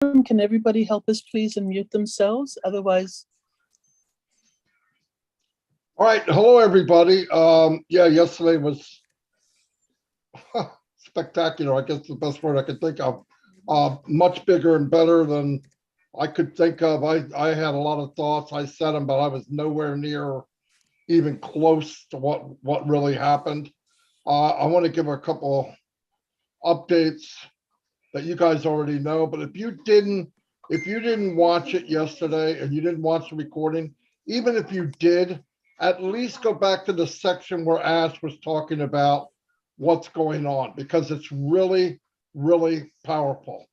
Can everybody help us please and mute themselves? Otherwise, All right, hello, everybody. Yeah, yesterday was spectacular. I guess the best word I could think of. Much bigger and better than I could think of. I had a lot of thoughts. I said them, but I was nowhere near even close to what really happened. I want to give a couple updates that you guys already know, but if you didn't watch it yesterday and you didn't watch the recording, even if you did, at least go back to the section where Ash was talking about what's going on, because it's really, really powerful.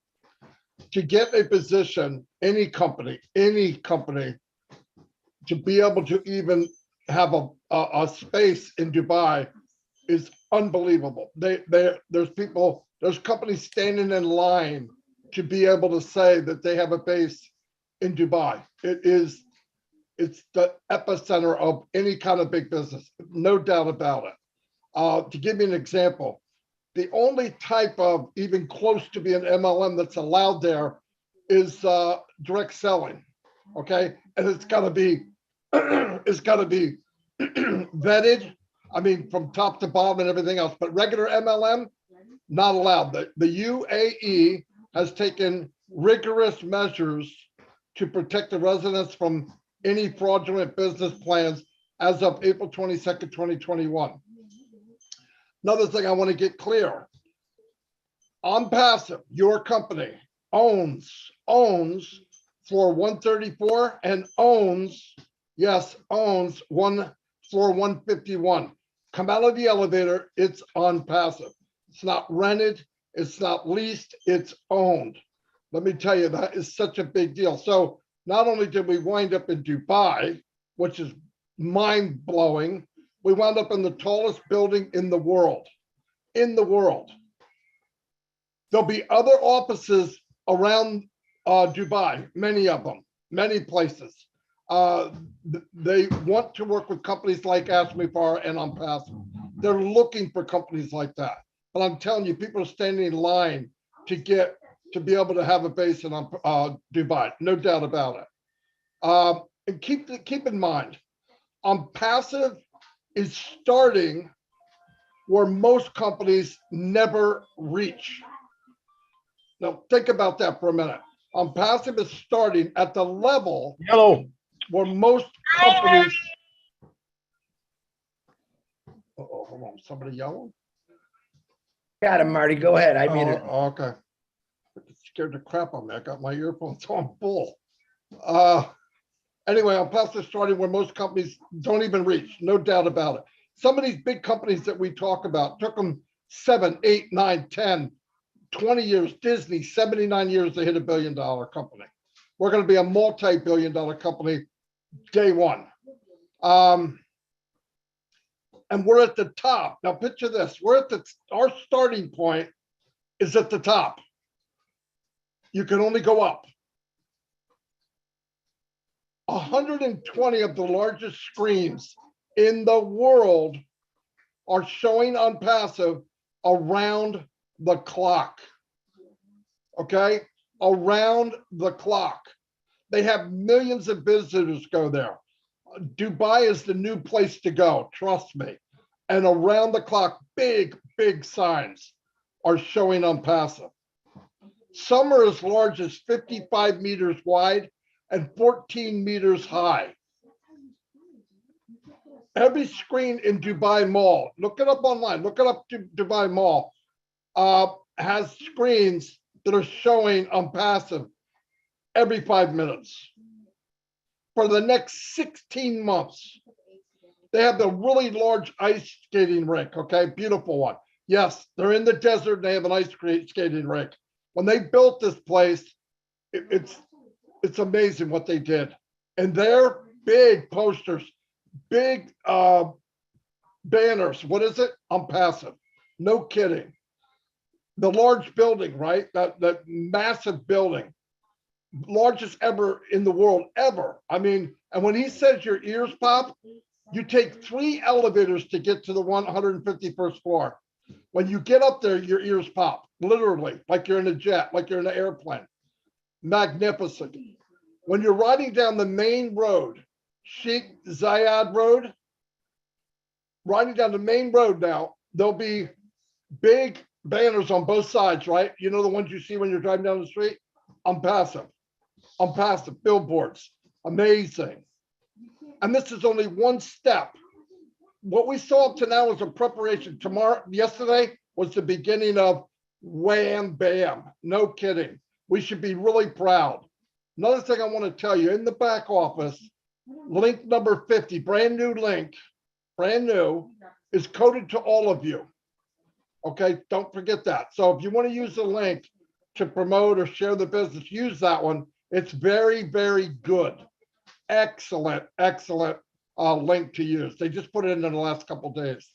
To get a position, any company, to be able to even have a space in Dubai is unbelievable. There's companies standing in line to be able to say that they have a base in Dubai. It's the epicenter of any kind of big business, no doubt about it. To give you an example, the only type of even close to being MLM that's allowed there is direct selling. Okay, and it's got to be vetted. I mean, from top to bottom and everything else. But regular MLM, not allowed. The UAE has taken rigorous measures to protect the residents from any fraudulent business plans as of April 22nd, 2021. Another thing I want to get clear. Onpassive, your company, owns floor 134 and owns floor 151. Come out of the elevator, it's Onpassive. It's not rented, it's not leased, it's owned. Let me tell you, that is such a big deal. So not only did we wind up in Dubai, which is mind-blowing, we wound up in the tallest building in the world. There'll be other offices around Dubai, many of them, many places. They want to work with companies like Ashmifar and Onpassive. They're looking for companies like that. But I'm telling you, people are standing in line to be able to have a base in Dubai, no doubt about it. And keep in mind, Onpassive is starting where most companies never reach. Now, think about that for a minute. Onpassive is starting at the level where most companies. Uh-oh, hold on, somebody yelling? Got him, Marty. Go ahead. I mean, okay. It scared the crap on me. I got my earphones on full. Anyway, Onpassive is starting where most companies don't even reach, no doubt about it. Some of these big companies that we talk about took them 7, 8, 9, 10, 20 years. Disney, 79 years to hit $1 billion company. We're going to be a multi-billion dollar company day one. And we're at the top. Now picture this. Our starting point is at the top. You can only go up. 120 of the largest screens in the world are showing Onpassive around the clock. Okay? Around the clock. They have millions of visitors go there. Dubai is the new place to go, trust me. And around the clock, big signs are showing Onpassive. Some are as large as 55 meters wide and 14 meters high. Every screen in Dubai Mall, look it up online, look it up to Dubai Mall, has screens that are showing Onpassive every 5 minutes. For the next 16 months, they have the really large ice skating rink, okay, beautiful one. Yes, they're in the desert and they have an ice skating rink. When they built this place, it's amazing what they did. And they're big posters, big banners. What is it? Onpassive. No kidding. The large building, right? That massive building. Largest ever in the world, ever. I mean, and when he says your ears pop, you take 3 elevators to get to the 151st floor. When you get up there, your ears pop, literally, like you're in a jet, like you're in an airplane. magnificent. When you're riding down the main road, Sheikh Zayed Road, riding down the main road now, there'll be big banners on both sides, right? You know the ones you see when you're driving down the street? Onpassive, billboards, amazing. And this is only one step. What we saw up to now is a preparation. Yesterday was the beginning of wham, bam, no kidding. We should be really proud. Another thing I want to tell you, in the back office, link number 50, brand new link, brand new, is coded to all of you. Okay, don't forget that. So if you want to use the link to promote or share the business, use that one. It's very, very good. Excellent, excellent link to use. They just put it in the last couple of days.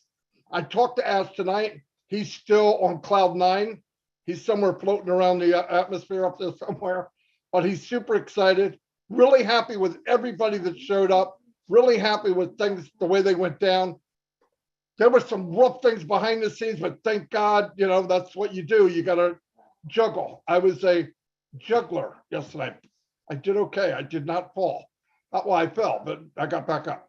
I talked to Ash tonight. He's still on cloud 9. He's somewhere floating around the atmosphere up there somewhere, but he's super excited. Really happy with everybody that showed up. Really happy with things, the way they went down. There were some rough things behind the scenes, but thank God, you know, that's what you do. You got to juggle. I was a juggler yesterday. I did okay. I did not fall. Not why I fell, but I got back up.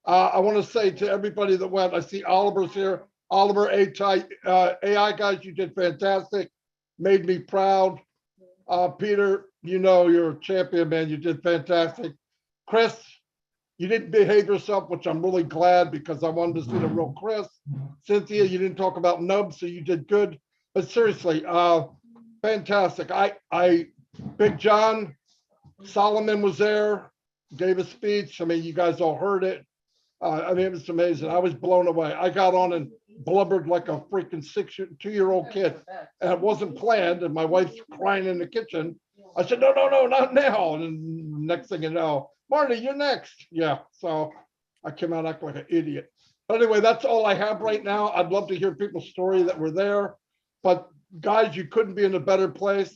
I want to say to everybody that went, I see Oliver's here. Oliver, AI guys, you did fantastic. Made me proud. Peter, you know, you're a champion, man. You did fantastic. Chris, you didn't behave yourself, which I'm really glad because I wanted to see the real Chris. Cynthia, you didn't talk about nubs, so you did good. But seriously, fantastic. Big John Solomon was there, gave a speech. I mean, you guys all heard it. I mean, it was amazing. I was blown away. I got on and blubbered like a freaking 2-year-old kid, and it wasn't planned. And my wife's crying in the kitchen. I said, no, not now. And next thing you know, Marty, you're next. Yeah. So I came out acting like an idiot. But anyway, that's all I have right now. I'd love to hear people's story that were there. But guys, you couldn't be in a better place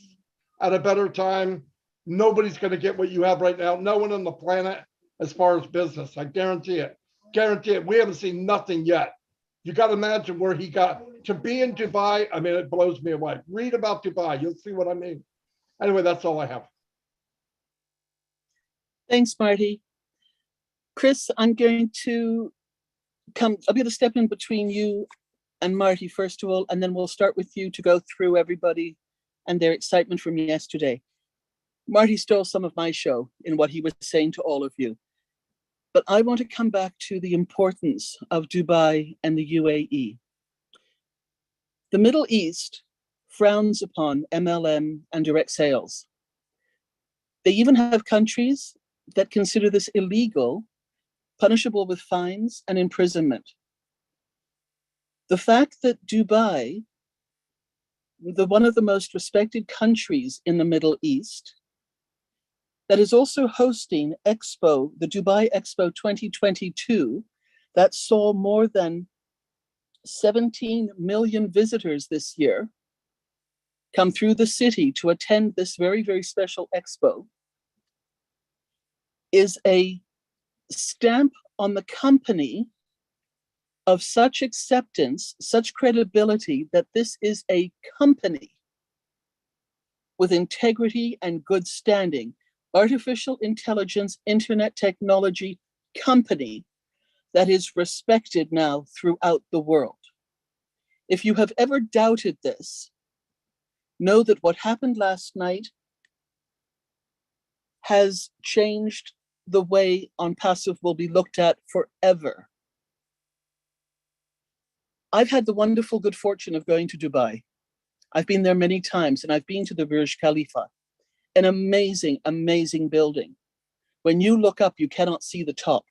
at a better time. Nobody's going to get what you have right now. No one on the planet as far as business. I guarantee it. Guarantee it. We haven't seen nothing yet. You got to imagine where he got to be in Dubai. I mean, it blows me away. Read about Dubai. You'll see what I mean. Anyway, that's all I have. Thanks, Marty. Chris, I'll be able to step in between you and Marty, first of all, and then we'll start with you to go through everybody and their excitement from yesterday. Marty stole some of my show in what he was saying to all of you. But I want to come back to the importance of Dubai and the UAE. The Middle East frowns upon MLM and direct sales. They even have countries that consider this illegal, punishable with fines and imprisonment. The fact that Dubai, one of the most respected countries in the Middle East, that is also hosting Expo, the Dubai Expo 2022, that saw more than 17 million visitors this year come through the city to attend this very, very special expo, is a stamp on the company of such acceptance, such credibility, that this is a company with integrity and good standing. Artificial intelligence, internet technology company that is respected now throughout the world. If you have ever doubted this, know that what happened last night has changed the way Onpassive will be looked at forever. I've had the wonderful good fortune of going to Dubai. I've been there many times, and I've been to the Burj Khalifa. An amazing, amazing building. When you look up, you cannot see the top.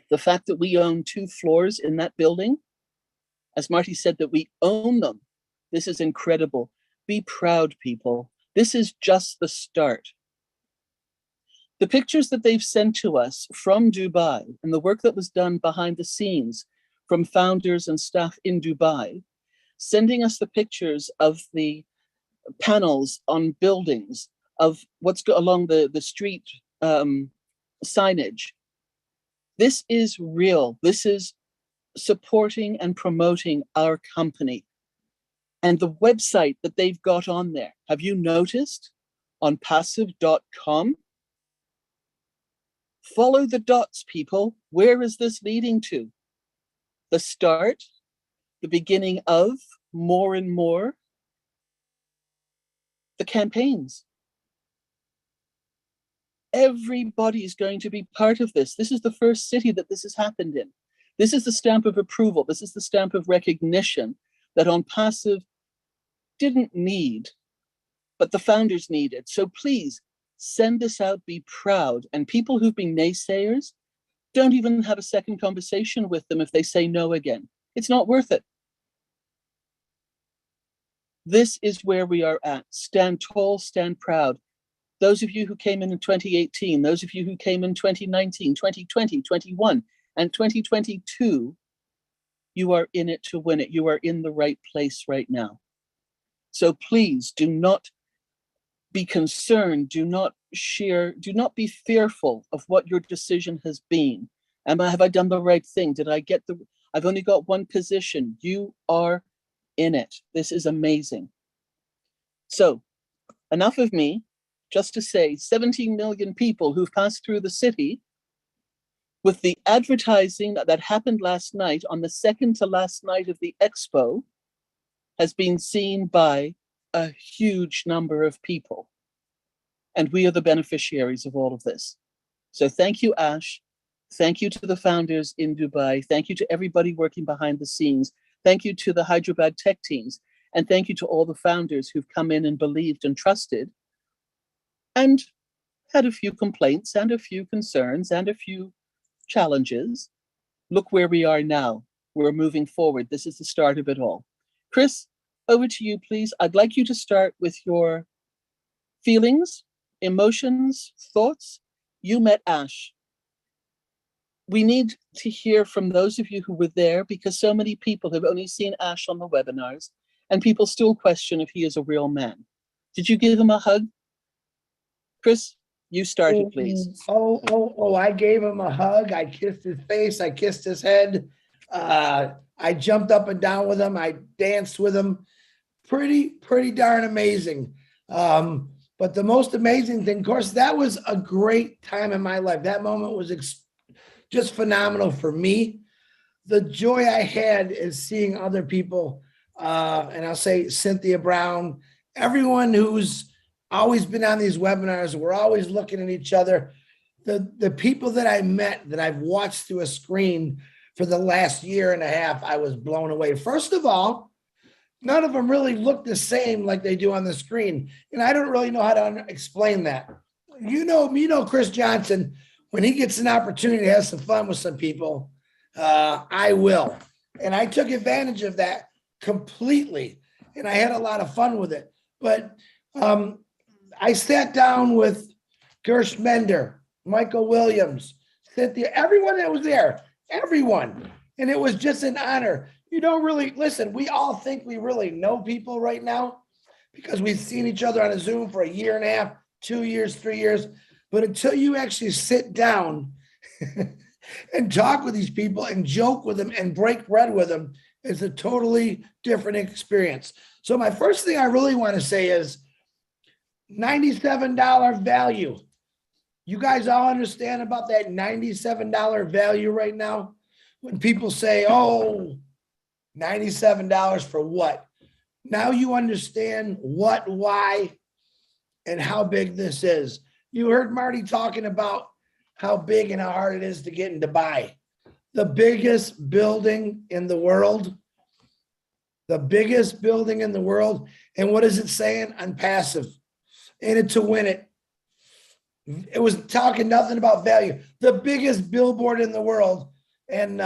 The fact that we own 2 floors in that building, as Marty said, that we own them, this is incredible. Be proud, people. This is just the start. The pictures that they've sent to us from Dubai and the work that was done behind the scenes from founders and staff in Dubai, sending us the pictures of the panels on buildings, of what's along the street signage. This is real. This is supporting and promoting our company. And the website that they've got on there, have you noticed? onpassive.com. Follow the dots, people. Where is this leading to? The start, the beginning of, more and more, the campaigns. Everybody is going to be part of this. This is the first city that this has happened in. This is the stamp of approval. This is the stamp of recognition that Onpassive didn't need, but the founders needed. So please send this out, be proud. And people who've been naysayers, don't even have a second conversation with them if they say no again. It's not worth it. This is where we are at. Stand tall, stand proud. Those of you who came in 2018, those of you who came in 2019, 2020, 21, and 2022, you are in it to win it. You are in the right place right now. So please do not be concerned. Do not be fearful of what your decision has been. Have I done the right thing? I've only got one position. You are in it. This is amazing. So enough of me, just to say 17 million people who've passed through the city with the advertising that happened last night on the second to last night of the expo has been seen by a huge number of people. And we are the beneficiaries of all of this. So thank you, Ash. Thank you to the founders in Dubai. Thank you to everybody working behind the scenes. Thank you to the Hyderabad tech teams. And thank you to all the founders who've come in and believed and trusted and had a few complaints and a few concerns and a few challenges. Look where we are now. We're moving forward. This is the start of it all. Chris, over to you, please. I'd like you to start with your feelings, emotions, thoughts. You met Ash. We need to hear from those of you who were there because so many people have only seen Ash on the webinars and people still question if he is a real man. Did you give him a hug? Chris, you started, please. I gave him a hug. I kissed his face. I kissed his head. I jumped up and down with him. I danced with him. Pretty darn amazing. But the most amazing thing, of course, that was a great time in my life. That moment was just phenomenal for me. The joy I had is seeing other people, and I'll say Cynthia Brown, everyone who's always been on these webinars. We're always looking at each other. The people that I met that I've watched through a screen for the last year and a half, I was blown away. First of all, none of them really look the same like they do on the screen. And I don't really know how to explain that. You know, Chris Johnson, when he gets an opportunity to have some fun with some people, I will. And I took advantage of that completely. And I had a lot of fun with it. But I sat down with Gersh Mender, Michael Williams, Cynthia, everyone that was there, everyone. And it was just an honor. You don't really, listen, we all think we really know people right now because we've seen each other on a Zoom for a year and a half, 2 years, 3 years. But until you actually sit down and talk with these people and joke with them and break bread with them, it's a totally different experience. So my first thing I really want to say is $97 value. You guys all understand about that $97 value right now? When people say, oh, $97 for what? Now you understand what, why, and how big this is. You heard Marty talking about how big and how hard it is to get in Dubai. The biggest building in the world. The biggest building in the world. And what is it saying? Onpassive. In it to win it. It was talking nothing about value. The biggest billboard in the world. And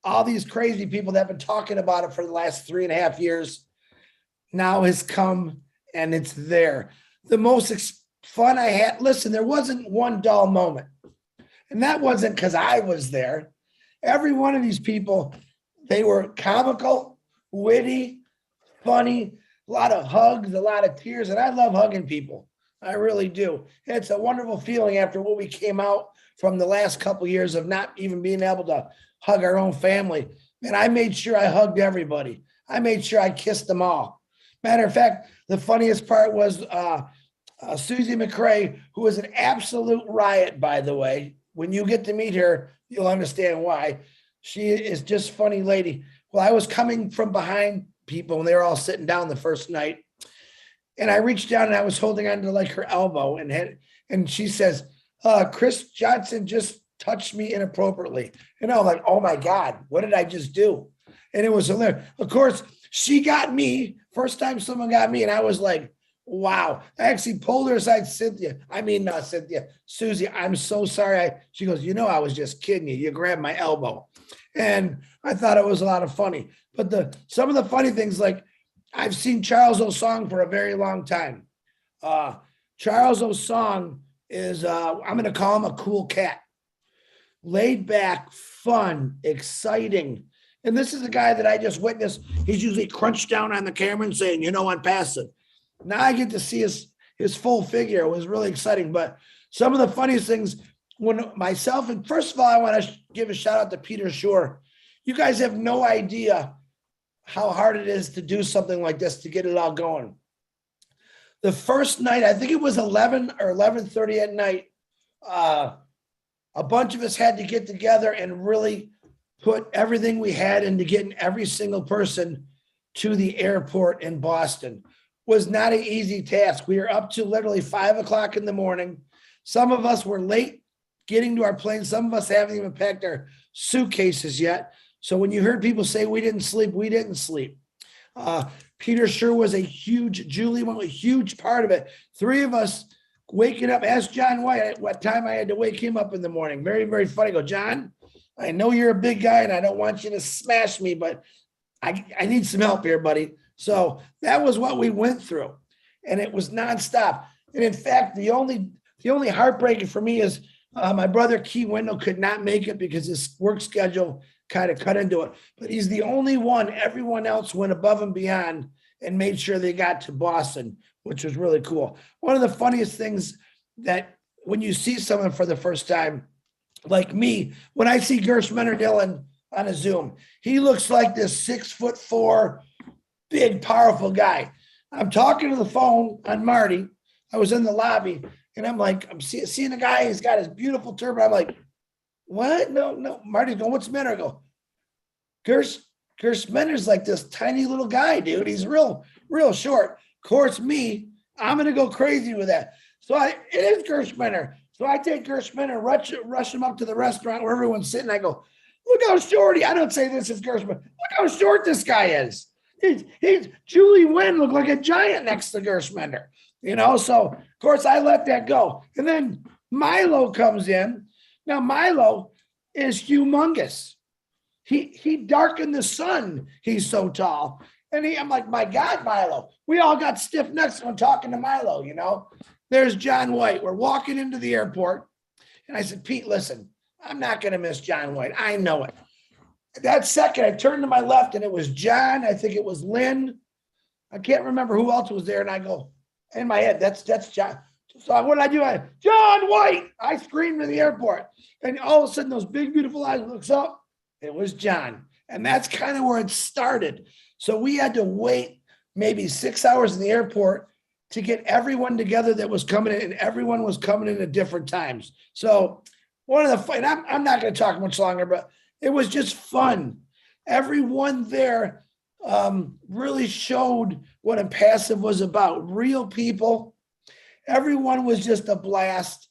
all these crazy people that have been talking about it for the last 3.5 years now has come and it's there. The most fun I had, listen, there wasn't one dull moment. And that wasn't because I was there. Every one of these people, they were comical, witty, funny, a lot of hugs, a lot of tears. And I love hugging people. I really do. It's a wonderful feeling after what we came out from the last couple of years of not even being able to hug our own family. And I made sure I hugged everybody. I made sure I kissed them all. Matter of fact, the funniest part was Susie McCrae, who is an absolute riot, by the way. When you get to meet her, you'll understand why. She is just funny lady. Well, I was coming from behind people and they were all sitting down the first night. And I reached down and I was holding on to like her elbow and she says, Chris Johnson just touched me inappropriately. And I'm like, oh my God, what did I just do? And it was hilarious. Of course, she got me, first time someone got me. And I was like, wow. I actually pulled her aside, Susie, I'm so sorry. She goes, I was just kidding you. You grabbed my elbow. And I thought it was a lot of funny. But some of the funny things, like I've seen Charles Osong for a very long time. Charles Osong is, I'm going to call him a cool cat. Laid back, fun, exciting. And this is a guy that I just witnessed. He's usually crunched down on the camera and saying, Onpassive. Now I get to see his full figure. It was really exciting. But some of the funniest things when myself, and first of all, I want to give a shout out to Peter Shore. You guys have no idea how hard it is to do something like this, to get it all going. The first night, I think it was 11 or 11:30 at night, a bunch of us had to get together and really put everything we had into getting every single person to the airport in Boston. Was not an easy task. We were up to literally 5 o'clock in the morning. Some of us were late getting to our plane. Some of us haven't even packed our suitcases yet. So when you heard people say we didn't sleep, we didn't sleep. Peter sure was Julie was a huge part of it. 3 of us waking up, asked John White what time I had to wake him up in the morning. Very, very funny. I go, John, I know you're a big guy and I don't want you to smash me, but I need some help here, buddy. So that was what we went through, and it was nonstop. And in fact, the only heartbreaking for me is my brother Key Wendell could not make it because his work schedule kind of cut into it. But he's the only one. Everyone else went above and beyond and made sure they got to Boston, which was really cool. One of the funniest things that when you see someone for the first time, like me, when I see Gersh Menner-Dillon on a Zoom, he looks like this 6'4", big, powerful guy. I'm talking to the phone on Marty. I was in the lobby and I'm seeing a guy, he's got his beautiful turban. I'm like, what? No. Marty's going, what's the matter? I go, Gersh Menner's like this tiny little guy, dude. He's real short. Of course, I'm going to go crazy with that. So it is Gersh Menner. So I take Gersh Menner, rush him up to the restaurant where everyone's sitting. I go, look how short I don't say this is Gersh Menner. Look how short this guy is. He's Julie Wynn looked like a giant next to Gersh Menner, So of course I let that go. And then Milo comes in. Now Milo is humongous. He darkened the sun. He's so tall. And I'm like, my God, Milo. We all got stiff necks when talking to Milo, There's John White. We're walking into the airport. And I said, Pete, listen, I'm not going to miss John White. I know it. That second, I turned to my left and it was John. I think it was Lynn. I can't remember who else was there. And I go, in my head, that's John. So what did I do? John White. I screamed in the airport. And all of a sudden, those big, beautiful eyes looks up. It was John. And that's kind of where it started. So we had to wait maybe 6 hours in the airport to get everyone together that was coming in. And everyone was coming in at different times. So one of the fun, I'm not going to talk much longer, but it was just fun. Everyone there really showed what Onpassive was about. Real people. Everyone was just a blast.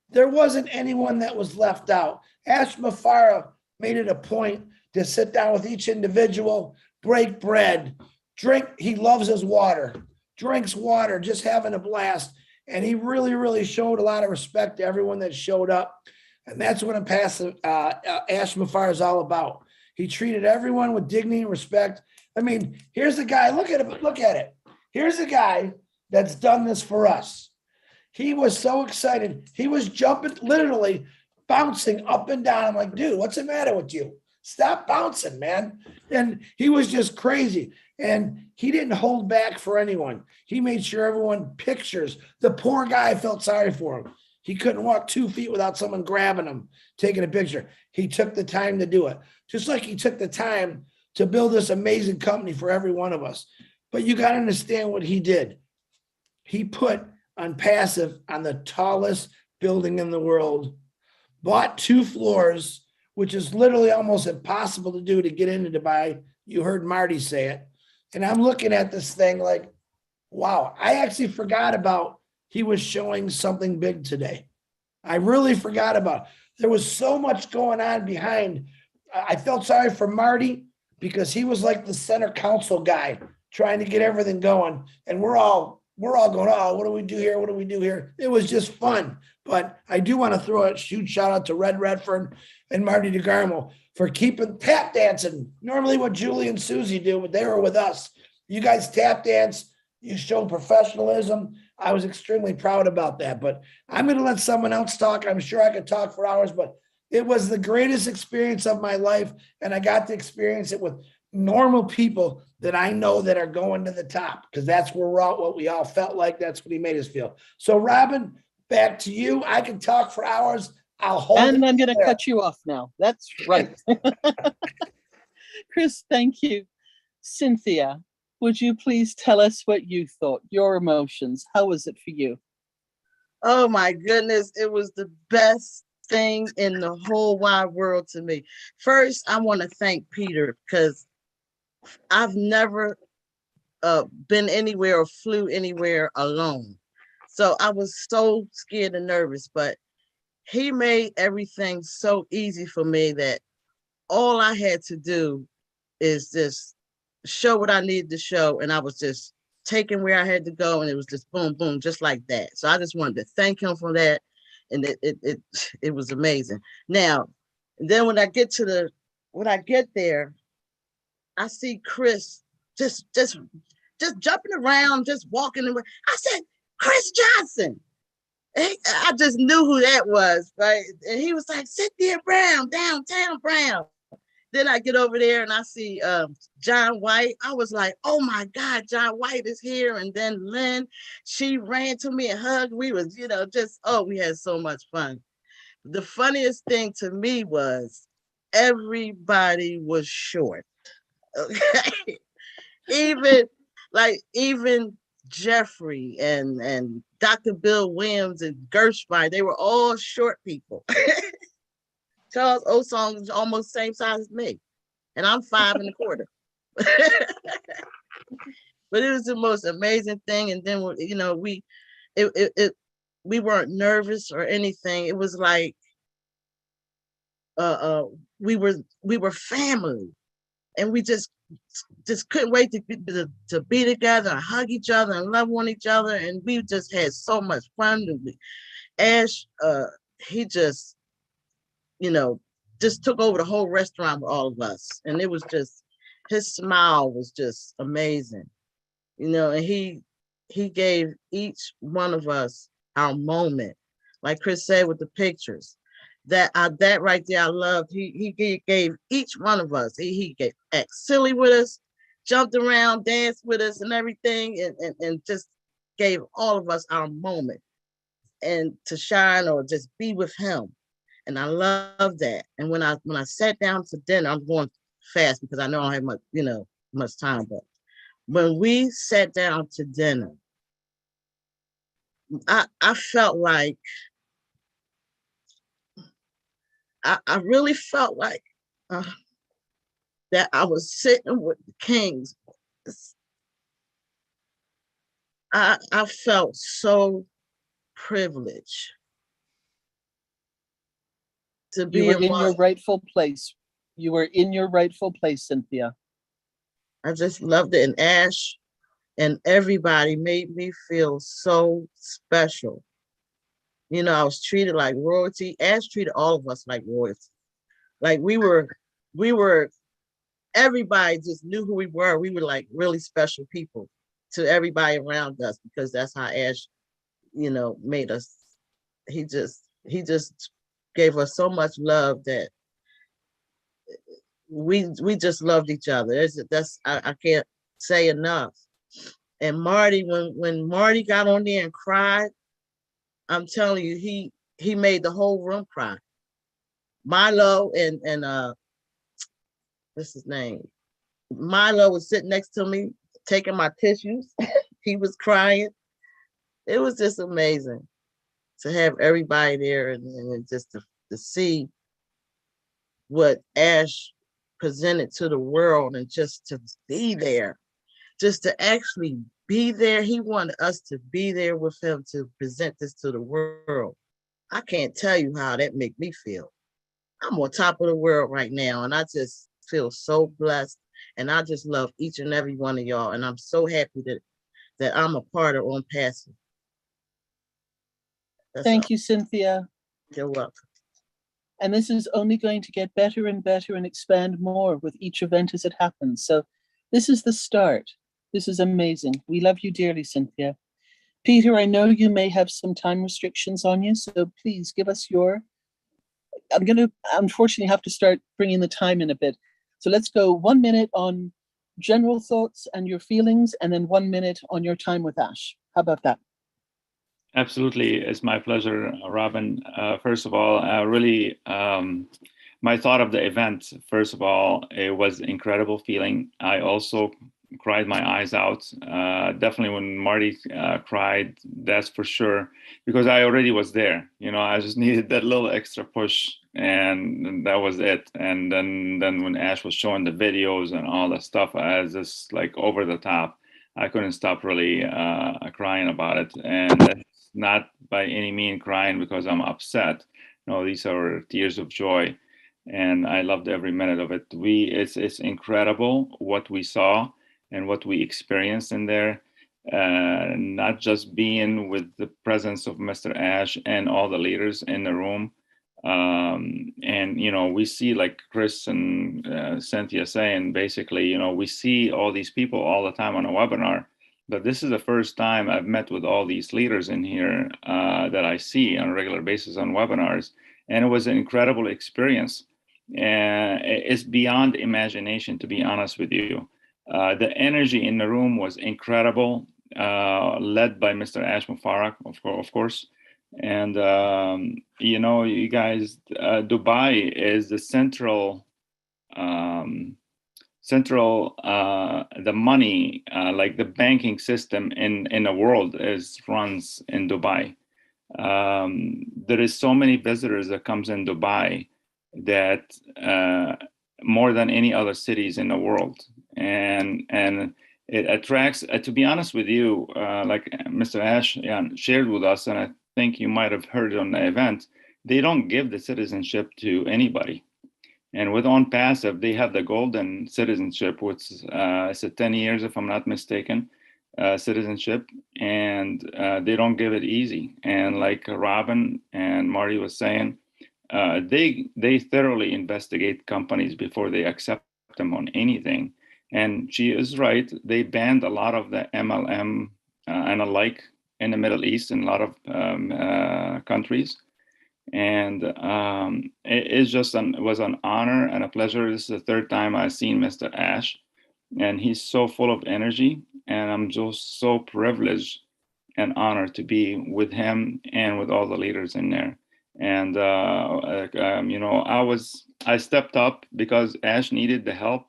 There wasn't anyone that was left out. Ash Mafara made it a point to sit down with each individual, break bread, drink. He loves his water, drinks water, just having a blast. And he really, really showed a lot of respect to everyone that showed up. And that's what Onpassive, Ash Mafar is all about. He treated everyone with dignity and respect. I mean, here's a guy, look at it. Here's a guy that's done this for us. He was so excited. He was jumping, literally bouncing up and down. I'm like, dude, what's the matter with you? Stop bouncing, man. And he was just crazy. And he didn't hold back for anyone. He made sure everyone pictures. The poor guy felt sorry for him. He couldn't walk 2 feet without someone grabbing him, taking a picture. He took the time to do it. Just like he took the time to build this amazing company for every one of us. But you got to understand what he did. He put Onpassive on the tallest building in the world. Bought 2 floors, which is literally almost impossible to do to get into Dubai. You heard Marty say it. And I'm looking at this thing like, wow, I actually forgot about he was showing something big today. I really forgot about it. There was so much going on behind. I felt sorry for Marty because he was like the center council guy trying to get everything going. And we're all going, oh, what do we do here? What do we do here? It was just fun. But I do want to throw a huge shout out to Red Redfern and Marty DeGarmo for keeping tap dancing. Normally what Julie and Susie do, but they were with us. You guys tap dance. You showed professionalism. I was extremely proud about that, but I'm going to let someone else talk. I'm sure I could talk for hours, but it was the greatest experience of my life. And I got to experience it with normal people that I know that are going to the top, because that's where we're all, what we all felt like. That's what he made us feel. So Robin, back to you. I can talk for hours. I'll hold And it I'm going to there. cut you off now. That's right. Chris, thank you. Cynthia, would you please tell us what you thought, your emotions? How was it for you? Oh my goodness, it was the best thing in the whole wide world to me. First, I want to thank Peter because I've never been anywhere or flew anywhere alone. So I was so scared and nervous, but he made everything so easy for me that all I had to do is just show what I needed to show. And I was just taking where I had to go. And it was just boom, boom, just like that. So I just wanted to thank him for that. And it was amazing. Now, then when I get there, I see Chris just jumping around, just walking away. I said, Chris Johnson. I just knew who that was, right? And he was like, Cynthia Brown, downtown Brown. Then I get over there and I see John White. I was like, oh my God, John White is here. And then Lynn, she ran to me and hugged. We was, we had so much fun. The funniest thing to me was everybody was short. Okay. even Jeffrey and Dr. Bill Williams and Gershwin, they were all short people. Charles Osong is almost the same size as me, and I'm 5'25". But it was the most amazing thing. And then we weren't nervous or anything. It was like we were family, and we just couldn't wait to be together and hug each other and love one each other. And we just had so much fun. Ash, he just took over the whole restaurant with all of us. And it was just, his smile was just amazing. And he gave each one of us our moment. Like Chris said with the pictures, that right there, I loved. He gave each one of us, he gave act silly with us, jumped around, danced with us and everything, and just gave all of us our moment and to shine or just be with him. And I love that. And when I sat down to dinner, I'm going fast because I know I don't have much time, but when we sat down to dinner, I felt like I really felt like that I was sitting with the kings. I felt so privileged to be You were in among. your rightful place. You were in your rightful place, Cynthia. I just loved it. And Ash and everybody made me feel so special. I was treated like royalty. Ash treated all of us like royalty. Like we were, everybody just knew who we were. We were like really special people to everybody around us because that's how Ash, made us. He just gave us so much love that we just loved each other. I can't say enough. And Marty, when Marty got on there and cried, I'm telling you, he made the whole room cry. Milo and what's his name? Milo was sitting next to me, taking my tissues. He was crying. It was just amazing to have everybody there and just to see what Ash presented to the world and just to be there, just to actually be there. He wanted us to be there with him to present this to the world. I can't tell you how that make me feel. I'm on top of the world right now, and I just feel so blessed. And I just love each and every one of y'all. And I'm so happy that I'm a part of Onpassive. Thank you, Cynthia. You're welcome. And this is only going to get better and better and expand more with each event as it happens. So this is the start. This is amazing. We love you dearly, Cynthia. Peter, I know you may have some time restrictions on you, so please give us I'm going to unfortunately have to start bringing the time in a bit. So let's go 1 minute on general thoughts and your feelings, and then 1 minute on your time with Ash. How about that? Absolutely. It's my pleasure, Robin. First of all, really, my thought of the event, first of all, it was an incredible feeling. I also cried my eyes out. Definitely when Marty cried, that's for sure, because I already was there. You know, I just needed that little extra push, and that was it. And then when Ash was showing the videos and all that stuff, I was just like over the top. I couldn't stop really crying about it. And that's not by any means crying because I'm upset. No, these are tears of joy. And I loved every minute of it. It's incredible what we saw and what we experienced in there. Not just being with the presence of Mr. Ash and all the leaders in the room. And, you know, we see, like Chris and Cynthia saying, basically, you know, we see all these people all the time on a webinar, but this is the first time I've met with all these leaders in here that I see on a regular basis on webinars. And it was an incredible experience. And it's beyond imagination, to be honest with you. The energy in the room was incredible, led by Mr. Ash Mubarak, of course. And, you know, you guys, Dubai is the the money, like the banking system in the world runs in Dubai. There is so many visitors that comes in Dubai that more than any other cities in the world. And it attracts, to be honest with you, like Mr. Ash shared with us, and I think you might have heard on the event, they don't give the citizenship to anybody. And with Onpassive, they have the golden citizenship, which is a 10 years, if I'm not mistaken, citizenship, and they don't give it easy. And like Robin and Marty was saying, they thoroughly investigate companies before they accept them on anything. And she is right. They banned a lot of the MLM and alike in the Middle East in a lot of countries. And it was an honor and a pleasure. This is the third time I've seen Mr. Ash, and he's so full of energy. And I'm just so privileged and honored to be with him and with all the leaders in there. And you know, I stepped up because Ash needed the help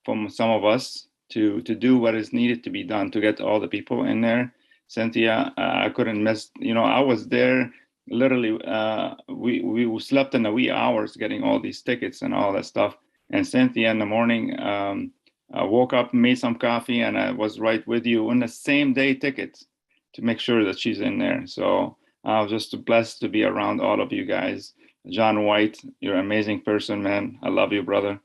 from some of us to do what is needed to be done to get all the people in there. Cynthia, I couldn't miss. You know, I was there literally. We slept in the wee hours getting all these tickets and all that stuff. And Cynthia in the morning, I woke up, made some coffee, and I was right with you on the same day tickets to make sure that she's in there. So I was just blessed to be around all of you guys. John White, you're an amazing person, man. I love you, brother.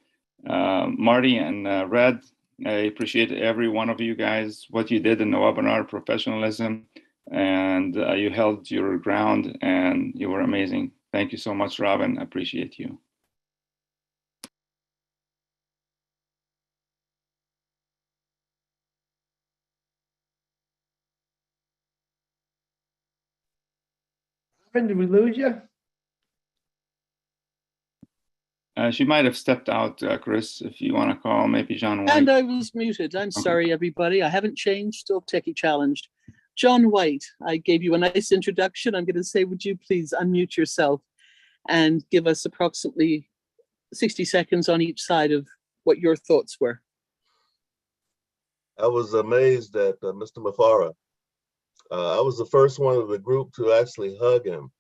Marty and Red, I appreciate every one of you guys, what you did in the webinar, professionalism, and you held your ground, and you were amazing. Thank you so much, Robin. I appreciate you. Robin, did we lose you? She might have stepped out, Chris, if you want to call, maybe John White. And I was muted. I'm sorry, everybody. I haven't changed, still techie challenged. John White, I gave you a nice introduction. I'm going to say, would you please unmute yourself and give us approximately 60 seconds on each side of what your thoughts were? I was amazed at Mr. Mufara. I was the first one of the group to actually hug him.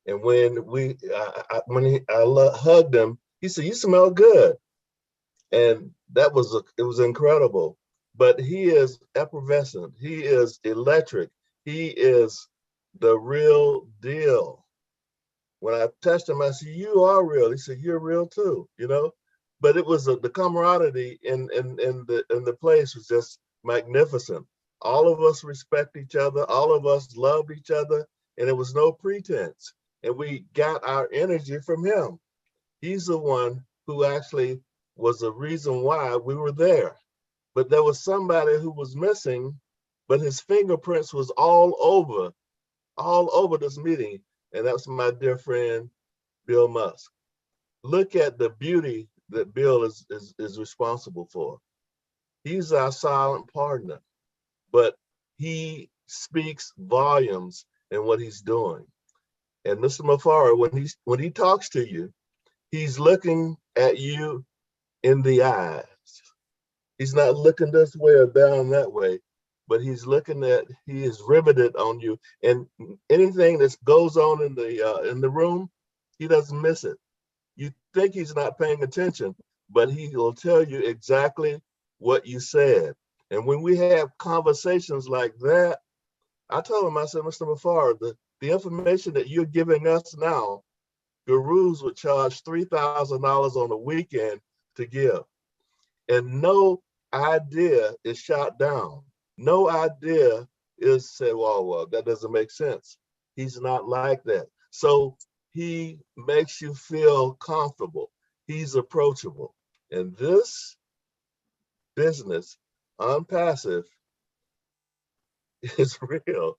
And when I hugged him, he said, "You smell good." And it was incredible. But he is effervescent. He is electric. He is the real deal. When I touched him, I said, "You are real." He said, "You're real too," you know? But it was the camaraderie in the place was just magnificent. All of us respect each other. All of us loved each other, and it was no pretense. And we got our energy from him. He's the one who actually was the reason why we were there. But there was somebody who was missing, but his fingerprints was all over this meeting. And that's my dear friend, Bill Musk. Look at the beauty that Bill is responsible for. He's our silent partner, but he speaks volumes in what he's doing. And Mr. Mafara, when he talks to you, he's looking at you in the eyes. He's not looking this way or down that way, but he is riveted on you. And anything that goes on in the room, he doesn't miss it. You think he's not paying attention, but he will tell you exactly what you said. And when we have conversations like that, I told him, I said, "Mr. Mafara, the information that you're giving us now, gurus would charge $3,000 on a weekend to give. And no idea is shot down. No idea is said, well, that doesn't make sense." He's not like that. So he makes you feel comfortable. He's approachable. And this business, Onpassive, is real.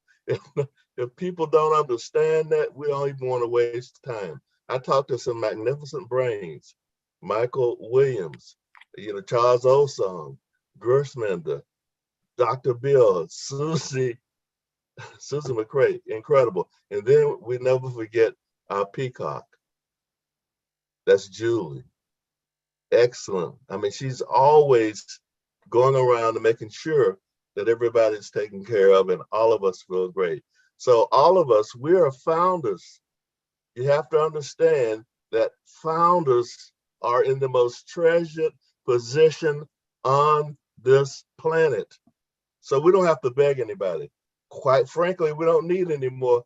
If people don't understand that, we don't even want to waste time. I talked to some magnificent brains, Michael Williams, Charles Osong, Gershmander, Dr. Bill, Susie McCray, incredible. And then we never forget our peacock. That's Julie. Excellent. I mean, she's always going around and making sure that everybody's taken care of and all of us feel great. So all of us, we are founders. You have to understand that founders are in the most treasured position on this planet. So we don't have to beg anybody. Quite frankly, we don't need any more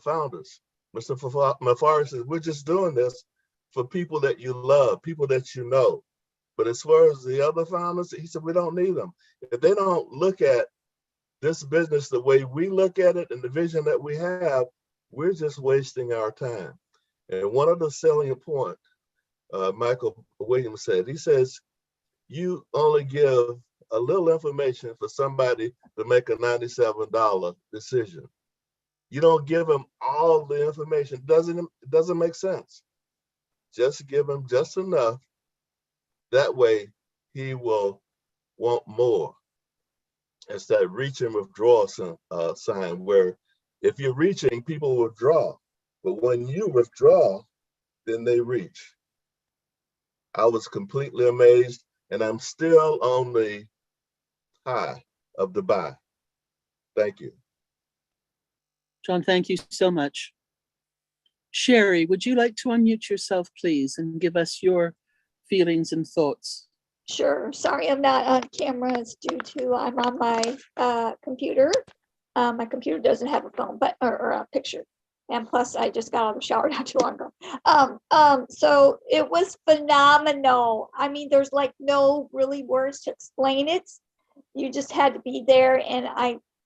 founders. Mr. Mafara says, "We're just doing this for people that you love, people that you know." But as far as the other founders, he said, we don't need them. If they don't look at this business the way we look at it and the vision that we have, we're just wasting our time. And one of the selling point, Michael Williams said, he says, you only give a little information for somebody to make a $97 decision. You don't give them all the information. It doesn't make sense. Just give him just enough. That way he will want more. It's that reach and withdraw sign where if you're reaching, people withdraw. But when you withdraw, then they reach. I was completely amazed, and I'm still on the high of the buy. Thank you. John, thank you so much. Sherry, would you like to unmute yourself, please, and give us your feelings and thoughts? Sure. Sorry, I'm not on camera. It's due to I'm on my computer. My computer doesn't have a phone, but or a picture. And plus, I just got out of the shower not too long ago. So it was phenomenal. I mean, there's like no really words to explain it. You just had to be there, and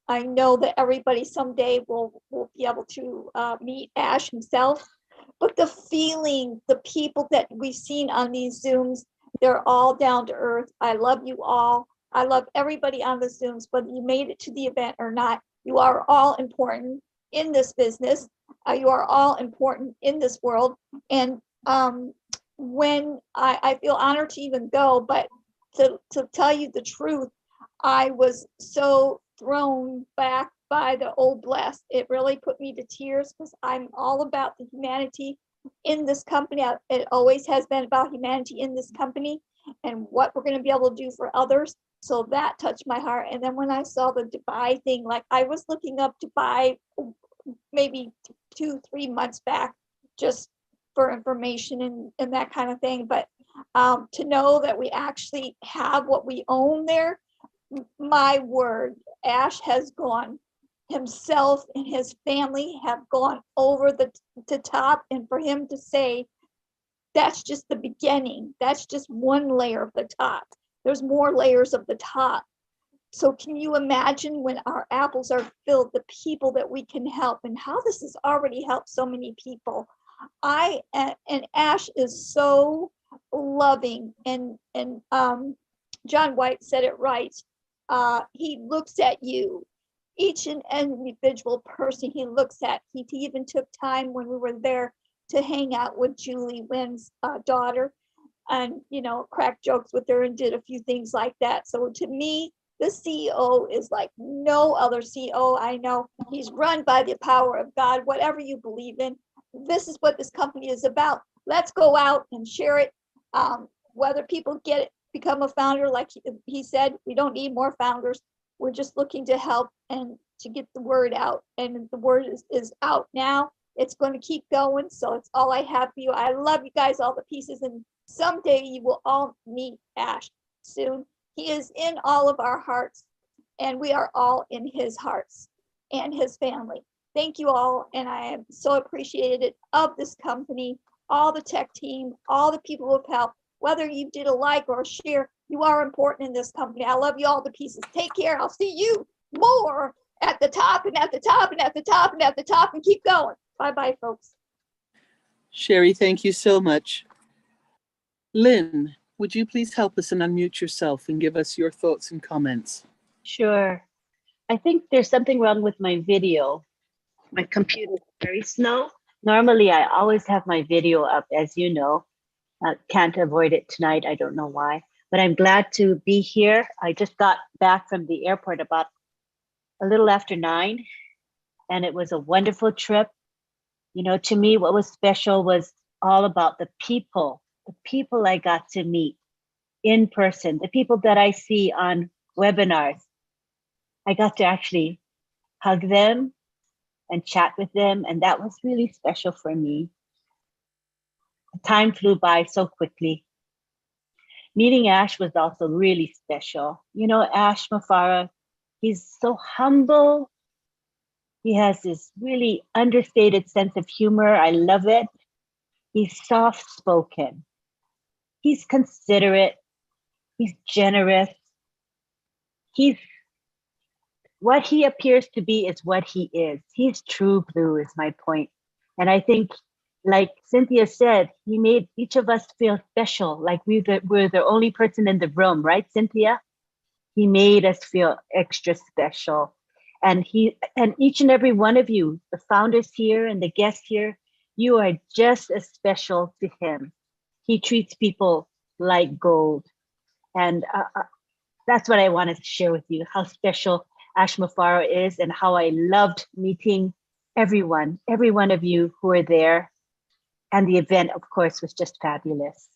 I know that everybody someday will be able to meet Ash himself. But the feeling, the people that we've seen on these Zooms, they're all down to earth. I love you all. I love everybody on the Zooms, whether you made it to the event or not. You are all important in this business. You are all important in this world. And when I feel honored to even go, but to tell you the truth, I was so thrown back by the old blast. It really put me to tears because I'm all about the humanity in this company. It always has been about humanity in this company and what we're going to be able to do for others. So that touched my heart. And then when I saw the Dubai thing, like I was looking up Dubai maybe 2-3 months back, just for information and that kind of thing. But to know that we actually have what we own there, my word, Ash has gone, himself and his family have gone over the top. And for him to say, that's just the beginning, that's just one layer of the top. There's more layers of the top. So can you imagine when our apples are filled, the people that we can help and how this has already helped so many people. And Ash is so loving, and John White said it right. He looks at you, each and individual person he looks at. He even took time when we were there to hang out with Julie Wynn's daughter, and crack jokes with her and did a few things like that. So to me, the CEO is like no other CEO I know. He's run by the power of God. Whatever you believe in, this is what this company is about. Let's go out and share it. Whether people get it, become a founder, like he said, we don't need more founders. We're just looking to help and to get the word out. And the word is out now. It's going to keep going. So it's all I have for you. I love you guys, all the pieces. And someday you will all meet Ash soon. He is in all of our hearts, and we are all in his hearts and his family. Thank you all, and I am so appreciated of this company, all the tech team, all the people who have helped. Whether you did a like or a share, you are important in this company. I love you all the pieces. Take care. I'll see you more at the top and at the top and at the top and at the top, and keep going. Bye-bye, folks. Sherry, thank you so much. Lynn, would you please help us and unmute yourself and give us your thoughts and comments? Sure. I think there's something wrong with my video. My computer is very slow. Normally, I always have my video up, as you know. Can't avoid it tonight. I don't know why. But I'm glad to be here. I just got back from the airport about a little after 9, and it was a wonderful trip. To me, what was special was all about the people I got to meet in person, the people that I see on webinars. I got to actually hug them and chat with them, and that was really special for me. Time flew by so quickly. Meeting Ash was also really special. Ash Mafara, he's so humble. He has this really understated sense of humor. I love it. He's soft-spoken. He's considerate. He's generous. What he appears to be is what he is. He's true blue, is my point. And I think, like Cynthia said, he made each of us feel special, like we're the only person in the room, right, Cynthia? He made us feel extra special. And each and every one of you, the founders here and the guests here, you are just as special to him. He treats people like gold. And that's what I wanted to share with you, how special Ash Mafara is and how I loved meeting every one of you who are there. And the event, of course, was just fabulous.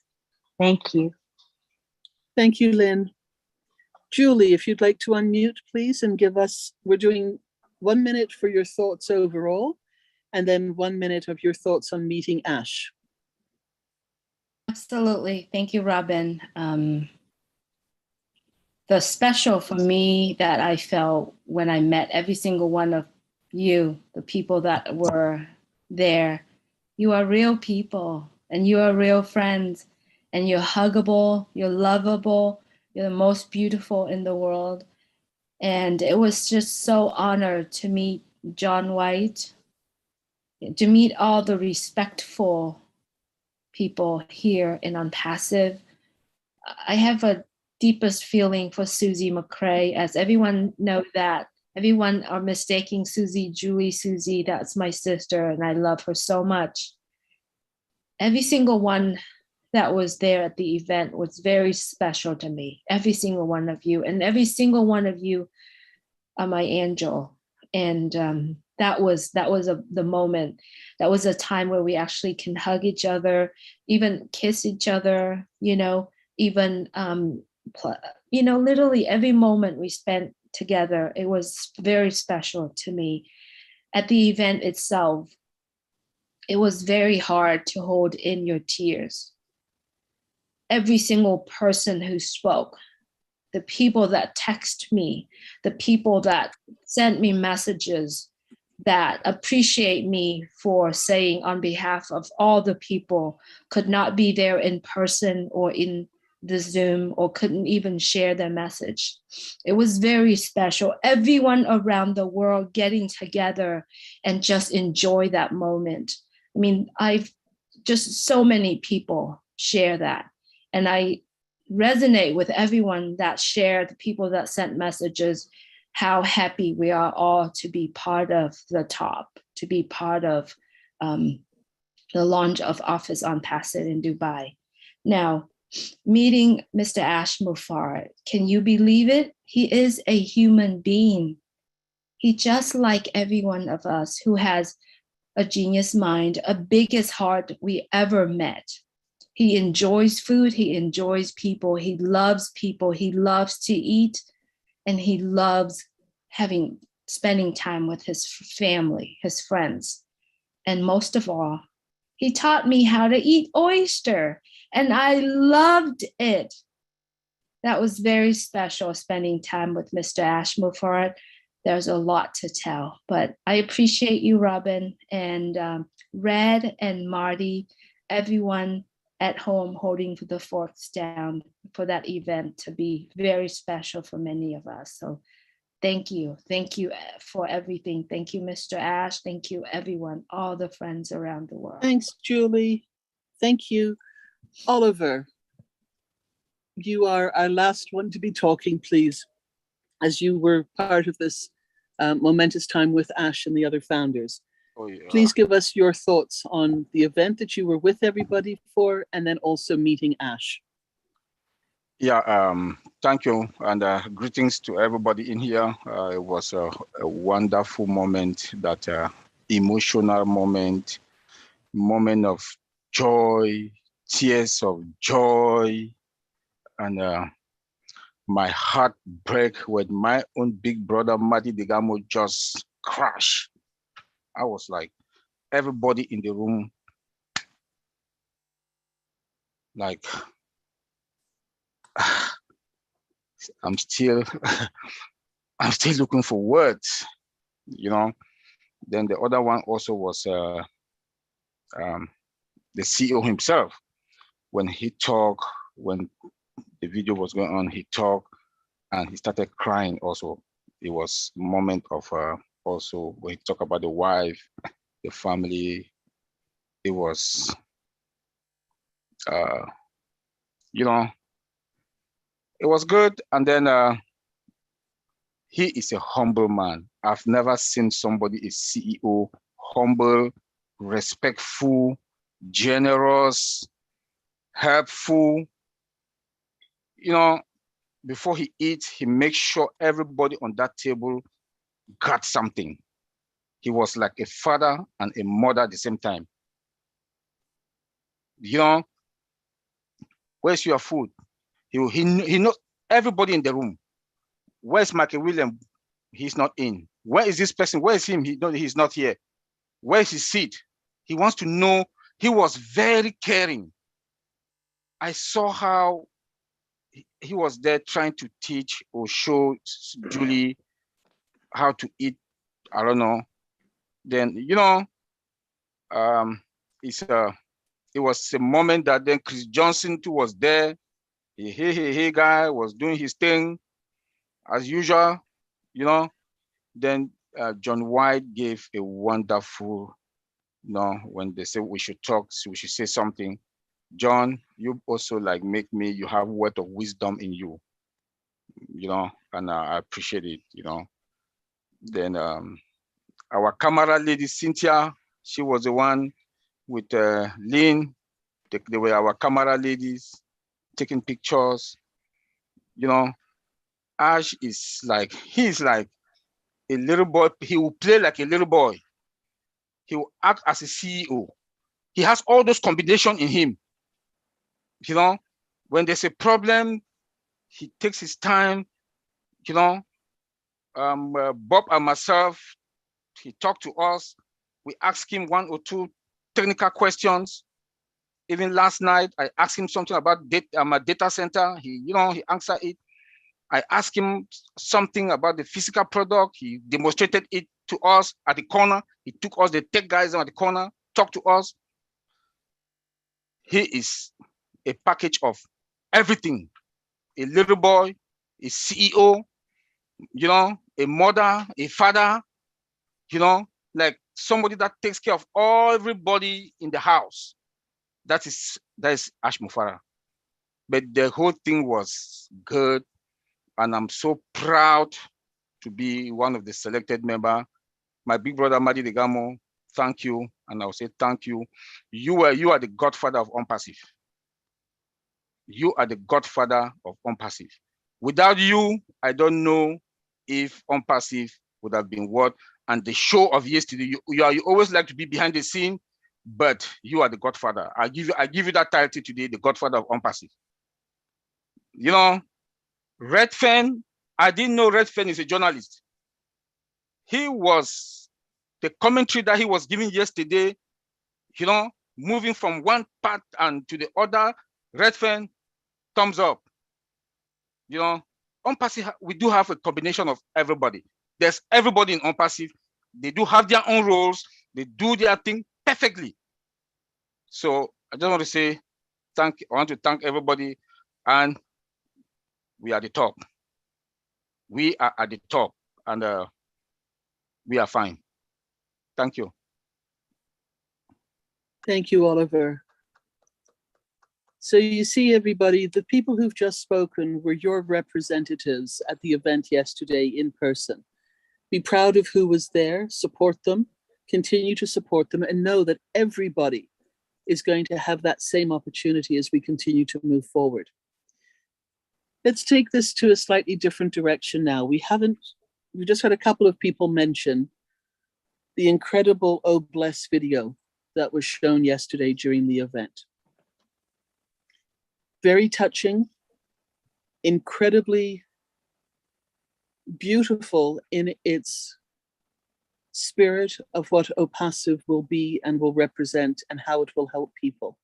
Thank you. Thank you, Lynn. Julie, if you'd like to unmute, please, and give us, we're doing 1 minute for your thoughts overall, and then 1 minute of your thoughts on meeting Ash. Absolutely. Thank you, Robin. The special for me that I felt when I met every single one of you, the people that were there, you are real people and you are real friends, and you're huggable, you're lovable, you're the most beautiful in the world. And it was just so honored to meet John White, to meet all the respectful people here in Onpassive. I have a deepest feeling for Susie McCrae, as everyone knows that. Everyone are mistaking Susie, Julie, Susie, that's my sister, and I love her so much. Every single one that was there at the event was very special to me. Every single one of you, and every single one of you are my angel. And that was the moment. That was a time where we actually can hug each other, even kiss each other, even you know, literally every moment we spent together, it was very special to me. At the event itself, it was very hard to hold in your tears. Every single person who spoke, the people that text me, the people that sent me messages that appreciate me for saying on behalf of all the people could not be there in person or in the Zoom or couldn't even share their message. It was very special. Everyone around the world getting together and just enjoy that moment. I mean, I've just so many people share that. And I resonate with everyone that shared, the people that sent messages, how happy we are all to be part of the top, to be part of the launch of Office Onpassive in Dubai. Now, meeting Mr. Ash Mufarad, can you believe it? He is a human being. He just like every one of us who has a genius mind, a biggest heart we ever met. He enjoys food, he enjoys people, he loves to eat, and he loves spending time with his family, his friends. And most of all, he taught me how to eat oyster, and I loved it. That was very special, spending time with Mr. Ash Mufarad. There's a lot to tell, but I appreciate you, Robin, and Red and Marty, everyone at home holding the forks down for that event to be very special for many of us. So thank you for everything. Thank you, Mr. Ash. Thank you, everyone, all the friends around the world. Thanks, Julie. Thank you. Oliver, you are our last one to be talking, please, as you were part of this momentous time with Ash and the other founders. Oh, yeah. Please give us your thoughts on the event that you were with everybody for, and then also meeting Ash. Yeah, thank you, and greetings to everybody in here. It was a wonderful moment, that emotional moment of joy, tears of joy, and my heart break when my own big brother, Marty Digamo, just crashed. I was like, everybody in the room, like, I'm still looking for words, you know. Then the other one also was the CEO himself. When he talked, when the video was going on, he talked and he started crying also. It was a moment of also when he talked about the wife, the family. It was, you know, it was good. And then he is a humble man. I've never seen somebody, a CEO, humble, respectful, generous, helpful. You know, before he eats, he makes sure everybody on that table got something. He was like a father and a mother at the same time. You know, where's your food? He knows everybody in the room. Where's Michael William? He's not in. Where is this person? Where is him? He's not here. Where's his seat? He wants to know. He was very caring. I saw how he was there trying to teach or show Julie how to eat. I don't know. Then, you know, it was a moment that then Chris Johnson too was there. He guy was doing his thing as usual, you know. Then John White gave a wonderful, you know, when they say we should talk, so we should say something. John, you also like make me, you have word of wisdom in you, you know, and I appreciate it, you know. Then our camera lady, Cynthia, she was the one with Lynn. They were our camera ladies taking pictures, you know. Ash is like, he's like a little boy. He will play like a little boy. He will act as a CEO. He has all those combinations in him. You know, when there's a problem, He takes his time, you know. Bob and myself, he talked to us. We asked him 1 or 2 technical questions. Even last night, I asked him something about my data center. He answered it. I asked him something about the physical product. He demonstrated it to us at the corner. He took us, the tech guys at the corner, talked to us. He is a package of everything. A little boy, a CEO, a mother, a father, like somebody that takes care of everybody in the house. That is Ash Mufara. But the whole thing was good, and I'm so proud to be one of the selected member. My big brother Marty Degamo, thank you, and I'll say thank you. You are the godfather of Onpassive. You are the godfather of Onpassive. Without you, I don't know if Onpassive would have been what. And the show of yesterday, you always like to be behind the scene, but you are the godfather. I give you that title today, the godfather of Onpassive. Redfern, I didn't know Redfern is a journalist. He was, the commentary that he was giving yesterday, moving from one part and to the other, Redfern, thumbs up. Onpassive, we do have a combination of everybody. There's everybody in Onpassive. They do have their own roles. They do their thing perfectly. So I just want to say I want to thank everybody, and we are at the top. We are at the top, and we are fine. Thank you. Thank you, Oliver. So you see, everybody, the people who've just spoken were your representatives at the event yesterday in person. Be proud of who was there, support them, continue to support them, and know that everybody is going to have that same opportunity as we continue to move forward. Let's take this to a slightly different direction now. We just had a couple of people mention the incredible Oh Bless video that was shown yesterday during the event. Very touching, incredibly beautiful in its spirit of what Onpassive will be and will represent and how it will help people.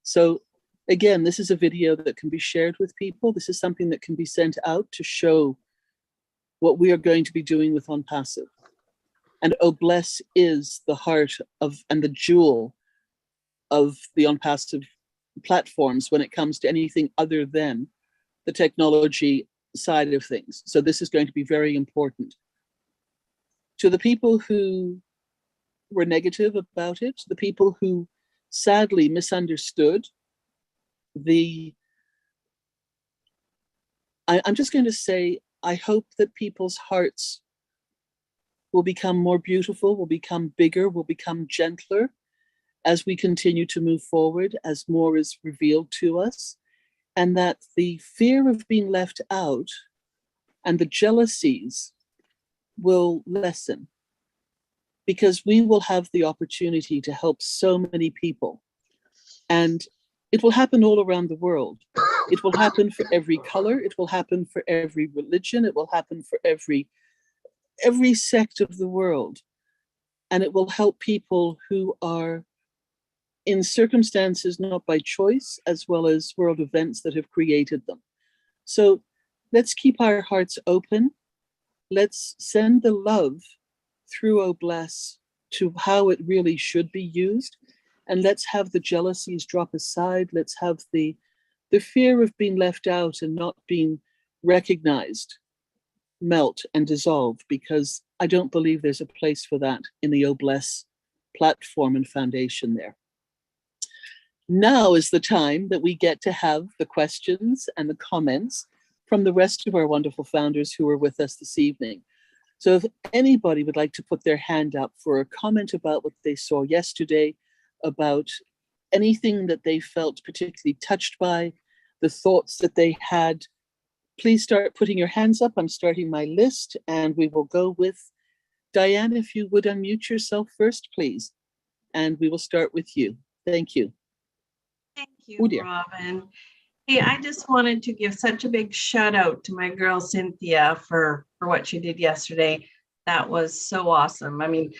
So again, this is a video that can be shared with people. This is something that can be sent out to show what we are going to be doing with Onpassive. And Oh Bless is the heart of and the jewel of the Onpassive platforms when it comes to anything other than the technology side of things. So this is going to be very important. To the people who were negative about it, the people who sadly misunderstood I'm just going to say, I hope that people's hearts will become more beautiful, will become bigger, will become gentler as we continue to move forward, as more is revealed to us, and that the fear of being left out and the jealousies will lessen, because we will have the opportunity to help so many people. And it will happen all around the world. It will happen for every color. It will happen for every religion. It will happen for every sect of the world. And it will help people who are in circumstances not by choice, as well as world events that have created them. So let's keep our hearts open. Let's send the love through Oh Bless to how it really should be used. And let's have the jealousies drop aside. Let's have the fear of being left out and not being recognized melt and dissolve, because I don't believe there's a place for that in the Oh Bless platform and foundation there. Now is the time that we get to have the questions and the comments from the rest of our wonderful founders who are with us this evening. So if anybody would like to put their hand up for a comment about what they saw yesterday, about anything that they felt particularly touched by, the thoughts that they had, please start putting your hands up. I'm starting my list, and we will go with Diane. If you would unmute yourself first, please. And we will start with you. Thank you. Thank you, Oh, dear. Robin. Hey, I just wanted to give such a big shout out to my girl Cynthia for what she did yesterday. That was so awesome. I mean,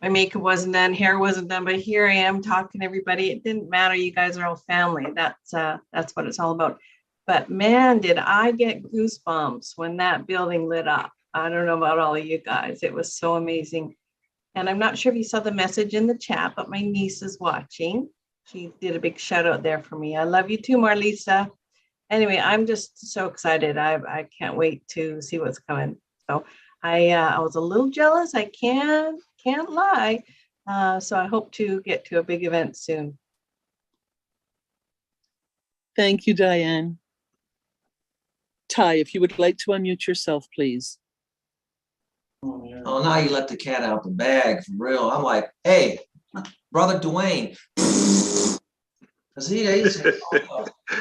my makeup wasn't done, hair wasn't done, but here I am talking to everybody. It didn't matter. You guys are all family. That's what it's all about. But man, did I get goosebumps when that building lit up. I don't know about all of you guys. It was so amazing. And I'm not sure if you saw the message in the chat, but my niece is watching. She did a big shout out there for me. I love you too, Marlisa. Anyway, I'm just so excited. I can't wait to see what's coming. So I was a little jealous. I can't lie. So I hope to get to a big event soon. Thank you, Diane. Ty, if you would like to unmute yourself, please. Oh, now you let the cat out the bag for real. I'm like, hey, brother Dwayne, because he's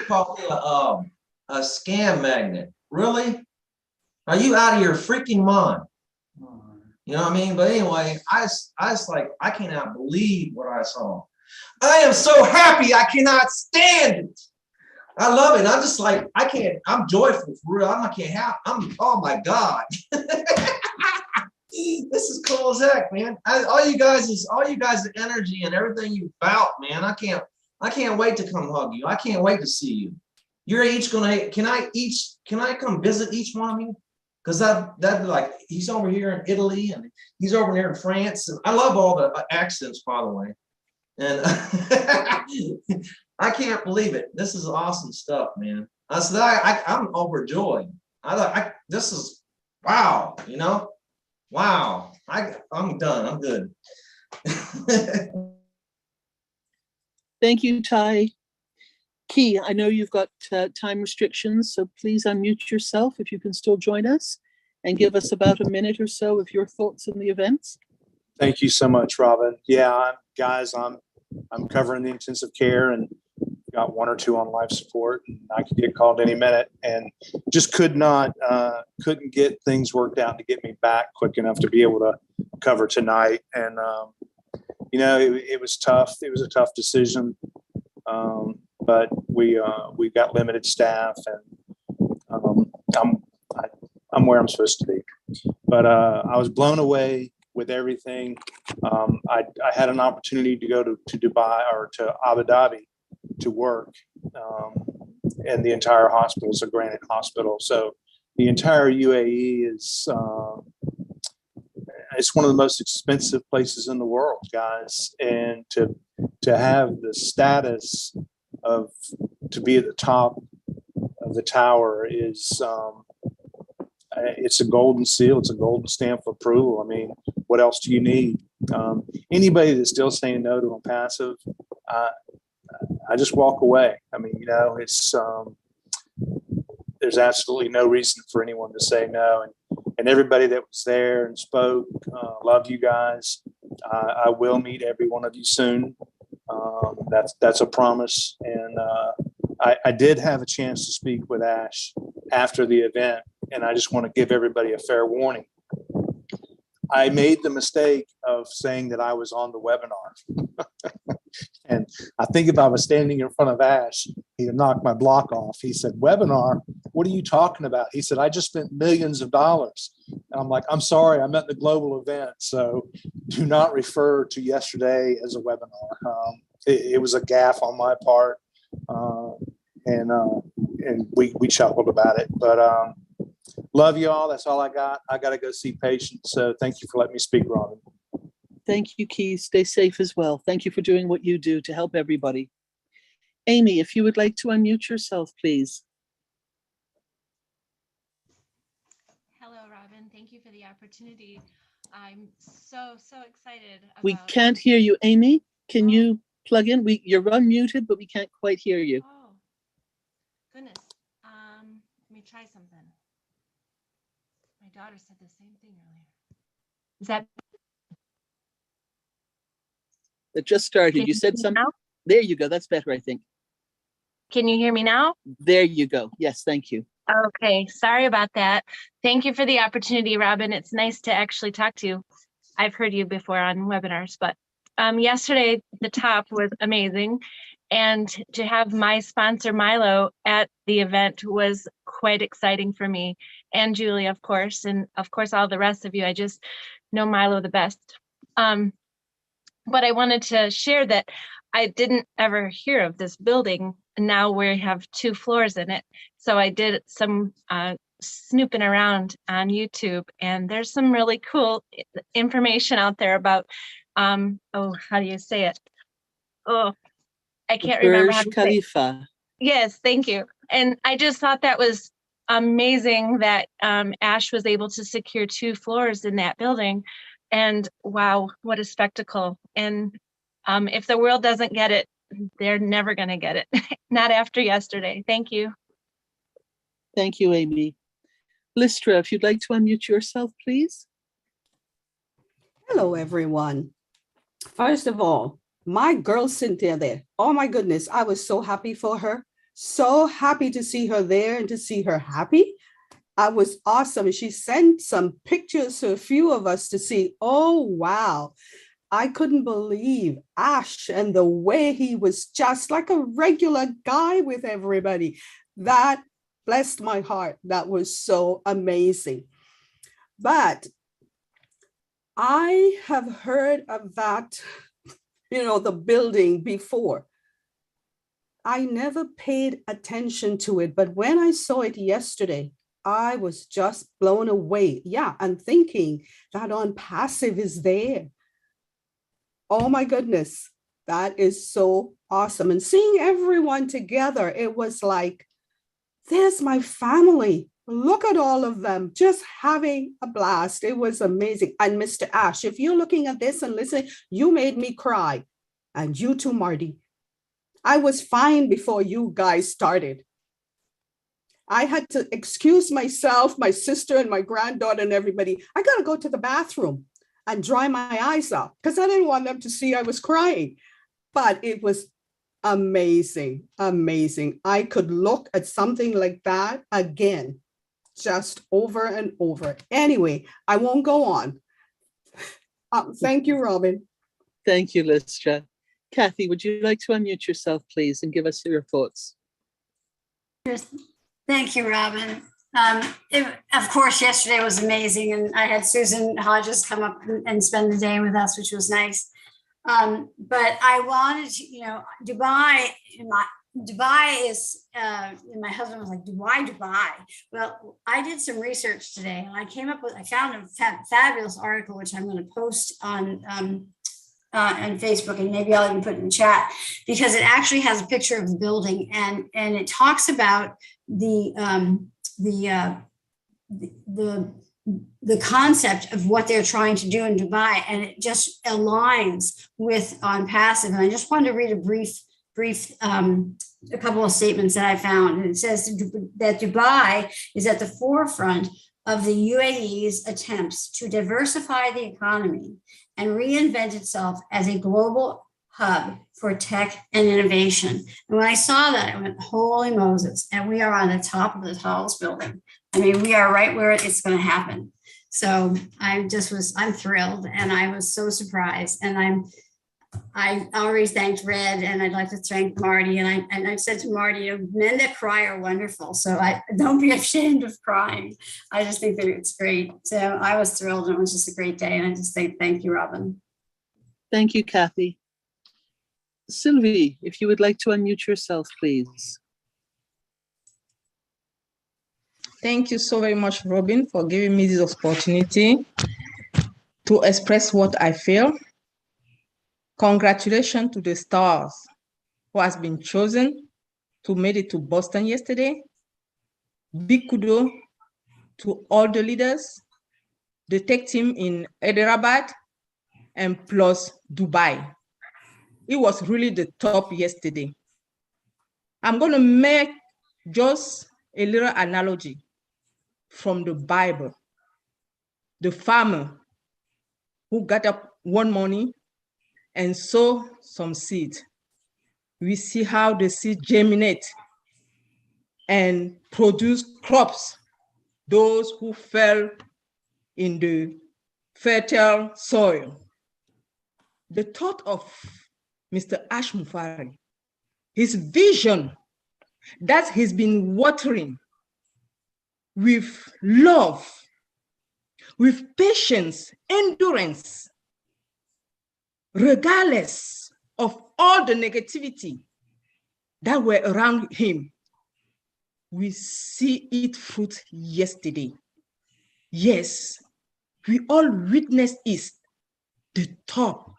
called me a scam magnet. Really? Are you out of your freaking mind? You know what I mean? But anyway, I was like, I cannot believe what I saw. I am so happy. I cannot stand it. I love it. I'm just like, I can't, I'm joyful for real. Oh my God. This is cool as heck, man. All you guys' energy and everything you about, man. I can't wait to come hug you. I can't wait to see you. You're each gonna, can I come visit each one of you? Because that like, he's over here in Italy and he's over here in France. And I love all the accents, by the way. And I can't believe it. This is awesome stuff, man. I said, I'm overjoyed. This is, wow, you know? Wow, I'm done. I'm good. Thank you, Ty. Key, I know you've got time restrictions, so please unmute yourself if you can still join us and give us about a minute or so of your thoughts on the events. Thank you so much, Robin. Yeah, guys, I'm covering the intensive care and got 1 or 2 on life support, and I could get called any minute, and just couldn't get things worked out to get me back quick enough to be able to cover tonight. And you know, it was tough. It was a tough decision, but we got limited staff, and I'm where I'm supposed to be. But I was blown away with everything. I had an opportunity to go to Dubai or to Abu Dhabi to work, and the entire hospital is a Granite hospital. So the entire UAE is it's one of the most expensive places in the world, guys. And to have the status of to be at the top of the tower is it's a golden seal. It's a golden stamp of approval. I mean, what else do you need? Anybody that's still saying no to Onpassive, I just walk away. I mean, you know, it's there's absolutely no reason for anyone to say no. And everybody that was there and spoke, love you guys. I will meet every one of you soon. That's a promise. And I did have a chance to speak with Ash after the event, and I just want to give everybody a fair warning. I made the mistake of saying that I was on the webinar. And I think if I was standing in front of Ash, he'd knock my block off. He said, webinar? What are you talking about? He said, I just spent millions of dollars. And I'm like, I'm sorry, I'm at the global event. So do not refer to yesterday as a webinar. It was a gaffe on my part. And we chuckled about it. But love you all. That's all I got. I got to go see patients. So thank you for letting me speak, Robin. Thank you, Keith. Stay safe as well. Thank you for doing what you do to help everybody. Amy, if you would like to unmute yourself, please. Hello, Robin. Thank you for the opportunity. I'm so excited. We can't hear you, Amy. Can you plug in? You're unmuted, but we can't quite hear you. Oh, goodness. Let me try something. My daughter said the same thing earlier. Is that? It just started. You said something. There you go. That's better, I think. Can you hear me now? There you go. Yes, thank you. Okay, sorry about that. Thank you for the opportunity, Robin. It's nice to actually talk to you. I've heard you before on webinars, but yesterday the top was amazing. And to have my sponsor Milo at the event was quite exciting for me, and Julie, of course, and of course all the rest of you. I just know Milo the best. But I wanted to share that I didn't ever hear of this building. Now we have 2 floors in it. So I did some snooping around on YouTube, and there's some really cool information out there about, oh, how do you say it? Oh, I can't remember how to Burj say it. Khalifa. Yes, thank you. And I just thought that was amazing that Ash was able to secure 2 floors in that building. And wow, what a spectacle. And if the world doesn't get it, they're never going to get it. Not after yesterday. Thank you. Thank you, Amy. Listra, if you'd like to unmute yourself, please. Hello, everyone. First of all, my girl Cynthia there. Oh my goodness, I was so happy for her. So happy to see her there and to see her happy. I was awesome. She sent some pictures to a few of us to see. Oh, wow. I couldn't believe Ash and the way he was just like a regular guy with everybody. That blessed my heart. That was so amazing. But I have heard of that, the building before. I never paid attention to it, but when I saw it yesterday, I was just blown away. Yeah, and thinking that Onpassive is there. Oh my goodness, that is so awesome. And seeing everyone together, it was like, there's my family. Look at all of them just having a blast. It was amazing. And Mr. Ash, if you're looking at this and listening, you made me cry. And you too, Marty. I was fine before you guys started. I had to excuse myself, my sister and my granddaughter and everybody. I got to go to the bathroom and dry my eyes out because I didn't want them to see I was crying. But it was amazing, amazing. I could look at something like that again, just over and over. Anyway, I won't go on. Thank you, Robin. Thank you, Listra. Kathy, would you like to unmute yourself, please, and give us your thoughts? Thank you, Robin. Of course, yesterday was amazing, and I had Susan Hodges come up and spend the day with us, which was nice. But I wanted to, Dubai is, and my husband was like, Dubai. Well, I did some research today, and I found a fabulous article, which I'm going to post on Facebook, and maybe I'll even put it in the chat, because it actually has a picture of the building, and it talks about the concept of what they're trying to do in Dubai, and it just aligns with Onpassive. And I just wanted to read a couple of statements that I found. And it says that Dubai is at the forefront of the UAE's attempts to diversify the economy and reinvent itself as a global hub for tech and innovation. And when I saw that, I went, holy Moses, and we are on the top of the tallest building. I mean, we are right where it's going to happen. So I'm thrilled, and I was so surprised. And I already thanked Red, and I'd like to thank Marty. And I said to Marty, men that cry are wonderful. So don't be ashamed of crying. I just think that it's great. So I was thrilled, and it was just a great day. And I just say thank you, Robin. Thank you, Kathy. Sylvie, if you would like to unmute yourself, please. Thank you so very much, Robin, for giving me this opportunity to express what I feel. Congratulations to the stars who has been chosen to make it to Boston yesterday. Big kudos to all the leaders, the tech team in Hyderabad, and plus Dubai. It was really the top yesterday. I'm going to make just a little analogy from the Bible. The farmer who got up one morning and sow some seed. We see how the seed germinate and produce crops, those who fell in the fertile soil. The thought of Mr. Ash Mufari his vision that he's been watering with love, with patience, endurance, regardless of all the negativity that were around him. We see it fruit yesterday. Yes, we all witnessed it, the top.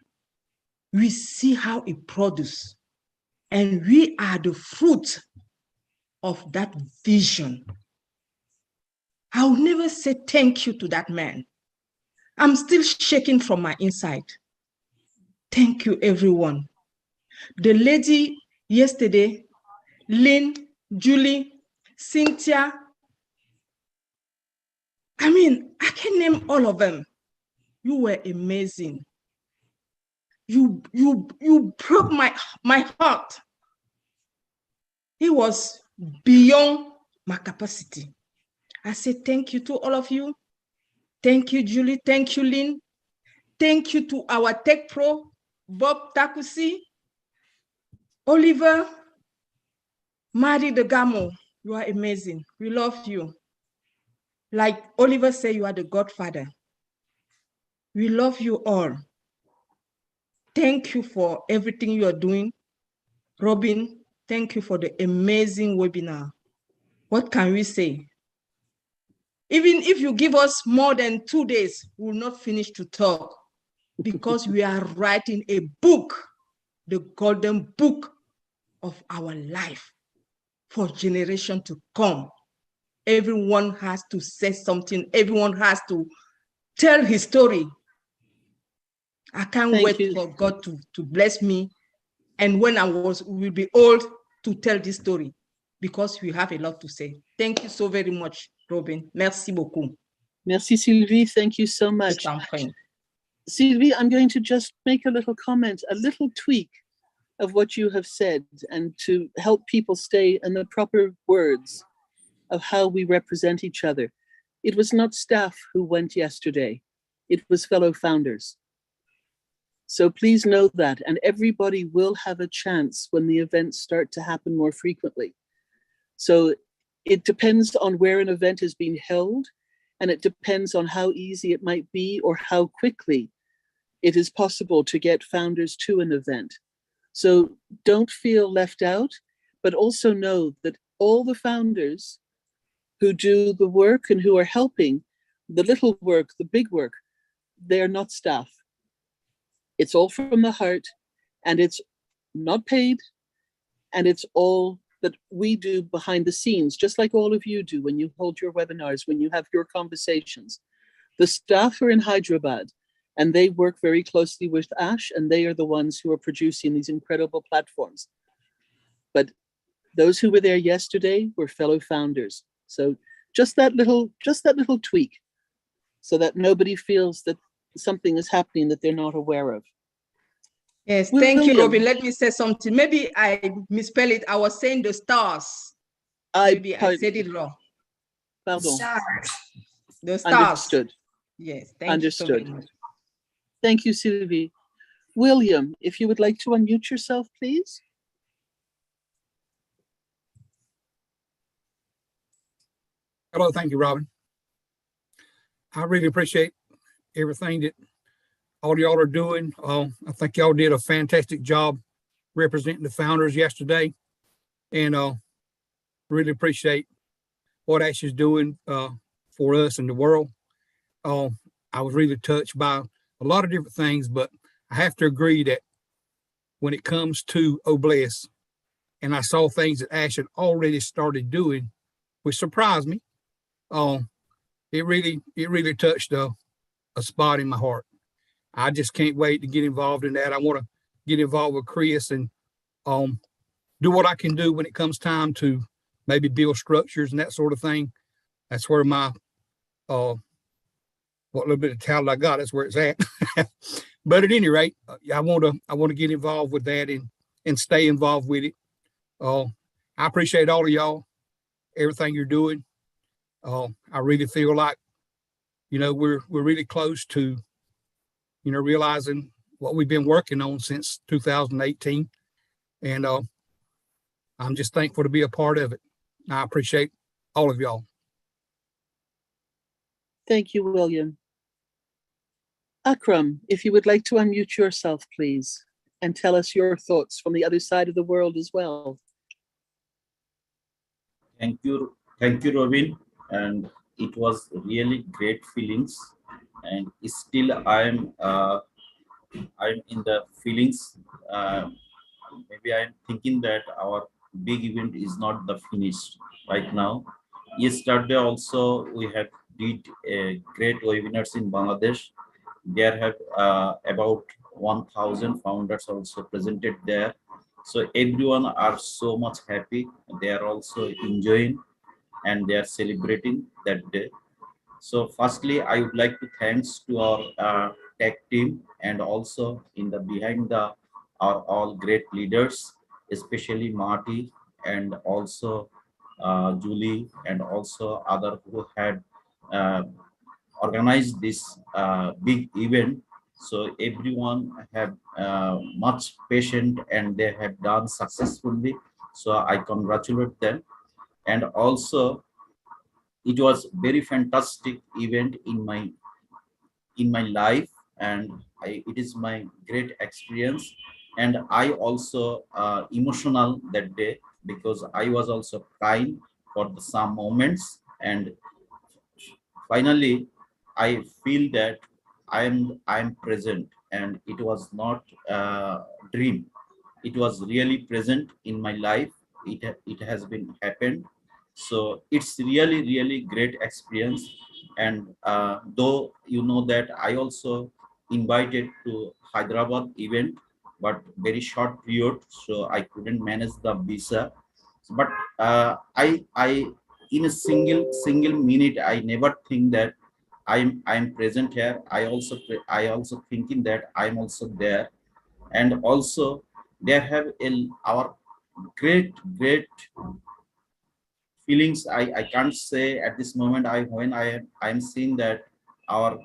We see how it produces, and we are the fruit of that vision. I'll never say thank you to that man. I'm still shaking from my inside. Thank you, everyone. The lady yesterday, Lynn, Julie, Cynthia, I mean, I can name all of them. You were amazing. You broke my heart. It was beyond my capacity. I say thank you to all of you. Thank you, Julie. Thank you, Lynn. Thank you to our tech pro, Bob Takusi, Oliver, Marty the Gamo. You are amazing. We love you. Like Oliver said, you are the godfather. We love you all. Thank you for everything you are doing. Robin, thank you for the amazing webinar. What can we say? Even if you give us more than 2 days, we will not finish to talk, because we are writing a book, the golden book of our life for generation to come. Everyone has to say something. Everyone has to tell his story. I can't wait for God to bless me. And when I will be old, to tell this story, because we have a lot to say. Thank you so very much, Robin. Merci beaucoup. Merci, Sylvie. Thank you so much. Sylvie, I'm going to just make a little comment, a little tweak of what you have said, and to help people stay in the proper words of how we represent each other. It was not staff who went yesterday. It was fellow founders. So please know that, and everybody will have a chance when the events start to happen more frequently. So it depends on where an event is being held, and it depends on how easy it might be or how quickly it is possible to get founders to an event. So don't feel left out, but also know that all the founders who do the work and who are helping, the little work, the big work, they are not staff. It's all from the heart, and it's not paid, and it's all that we do behind the scenes, just like all of you do when you hold your webinars, when you have your conversations. The staff are in Hyderabad, and they work very closely with Ash, and they are the ones who are producing these incredible platforms. But those who were there yesterday were fellow founders. So just that little tweak, so that nobody feels that something is happening that they're not aware of. Yes, thank you, Robin. Let me say something. Maybe I misspelled it. I was saying the stars. Maybe I said it wrong. Pardon. Stars. The stars. Understood. Yes, thank Understood. you so very much. Thank you, Sylvie. William, if you would like to unmute yourself, please. Hello, thank you, Robin. I really appreciate everything that all y'all are doing. I think y'all did a fantastic job representing the founders yesterday, and really appreciate what Ash is doing for us and the world. I was really touched by a lot of different things, but I have to agree that when it comes to Obless, and I saw things that Ash had already started doing, which surprised me. It really touched a spot in my heart. I just can't wait to get involved in that. I want to get involved with Chris and do what I can do when it comes time to maybe build structures and that sort of thing. That's where my what little bit of talent I got, that's where it's at. But at any rate, I want to get involved with that and stay involved with it. I appreciate all of y'all, everything you're doing. I really feel like, we're really close to, realizing what we've been working on since 2018. And I'm just thankful to be a part of it. I appreciate all of y'all. Thank you, William. Akram, if you would like to unmute yourself, please, and tell us your thoughts from the other side of the world as well. Thank you, Robin. And it was really great feelings. And still, I'm in the feelings. Maybe I'm thinking that our big event is not the finished right now. Yesterday also we have did a great webinars in Bangladesh. There have about 1,000 founders also presented there. So everyone are so much happy. They are also enjoying and they are celebrating that day. So firstly, I would like to thanks to our tech team and also in the behind the our all great leaders, especially Marty and also Julie and also other who had uh, organized this big event. So everyone have much patient and they have done successfully. So I congratulate them. And also it was very fantastic event in my life, and it is my great experience. And I also emotional that day because I was also crying for some moments. And finally I feel that I'm present, and it was not a dream. It was really present in my life. It has been happened. So it's really great experience. And though you know that I also invited to Hyderabad event, but very short period, so I couldn't manage the visa. But I in a single minute I never think that I'm present here. I also thinking that I'm also there. And also there have our great feelings. I can't say at this moment. I'm seeing that our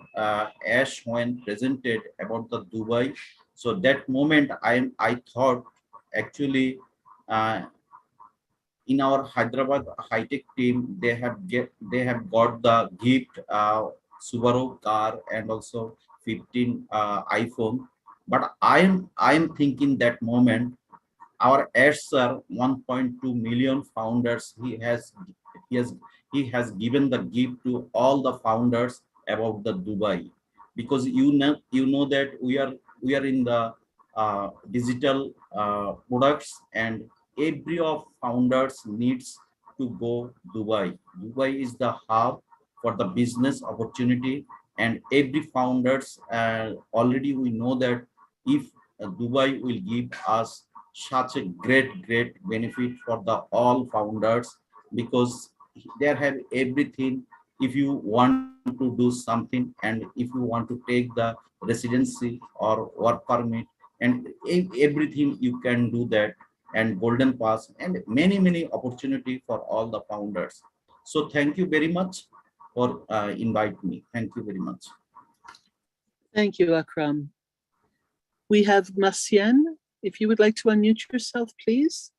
Ash when presented about the Dubai. So that moment I thought actually in our Hyderabad high-tech team, they have got the gift Subaru car and also 15 iPhone. But I'm thinking that moment our ads are 1.2 million founders. He has given the gift to all the founders about the Dubai, because you know that we are in the digital products, and every of founders needs to go Dubai. Dubai is the hub for the business opportunity, and every founders already we know that if Dubai will give us such a great benefit for the all founders, because they have everything. If you want to do something, and if you want to take the residency or work permit, and everything you can do that, and golden pass, and many opportunity for all the founders. So thank you very much for inviting me. Thank you very much. Thank you, Akram. We have Marcien. If you would like to unmute yourself, please.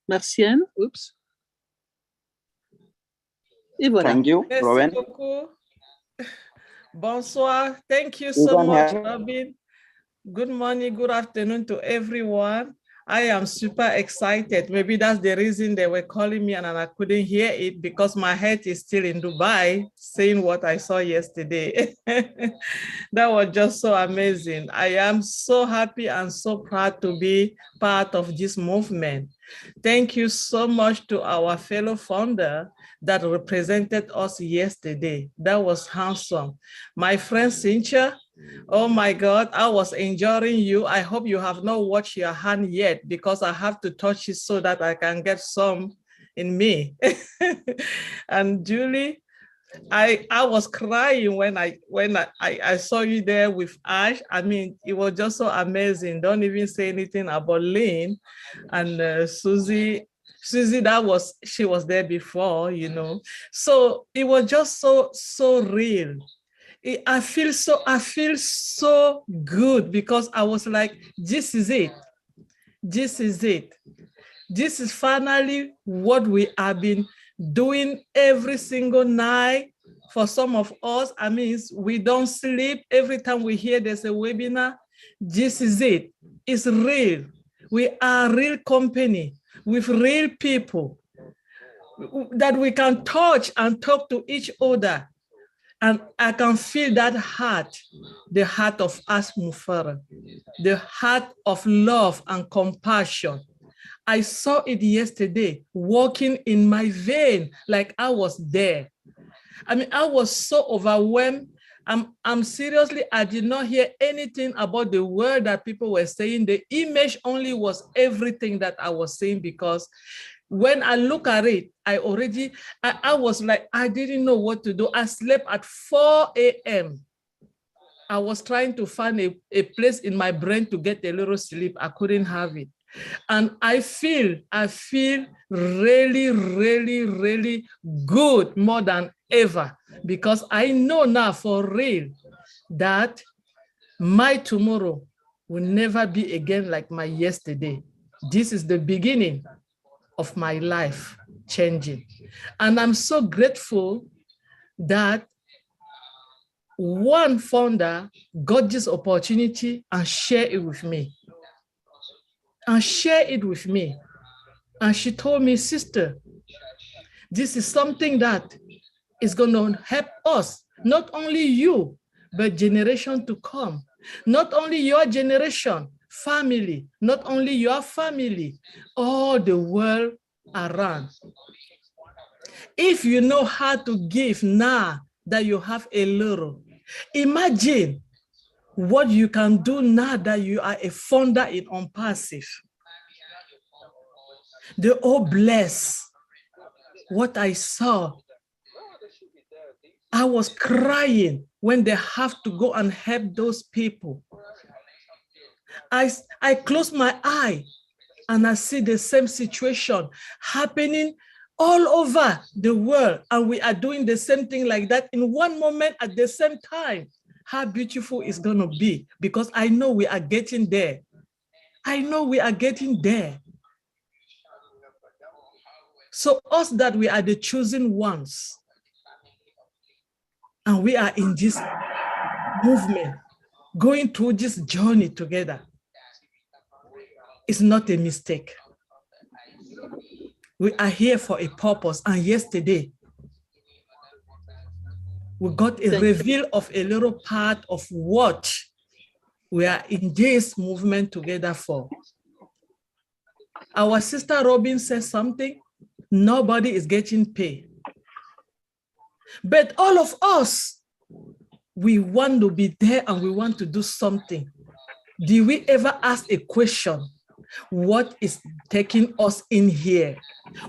Marcien, oops. Et voilà. Thank you, Merci Robin. beaucoup. Bonsoir. Thank you You so can much, have- Robin. Good morning, good afternoon to everyone. I am super excited. Maybe that's the reason they were calling me and I couldn't hear it, because my head is still in Dubai, seeing what I saw yesterday. That was just so amazing. I am so happy and so proud to be part of this movement. Thank you so much to our fellow founder that represented us yesterday. That was handsome. My friend Cynthia, oh my God, I was enjoying you. I hope you have not watched your hand yet, because I have to touch it so that I can get some in me. And Julie, I was crying when I saw you there with Ash. I mean, it was just so amazing. Don't even say anything about Lynn and Susie. Susie, she was there before, you know. So it was just so real. I feel so good because I was like, this is it. This is it. This is finally what we have been doing every single night. For some of us, I mean, we don't sleep every time we hear there's a webinar. This is it. It's real. We are a real company with real people that we can touch and talk to each other. And I can feel that heart, the heart of Asmufara, the heart of love and compassion. I saw it yesterday, walking in my vein, like I was there. I mean, I was so overwhelmed. I'm seriously, I did not hear anything about the word that people were saying. The image only was everything that I was saying, because when I look at it, I was like, I didn't know what to do. I slept at 4 a.m. I was trying to find a place in my brain to get a little sleep. I couldn't have it. And I feel really, really, really good more than ever, because I know now for real that my tomorrow will never be again like my yesterday. This is the beginning of my life changing. And I'm so grateful that one founder got this opportunity and shared it with me. And she told me, sister, this is something that is going to help us, not only you, but generation to come. Not only your generation, family, not only your family, all the world around. If you know how to give now that you have a little, imagine what you can do now that you are a founder in Onpassive. They all bless what I saw. I was crying when they have to go and help those people. I close my eye and I see the same situation happening all over the world. And we are doing the same thing like that in one moment at the same time. How beautiful it's going to be, because I know we are getting there. I know we are getting there. So us that we are the chosen ones, and we are in this movement, going through this journey together, it's not a mistake. We are here for a purpose. And yesterday, we got a reveal of a little part of what we are in this movement together for. Our sister Robin says something, nobody is getting paid. But all of us, we want to be there and we want to do something. Did we ever ask a question? What is taking us in here?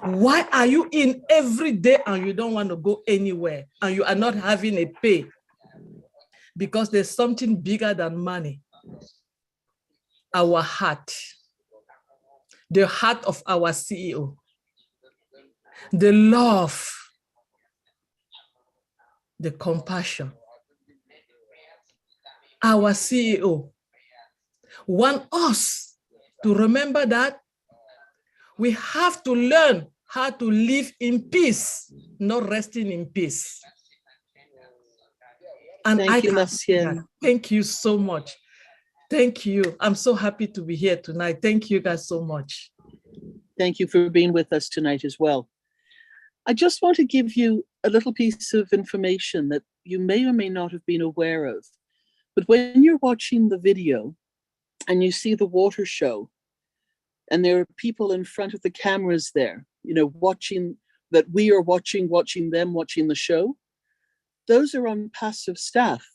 Why are you in every day and you don't want to go anywhere and you are not having a pay? Because there's something bigger than money. Our heart, the heart of our CEO, the love, the compassion. Our CEO wants us to remember that we have to learn how to live in peace, not resting in peace. And thank you so much. Thank you. I'm so happy to be here tonight. Thank you guys so much. Thank you for being with us tonight as well. I just want to give you a little piece of information that you may or may not have been aware of. But when you're watching the video and you see the water show, and there are people in front of the cameras there, you know, watching that we are watching them, watching the show, those are Onpassive staff.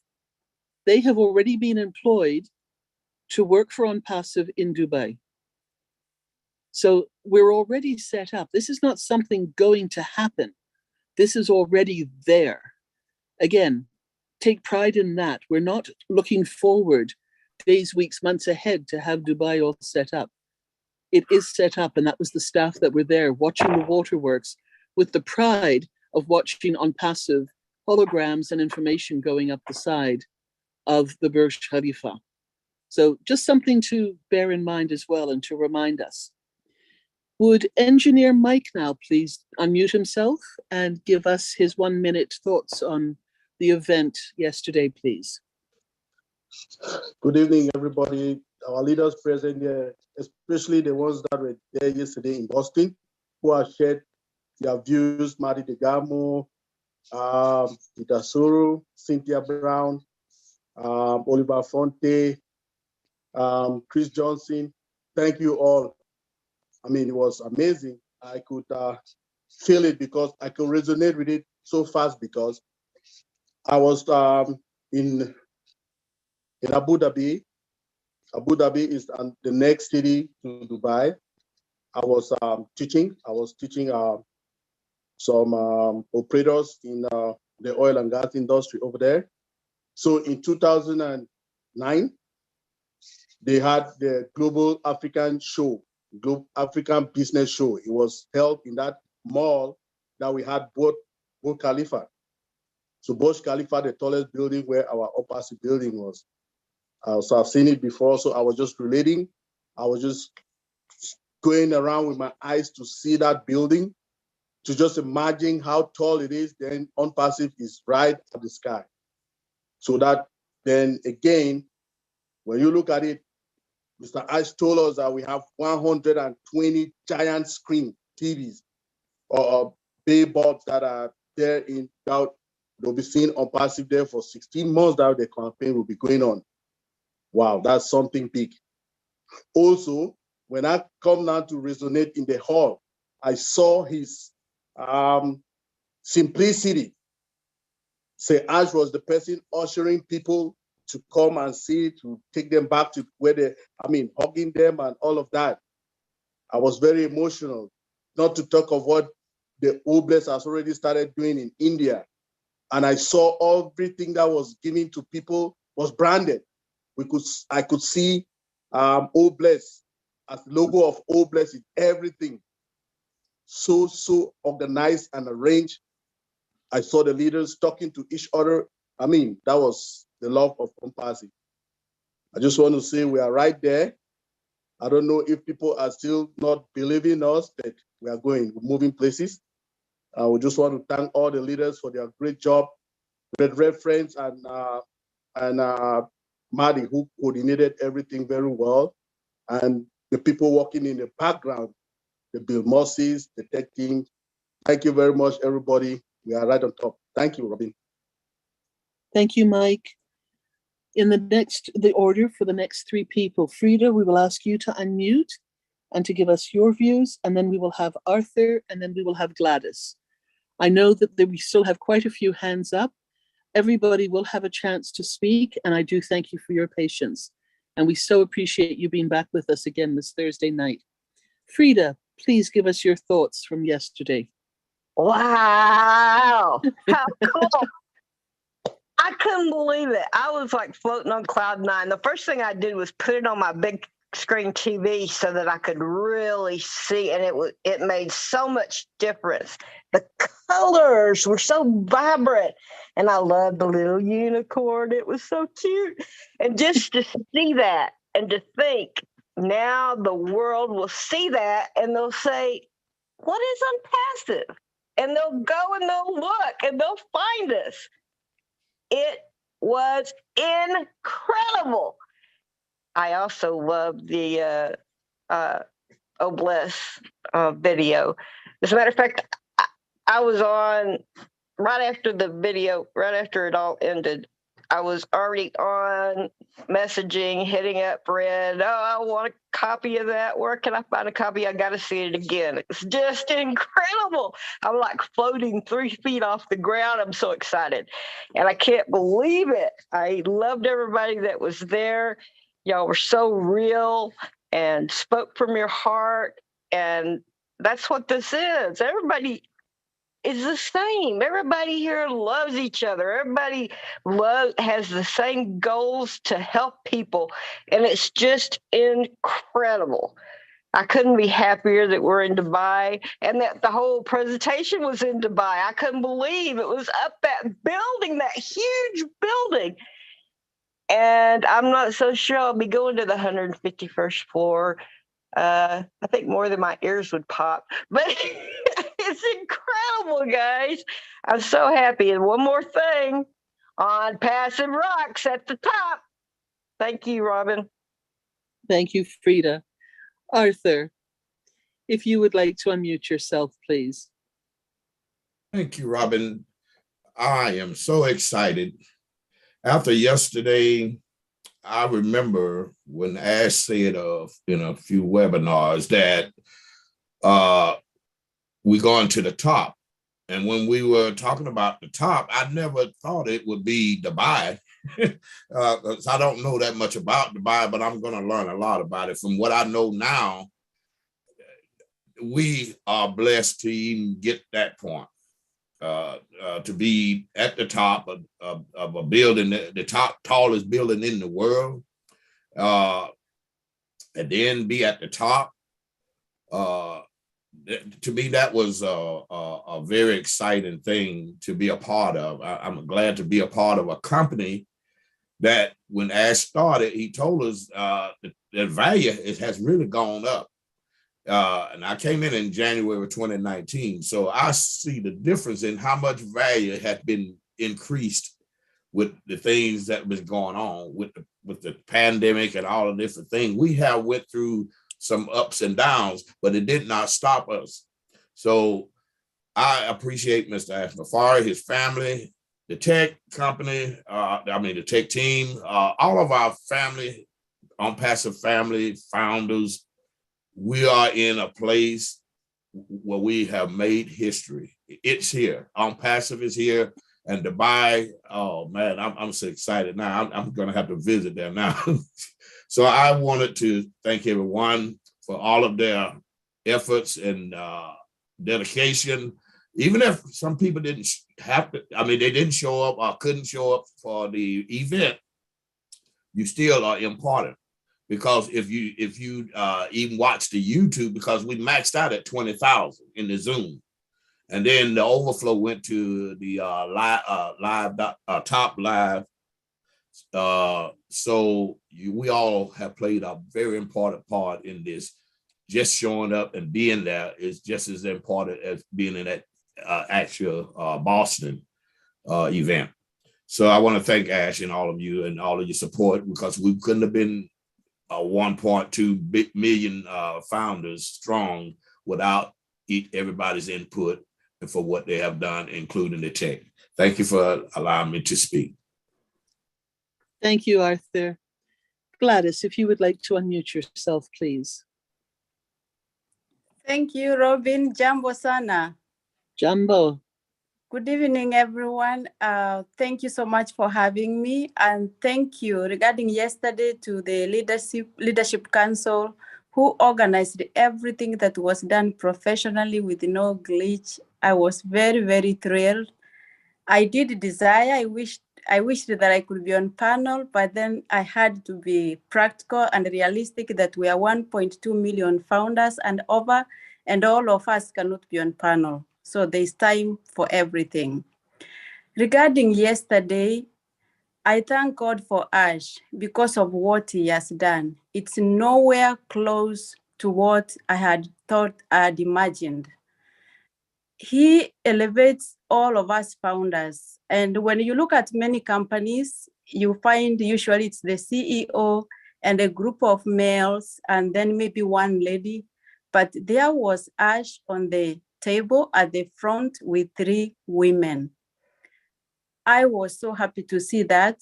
They have already been employed to work for Onpassive in Dubai. So we're already set up. This is not something going to happen. This is already there. Again, take pride in that. We're not looking forward days, weeks, months ahead to have Dubai all set up. it is set up, and that was the staff that were there watching the waterworks with the pride of watching Onpassive holograms and information going up the side of the Burj Khalifa. So just something to bear in mind as well and to remind us. Would engineer Mike now please unmute himself and give us his 1 minute thoughts on the event yesterday, please? Good evening, everybody. Our leaders present here, especially the ones that were there yesterday in Boston, who have shared their views, Marty DeGamo, Peter Soro, Cynthia Brown, Oliver Fonte, Chris Johnson. Thank you all. I mean, it was amazing. I could feel it because I could resonate with it so fast because I was in Abu Dhabi. Abu Dhabi is the next city to Dubai. I was teaching some operators in the oil and gas industry over there. So in 2009, they had the Global African Show, Global African Business Show. It was held in that mall that we had Burj Khalifa. So Burj Khalifa, the tallest building where our Onpassive building was. So I've seen it before, so I was just relating. I was just going around with my eyes to see that building, to just imagine how tall it is. Then Onpassive is right at the sky. So that then again, when you look at it, Mr. Ash told us that we have 120 giant screen TVs or bay bulbs that are there in doubt. They'll be seeing Onpassive there for 16 months that the campaign will be going on. Wow, that's something big. Also, when I come now to resonate in the hall, I saw his simplicity. Say Ash was the person ushering people to come and see, to take them back to where hugging them and all of that. I was very emotional, not to talk of what the Oblast has already started doing in India. And I saw everything that was given to people was branded. I could see Oblast as the logo of Oblast in everything. So organized and arranged. I saw the leaders talking to each other. I mean, that was the love of Onpassive. I just want to say we are right there. I don't know if people are still not believing us, but we are going, we're moving places. We just want to thank all the leaders for their great job. Red Reference and Marty, who coordinated everything very well. And the people working in the background, the Bill Mosses, the tech team. Thank you very much, everybody. We are right on top. Thank you, Robin. Thank you, Mike. In the order for the next three people, Frida, we will ask you to unmute and to give us your views, and then we will have Arthur, and then we will have Gladys. I know that we still have quite a few hands up. Everybody will have a chance to speak, and I do thank you for your patience. And we so appreciate you being back with us again this Thursday night. Frida, please give us your thoughts from yesterday. Wow, how cool. I couldn't believe it. I was like floating on cloud nine. The first thing I did was put it on my big screen TV so that I could really see, and it made so much difference. The colors were so vibrant, and I loved the little unicorn. It was so cute. And just to see that and to think now the world will see that and they'll say, what is Onpassive? And they'll go and they'll look and they'll find us. It was incredible. I also loved the Oblast video. As a matter of fact, I was on right after the video, right after it all ended. I was already on messaging, hitting up Red. Oh, I want a copy of that. Where can I find a copy? I got to see it again. It's just incredible. I'm like floating 3 feet off the ground. I'm so excited. And I can't believe it. I loved everybody that was there. Y'all were so real and spoke from your heart. And that's what this is. Everybody is the same. Everybody here loves each other. Everybody has the same goals to help people. And it's just incredible. I couldn't be happier that we're in Dubai and that the whole presentation was in Dubai. I couldn't believe it was up that building, that huge building. And I'm not so sure I'll be going to the 151st floor. I think more than my ears would pop, but it's incredible, guys. I'm so happy. And one more thing, Onpassive rocks at the top. Thank you, Robin. Thank you, Frida. Arthur, if you would like to unmute yourself, please. Thank you, Robin. I am so excited. After yesterday, I remember when Ash said in a few webinars that we're going to the top. And when we were talking about the top, I never thought it would be Dubai. I don't know that much about Dubai, but I'm going to learn a lot about it. From what I know now, we are blessed to even get that point. To be at the top of a building, the top tallest building in the world, and then be at the top. To me, that was a very exciting thing to be a part of. I'm glad to be a part of a company that when Ash started, he told us the value has really gone up. And I came in January 2019. So I see the difference in how much value has been increased with the things that was going on with the pandemic and all the different things. We have went through some ups and downs, but it did not stop us. So I appreciate Mr. Ash Mafari, his family, the tech company, the tech team, all of our family, Onpassive family, founders. We are in a place where we have made history. It's here. Onpassive is here. And Dubai, oh man, I'm so excited now. I'm going to have to visit there now. So I wanted to thank everyone for all of their efforts and dedication. Even if some people didn't have to, they didn't show up or couldn't show up for the event, you still are important. Because if you even watch the YouTube, because we maxed out at 20,000 in the Zoom, and then the overflow went to the top live. So we all have played a very important part in this. Just showing up and being there is just as important as being in that actual Boston event. So I want to thank Ash and all of you and all of your support, because we couldn't have been 1.2 million founders strong without everybody's input and for what they have done, including the tech. Thank you for allowing me to speak. Thank you, Arthur. Gladys, if you would like to unmute yourself, please. Thank you, Robin. Jambo sana. Jambo. Good evening, everyone. Thank you so much for having me. And thank you regarding yesterday to the Leadership Council, who organized everything that was done professionally with no glitch. I was very, very thrilled. I did desire, I wished that I could be on panel, but then I had to be practical and realistic that we are 1.2 million founders and over, and all of us cannot be on panel. So there's time for everything. Regarding yesterday, I thank God for Ash because of what he has done. It's nowhere close to what I had thought I had imagined. He elevates all of us founders. And when you look at many companies, you find usually it's the CEO and a group of males and then maybe one lady. But there was Ash on the table at the front with 3 women. I was so happy to see that.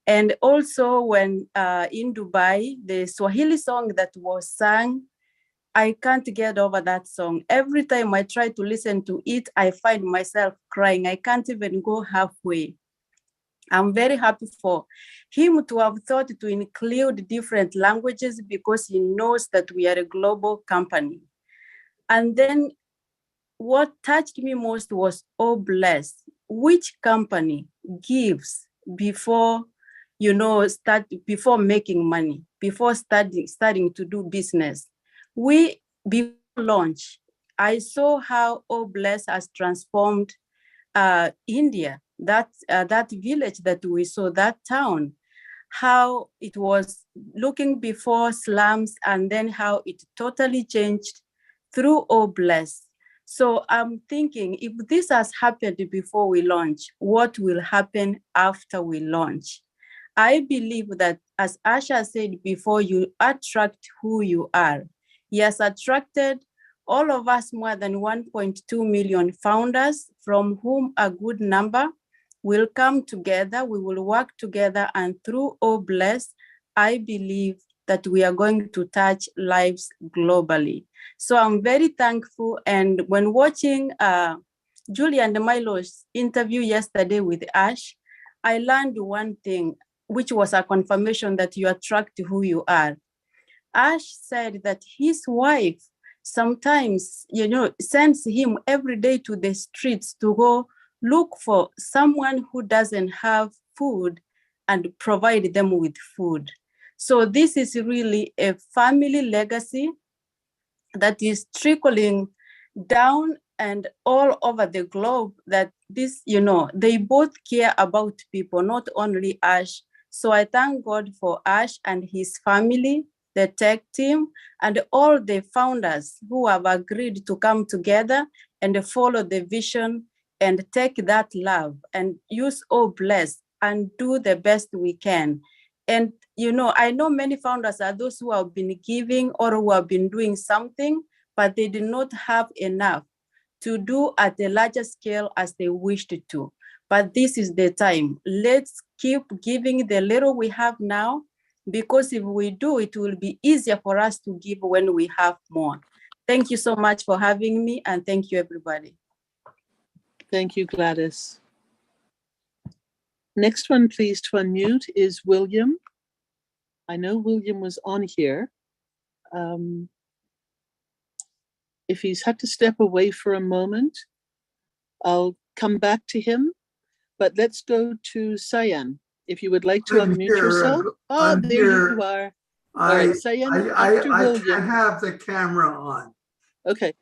And also when in Dubai, the Swahili song that was sung, I can't get over that song. Every time I try to listen to it, I find myself crying. I can't even go halfway. I'm very happy for him to have thought to include different languages because he knows that we are a global company. And then what touched me most was, oh, blessed, which company gives before, before making money, before starting to do business? Before launch, I saw how Obless has transformed India, that village that we saw, that town, how it was looking before slums, and then how it totally changed through Obless. So I'm thinking, if this has happened before we launch, what will happen after we launch? I believe that, as Asha said before, you attract who you are. He has attracted all of us, more than 1.2 million founders, from whom a good number will come together. We will work together, and through Obless, I believe that we are going to touch lives globally. So I'm very thankful. And when watching Julie and Milo's interview yesterday with Ash, I learned one thing, which was a confirmation that you attract who you are. Ash said that his wife sometimes, sends him every day to the streets to go look for someone who doesn't have food and provide them with food. So this is really a family legacy that is trickling down and all over the globe, that this, they both care about people, not only Ash. So I thank God for Ash and his family, the tech team, and all the founders who have agreed to come together and follow the vision and take that love and use Obless and do the best we can. And, I know many founders are those who have been giving or who have been doing something, but they did not have enough to do at a larger scale as they wished to. But this is the time. Let's keep giving the little we have now, because if we do, it will be easier for us to give when we have more. Thank you so much for having me, and thank you, everybody. Thank you, Gladys. Next one, please, to unmute is William. I know William was on here. If he's had to step away for a moment, I'll come back to him. But let's go to Sayan. If you would like to unmute yourself. Oh, there you are. All right, Sayan, after William. I have the camera on. Okay,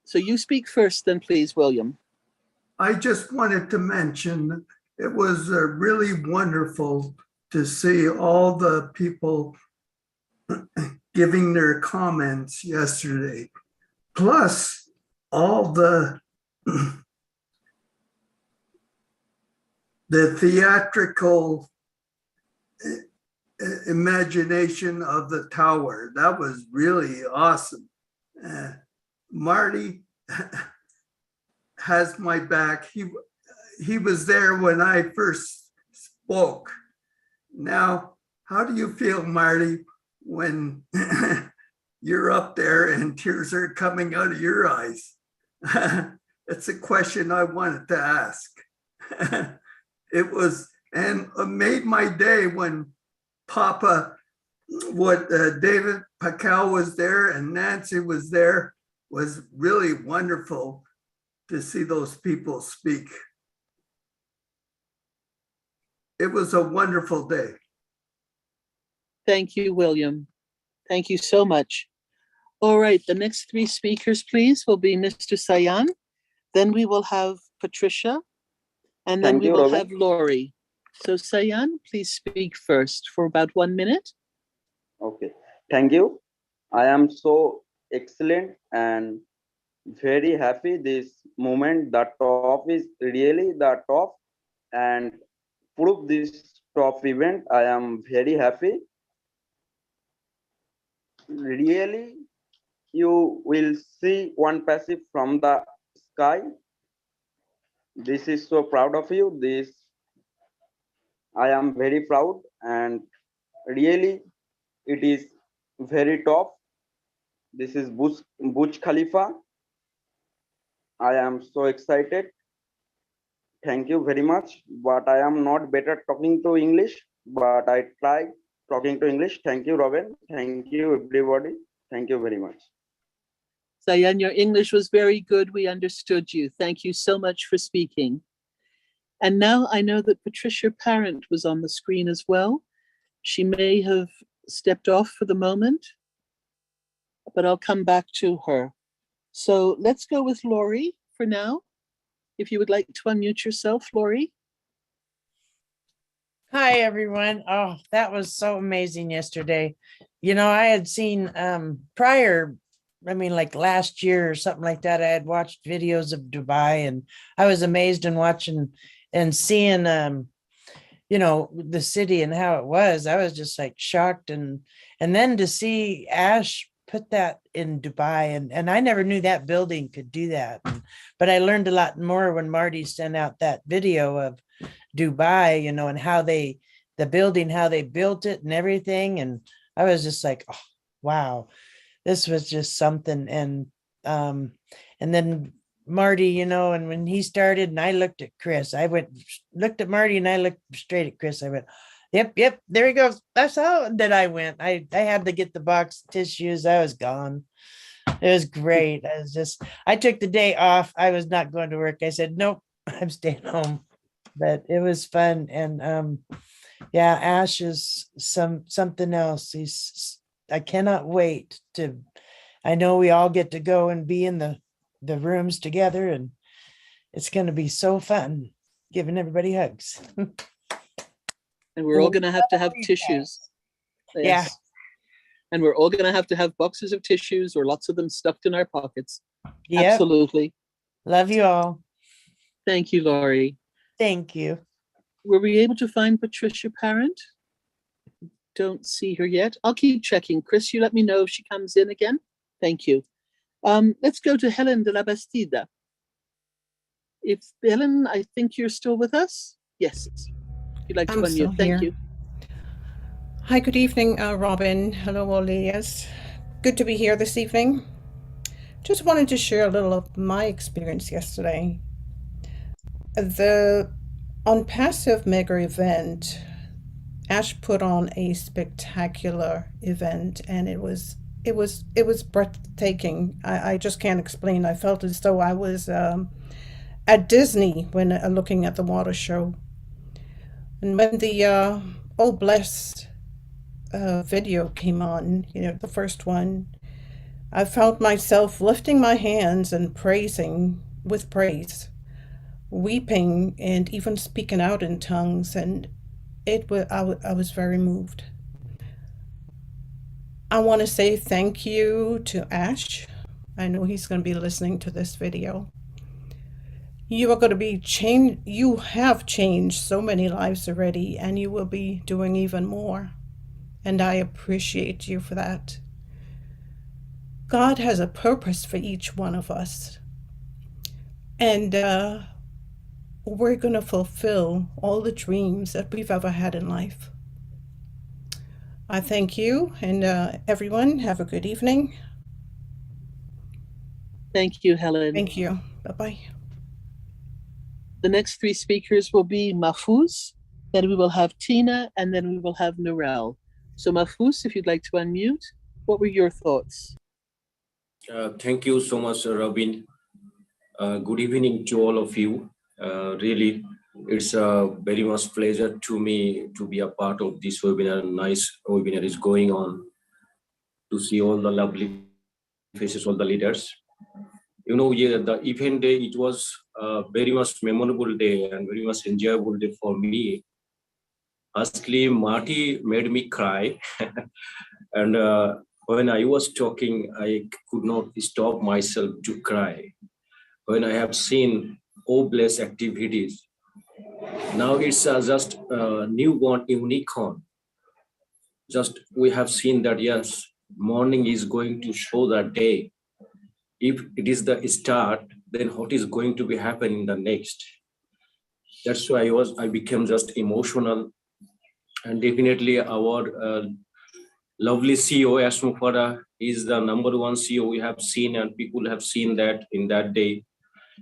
so you speak first then, please, William. I just wanted to mention it was really wonderful to see all the people giving their comments yesterday, plus all the theatrical imagination of the tower. That was really awesome. Marty has my back. He was there when I first spoke. Now, how do you feel, Marty, when you're up there and tears are coming out of your eyes? It's a question I wanted to ask. It was, and it made my day when David Pacal was there and Nancy was there. Was really wonderful to see those people speak. It was a wonderful day. Thank you, William. Thank you so much. All right, the next three speakers, please, will be Mr. Sayan. Then we will have Patricia, and then we will have Lori. So Sayan, please speak first for about 1 minute. Okay, thank you. I am so excellent and very happy this moment. The top is really the top, and prove this top event. I am very happy. Really, you will see Onpassive from the sky. This is so proud of you. I am very proud, and really it is very top. This is Burj Khalifa. I am so excited. Thank you very much. But I am not better talking to English, but I try talking to English. Thank you, Robin. Thank you, everybody. Thank you very much. Sayan, your English was very good. We understood you. Thank you so much for speaking. And now I know that Patricia Parent was on the screen as well. She may have stepped off for the moment. but I'll come back to her. So let's go with Lori for now. If you would like to unmute yourself, Lori. Hi, everyone. Oh, that was so amazing yesterday. You know, I had seen prior, I mean, like last year or something like that, I had watched videos of Dubai, and I was amazed in watching and seeing, you know, the city and how it was. I was just like shocked. And then to see Ash put that in Dubai, and I never knew that building could do that. But I learned a lot more when Marty sent out that video of Dubai, you know, and how the building, how they built it and everything. And I was just like, oh, wow, this was just something. And then Marty, you know, and when he started and I looked at Chris, looked at Marty and I looked straight at Chris. I went, yep, there he goes. That's how that I went. I had to get the box of tissues. I was gone. It was great. I took the day off. I was not going to work. I said, nope, I'm staying home. But it was fun. And yeah, Ash is something else. I cannot wait I know we all get to go and be in the rooms together, and it's going to be so fun giving everybody hugs. And we're all going to have tissues. Yes. Yeah. And we're all going to have boxes of tissues, or lots of them stuffed in our pockets. Yep. Absolutely. Love you all. Thank you, Laurie. Thank you. Were we able to find Patricia Parent? Don't see her yet. I'll keep checking. Chris, you let me know if she comes in again. Thank you. Let's go to Helen de la Bastida. If Helen, I think you're still with us. Yes. If you'd like to I'm still unmute. Thank here. you. Hi, good evening, Robin. Hello, Olias. Good to be here this evening. Just wanted to share a little of my experience yesterday. The Onpassive mega event, Ash put on a spectacular event, and it was breathtaking. I just can't explain. I felt as though I was at Disney when looking at the water show. And when the Oh Bless video came on, you know, the first one, I felt myself lifting my hands and praising with praise, weeping, and even speaking out in tongues, and I was very moved. I want to say thank you to Ash. I know he's going to be listening to this video. You are going to be changed. You have changed so many lives already, and you will be doing even more. And I appreciate you for that. God has a purpose for each one of us. And we're going to fulfill all the dreams that we've ever had in life. I thank you, and everyone, have a good evening. Thank you, Helen. Thank you. Bye-bye. The next three speakers will be Mahfouz, then we will have Tina, and then we will have Narelle. So Mahfouz, if you'd like to unmute, what were your thoughts? Thank you so much, Robin. Good evening to all of you. Really, it's a very much pleasure to me to be a part of this webinar. Nice webinar is going on, to see all the lovely faces, all the leaders. You know, yeah, the event day, it was a very much memorable day and very much enjoyable day for me. Actually, Marty made me cry. And when I was talking, I could not stop myself to cry. When I have seen O-Bless activities, now it's just a newborn unicorn. Just we have seen that, yes, morning is going to show that day. If it is the start, then what is going to be happening in the next? That's why I became just emotional. And definitely our lovely CEO, Ash Mufareh, is the #1 CEO we have seen, and people have seen that in that day.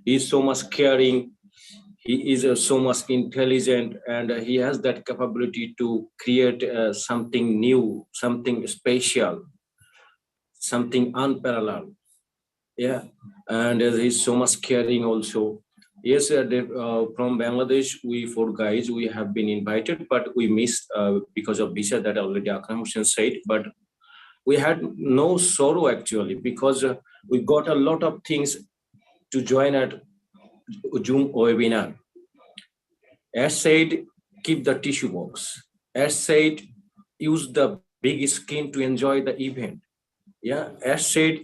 He is so much caring. He is so much intelligent, and he has that capability to create something new, something special, something unparalleled. Yeah, and he's so much caring also. Yes, from Bangladesh, we 4 guys, we have been invited, but we missed because of visa, that already Akram Hussain said. But we had no sorrow actually, because we got a lot of things to join at Zoom webinar. As said, keep the tissue box. As said, use the big screen to enjoy the event. Yeah, as said,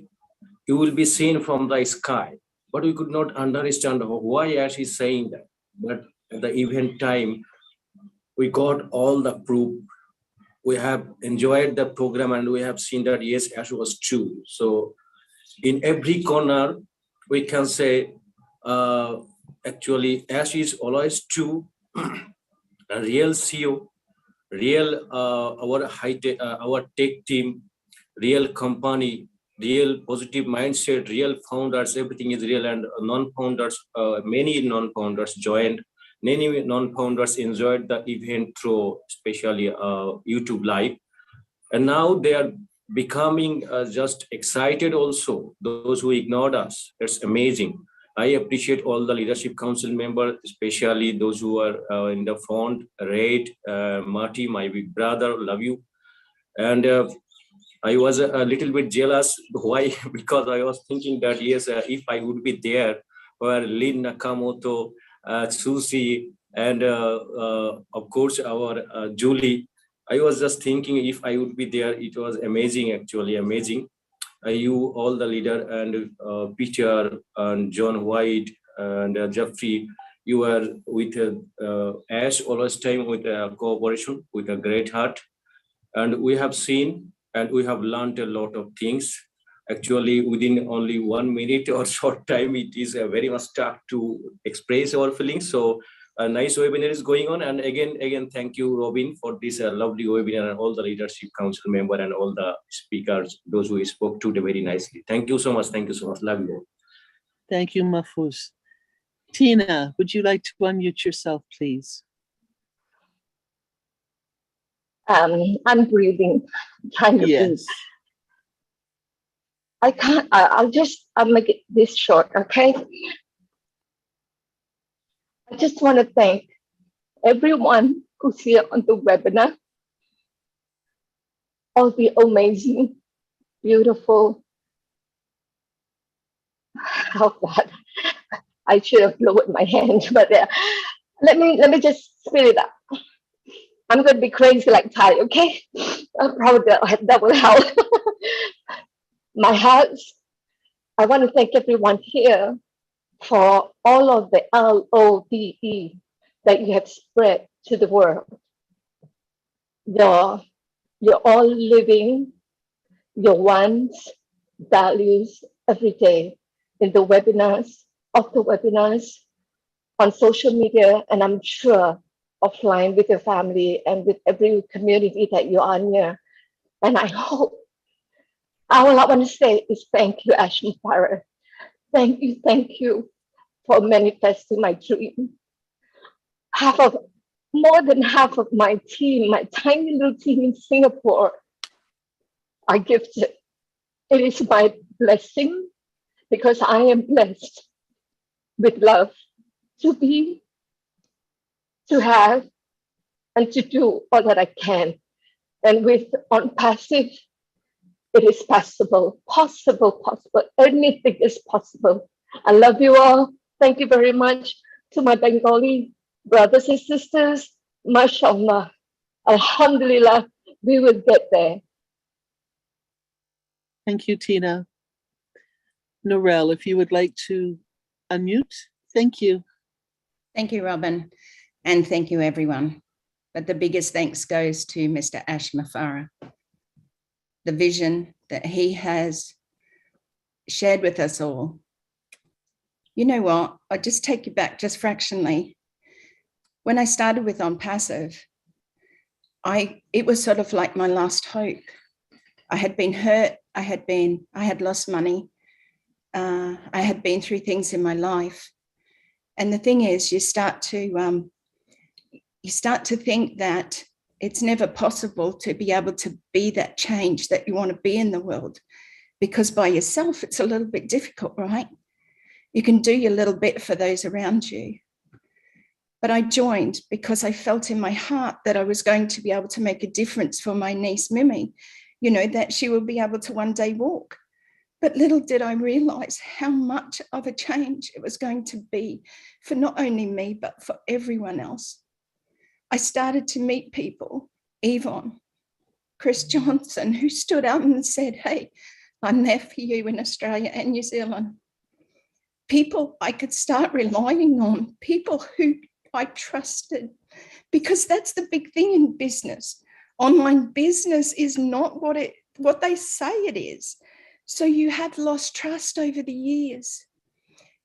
you will be seen from the sky. But we could not understand why Ash is saying that. But at the event time, we got all the proof. We have enjoyed the program and we have seen that yes, Ash was true. So in every corner, we can say, actually, Ash is always true. A real CEO, real our tech team, real company, real positive mindset, real founders, everything is real, and non-founders, many non-founders joined, many non-founders enjoyed the event through especially YouTube Live, and now they are becoming just excited also, those who ignored us. It's amazing. I appreciate all the leadership council members, especially those who are in the front, Red, Marty, my big brother, love you. And I was a little bit jealous. Why? Because I was thinking that, yes, if I would be there, where Lynn Nakamoto, Susie, and of course, our Julie, I was just thinking if I would be there, it was amazing, actually amazing. You, all the leader, and Peter and John White and Jeffrey, you are with Ash always time with cooperation, with a great heart. And we have seen and we have learned a lot of things. Actually, within only 1 minute or short time, it is very much tough to express our feelings. So a nice webinar is going on. And again, thank you, Robin, for this lovely webinar, and all the leadership council member and all the speakers, those who spoke today very nicely. Thank you so much. Thank you so much. Love you. Thank you, Mahfouz. Tina, would you like to unmute yourself, please? I'm breathing, trying to breathe. I can't, I'll make it this short, okay? I just want to thank everyone who's here on the webinar, all the amazing, beautiful, oh God, I should have lowered my hand, but let me just spit it out. I'm going to be crazy like Ty, okay? Probably that will help. My heart, I want to thank everyone here for all of the LOVE that you have spread to the world. You're all living your wants, values every day in the webinars, off the webinars, on social media, and I'm sure offline with your family and with every community that you are near. And I hope, all I want to say is thank you, Ashley Farrer. Thank you for manifesting my dream. More than half of my team, my tiny little team in Singapore, are gifted. It is my blessing because I am blessed with love to be, to have, and to do all that I can. And with Onpassive, it is possible. Anything is possible. I love you all. Thank you very much. To my Bengali brothers and sisters, mashallah, alhamdulillah, we will get there. Thank you, Tina. Norel, if you would like to unmute, thank you. Thank you, Robin, and thank you, everyone. But the biggest thanks goes to Mr. Ash Mafara. The vision that he has shared with us all. You know what? I'll just take you back just fractionally. When I started with Onpassive, it was sort of like my last hope. I had been hurt. I had lost money. I had been through things in my life. And the thing is, you start to think that it's never possible to be able to be that change that you want to be in the world, because by yourself, it's a little bit difficult, right? You can do your little bit for those around you. But I joined because I felt in my heart that I was going to be able to make a difference for my niece, Mimi. you know, that she will be able to one day walk. But little did I realize how much of a change it was going to be for not only me, but for everyone else. I started to meet people, Yvonne, Chris Johnson, who stood up and said, hey, I'm there for you in Australia and New Zealand. People I could start relying on, people who I trusted, because that's the big thing in business. Online business is not what they say it is. So you had lost trust over the years.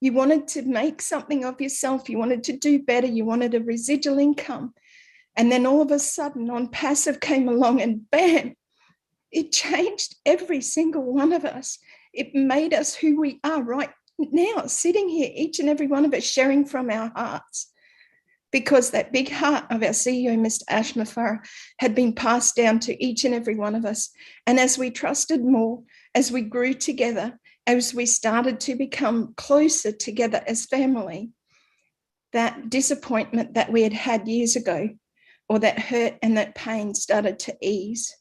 You wanted to make something of yourself. You wanted to do better. You wanted a residual income. And then all of a sudden Onpassive came along and bam, it changed every single one of us. It made us who we are right now, sitting here, each and every one of us sharing from our hearts, because that big heart of our CEO, Mr. Ash Mafara, had been passed down to each and every one of us. And as we trusted more, as we grew together, as we started to become closer together as family, that disappointment that we had had years ago, or that hurt and that pain, started to ease.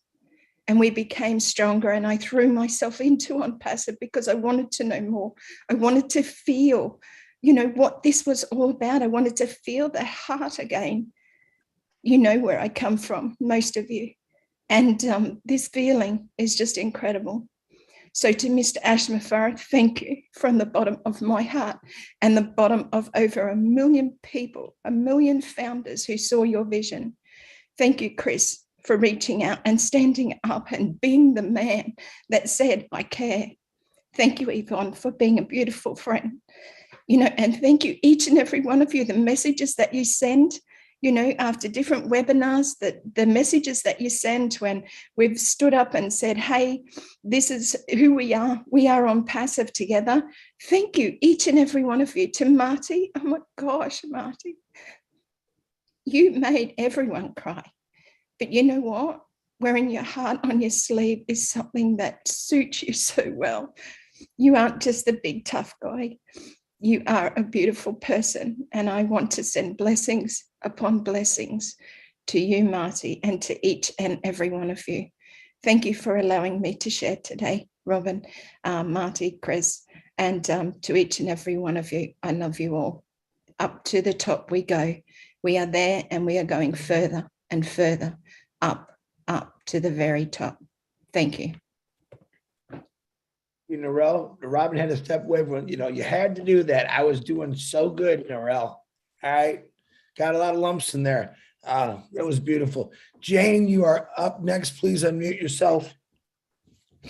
And we became stronger. And I threw myself into Onpassive because I wanted to know more. I wanted to feel, you know, what this was all about. I wanted to feel the heart again. You know where I come from, most of you. And this feeling is just incredible. So to Mr. Ash Mafara, thank you from the bottom of my heart and the bottom of over 1 million people, 1 million founders who saw your vision. Thank you, Chris, for reaching out and standing up and being the man that said, I care. Thank you, Yvonne, for being a beautiful friend. You know, and thank you, each and every one of you, the messages that you send, you know, after different webinars, the messages that you send when we've stood up and said, hey, this is who we are Onpassive together. Thank you, each and every one of you. To Marty, oh my gosh, Marty, you made everyone cry. But you know what? Wearing your heart on your sleeve is something that suits you so well. You aren't just the big tough guy. You are a beautiful person, and I want to send blessings upon blessings to you, Marty, and to each and every one of you. Thank you for allowing me to share today, Robin, Marty, Chris, and to each and every one of you. I love you all. Up to the top we go. We are there, and we are going further and further up to the very top. Thank you. You know, Robin had to step away from, you know, you had to do that. I was doing so good, Narelle. All right. Got a lot of lumps in there. That was beautiful. Jane, you are up next. Please unmute yourself. I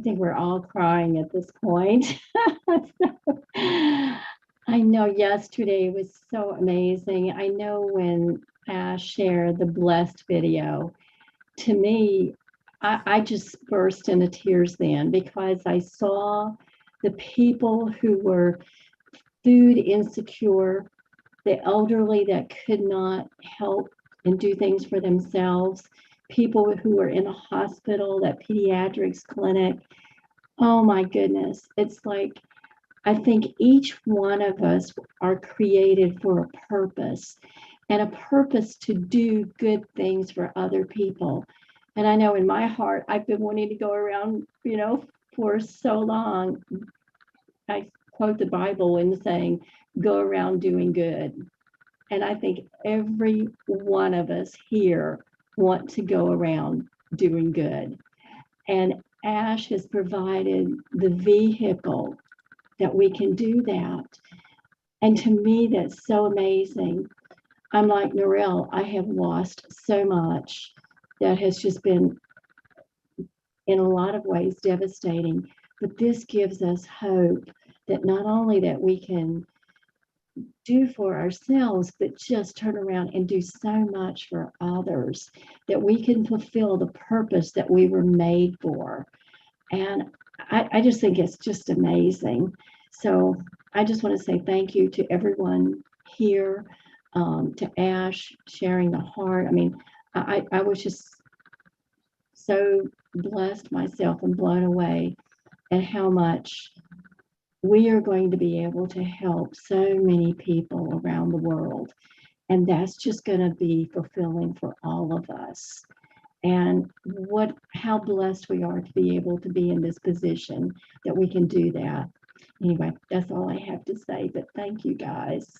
think we're all crying at this point. I know yesterday was so amazing. I know when Ash shared the blessed video, to me, I just burst into tears then, because I saw the people who were food insecure, the elderly that could not help and do things for themselves, people who were in a hospital, that pediatrics clinic. Oh my goodness. It's like, I think each one of us are created for a purpose, and a purpose to do good things for other people. And I know in my heart, I've been wanting to go around, you know, for so long. I quote the Bible in saying, go around doing good. And I think every one of us here want to go around doing good. And Ash has provided the vehicle that we can do that. And to me, that's so amazing. I'm like Narelle, I have lost so much that has just been, in a lot of ways, devastating. But this gives us hope that not only that we can do for ourselves, but just turn around and do so much for others, that we can fulfill the purpose that we were made for. And I just think it's just amazing. So I just want to say thank you to everyone here, to Ash sharing the heart. I mean, I was just so blessed myself and blown away at how much we are going to be able to help so many people around the world. And that's just going to be fulfilling for all of us. and how blessed we are to be able to be in this position that we can do that. Anyway, that's all I have to say, but thank you guys.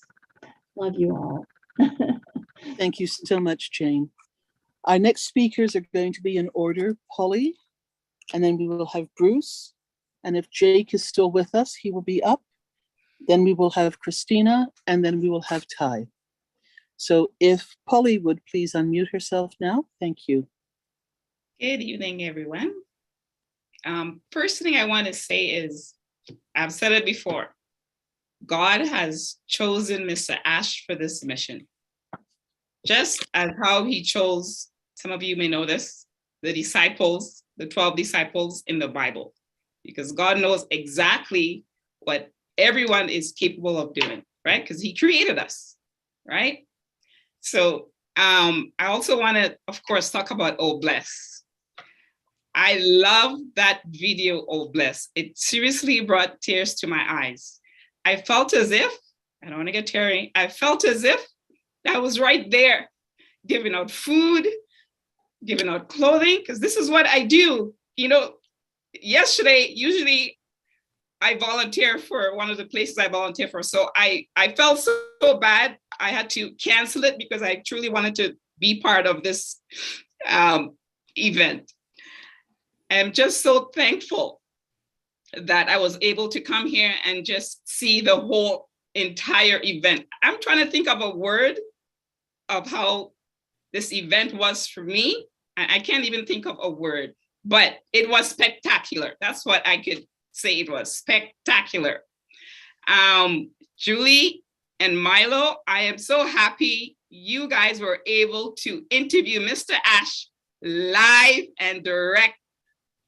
Love you all. Thank you so much, Jane. Our next speakers are going to be in order: Polly, and then we will have Bruce. And if Jake is still with us, he will be up. Then we will have Christina, and then we will have Ty. So if Polly would please unmute herself now. Thank you. Good evening, everyone. First thing I want to say is, I've said it before, God has chosen Mr. Ash for this mission. Just as how he chose, some of you may know this, the disciples, the 12 disciples in the Bible, because God knows exactly what everyone is capable of doing, right? Because he created us, right? So I also want to, of course, talk about Oh Bless. I love that video, Oh Bless. It seriously brought tears to my eyes. I felt as if, I don't want to get teary, I felt as if I was right there, giving out food, giving out clothing, because this is what I do. You know, yesterday, usually I volunteer for one of the places I volunteer for. So I felt so bad. I had to cancel it because I truly wanted to be part of this event. I'm just so thankful that I was able to come here and just see the whole entire event. I'm trying to think of a word of how this event was for me. I can't even think of a word, but it was spectacular. That's what I could say. It was spectacular. Julie and Milo, I am so happy you guys were able to interview Mr. Ash live and direct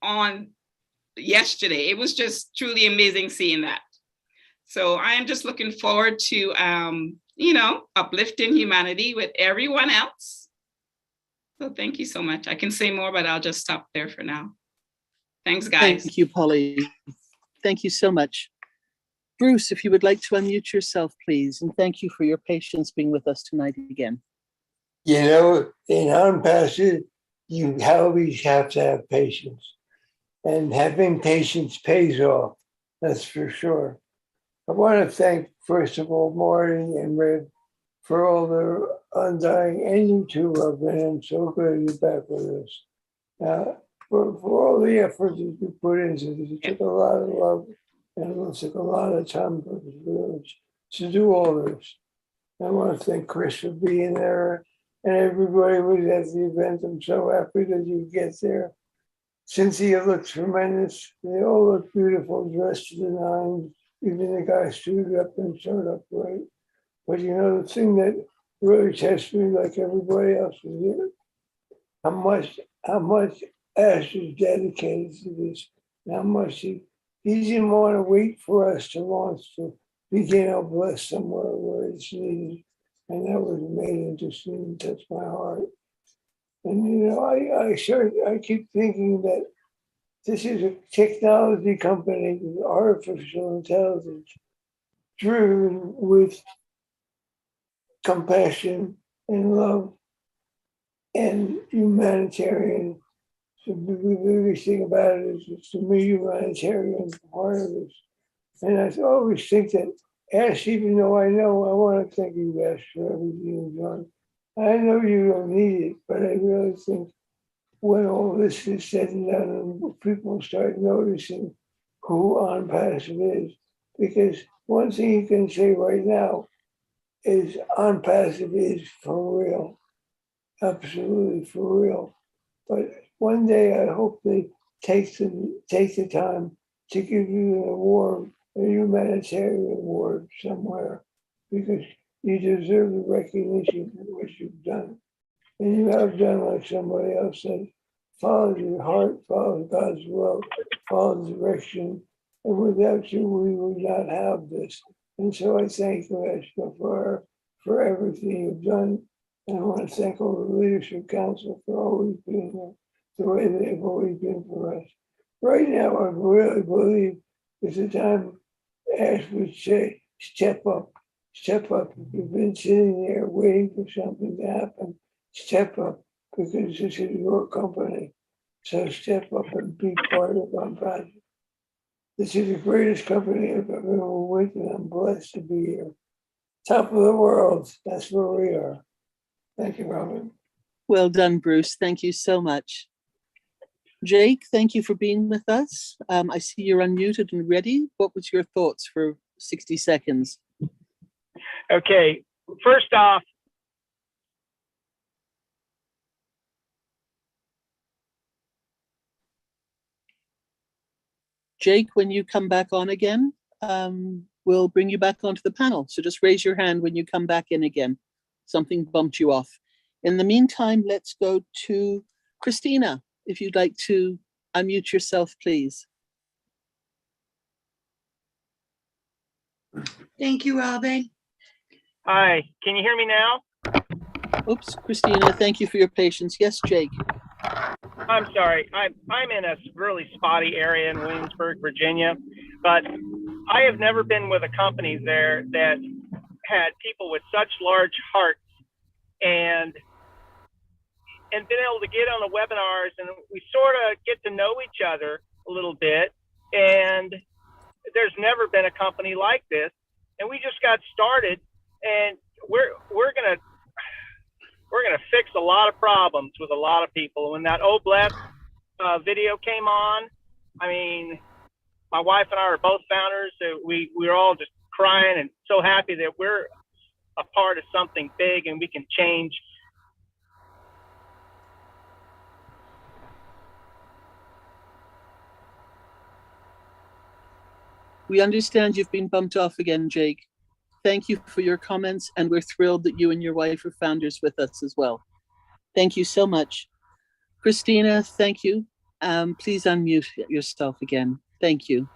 on yesterday. It was just truly amazing seeing that. So I am just looking forward to, you know, uplifting humanity with everyone else. So thank you so much. I can say more, but I'll just stop there for now. Thanks, guys. Thank you, Polly. Thank you so much. Bruce, if you would like to unmute yourself, please. And thank you for your patience being with us tonight again. You know, in Onpassive, you always have to have patience. And having patience pays off, that's for sure. I want to thank, first of all, Marty and Red for all their undying, and you too, Robin. I'm so glad you're back with us. For all the effort that you put into this, it took a lot of love and it took a lot of time for the village to do all this. I want to thank Chris for being there, and everybody was at the event. I'm so happy that you get there. Cynthia looks tremendous. They all look beautiful, dressed to the nines. Even the guy suited up and showed up right. But you know, the thing that really tests me, like everybody else, is here, how much Ash is dedicated to this, and how much he didn't want to wait for us to launch to begin our bless somewhere where it's needed. And that was amazing to see and touch my heart. And you know, I keep thinking that this is a technology company with artificial intelligence driven with compassion and love and humanitarian. So the biggest thing about it is to me, humanitarian part of this. And I always think that Ash, even though I want to thank you, Ash, for everything you've done. I know you don't need it, but I really think when all this is said and done and people start noticing who Onpassive is, because one thing you can say right now is Onpassive is for real, absolutely for real. But one day I hope they take the time to give you an award, a humanitarian award somewhere, because you deserve the recognition for what you've done. And you have done, like somebody else said, follow your heart, follow God's will, follow direction. And without you, we would not have this. And so I thank you, Esther, for everything you've done. And I want to thank all the Leadership Council for always being there, the way they've always been for us. Right now, I really believe it's a time Ash would say, step up, step up. If you've been sitting there waiting for something to happen, step up, because this is your company. So step up and be part of Onpassive. This is the greatest company I've ever with, and I'm blessed to be here. Top of the world, that's where we are. Thank you, Robin. Well done, Bruce. Thank you so much. Jake, thank you for being with us. I see you're unmuted and ready. What was your thoughts for 60 seconds? Okay, first off, Jake, when you come back on again, we'll bring you back onto the panel. So just raise your hand when you come back in again. Something bumped you off. In the meantime, let's go to Christina. If you'd like to unmute yourself, please. Thank you, Robin. hi, can you hear me now? Oops, Christina, thank you for your patience. Yes, Jake. I'm sorry, I'm in a really spotty area in Williamsburg, Virginia, but I have never been with a company there that had people with such large hearts and been able to get on the webinars, and we sort of get to know each other a little bit. And there's never been a company like this, and we just got started, and we're gonna fix a lot of problems with a lot of people. When that Oh Bless video came on, I mean, my wife and I are both founders, so we were all just crying and so happy that we're a part of something big and we can change. We understand you've been bumped off again, Jake. Thank you for your comments, and we're thrilled that you and your wife are founders with us as well. Thank you so much. Christina, thank you. Please unmute yourself again. Thank you.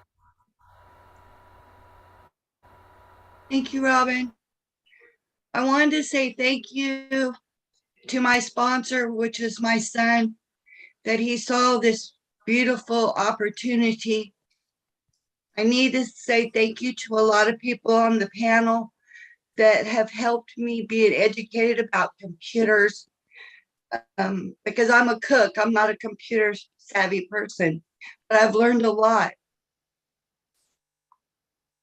Thank you, Robin. I wanted to say thank you to my sponsor, which is my son, that he saw this beautiful opportunity. I need to say thank you to a lot of people on the panel that have helped me be educated about computers, because I'm a cook. I'm not a computer savvy person, but I've learned a lot.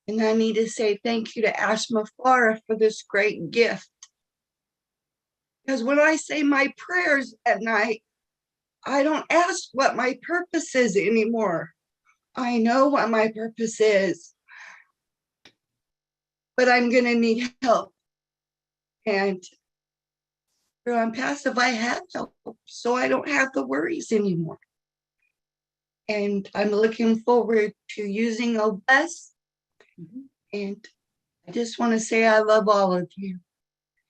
And I need to say thank you to Ash Mafara for this great gift. Because when I say my prayers at night, I don't ask what my purpose is anymore. I know what my purpose is, but I'm going to need help. And through Onpassive, I have help, so I don't have the worries anymore. And I'm looking forward to using OBS. And I just want to say I love all of you.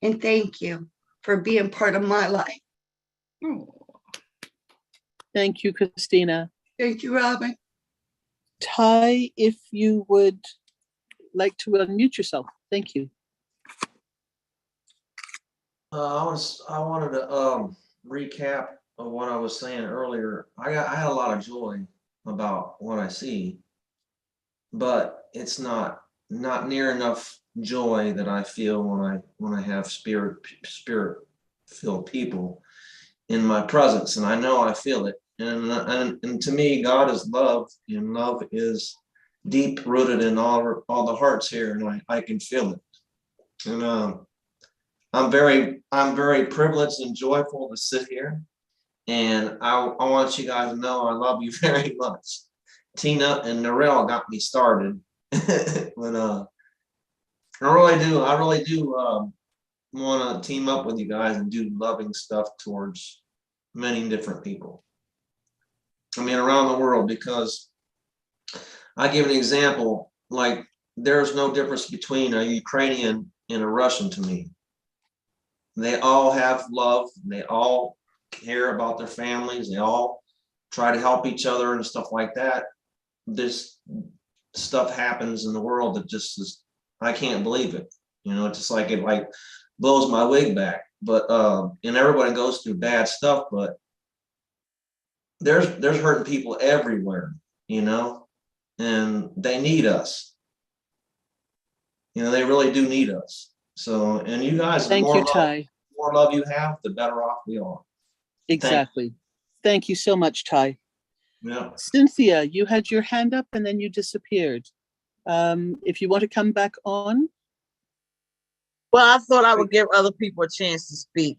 And thank you for being part of my life. Thank you, Christina. Thank you, Robin. Ty, if you would like to unmute yourself. Thank you. I wanted to recap of what I was saying earlier. I had a lot of joy about what I see, but it's not near enough joy that I feel when I have spirit filled people in my presence, and I know I feel it. And to me, God is love, and love is deep rooted in all the hearts here, and I can feel it. And I'm very privileged and joyful to sit here, and I want you guys to know I love you very much. Tina and Narelle got me started, but I really do want to team up with you guys and do loving stuff towards many different people. I mean, around the world, because I give an example, like there's no difference between a Ukrainian and a Russian to me. They all have love. They all care about their families. They all try to help each other and stuff like that. This stuff happens in the world that just is, I can't believe it. You know, it's just like it like blows my wig back. But and everybody goes through bad stuff, but there's hurting people everywhere, you know, and they need us. You know, they really do need us. So, and you guys, the Thank more you, Ty. more love you have, the better off we are. Exactly. Thank you so much, Ty. Yeah. Cynthia, you had your hand up and then you disappeared. If you want to come back on. Well, I thought I would give other people a chance to speak.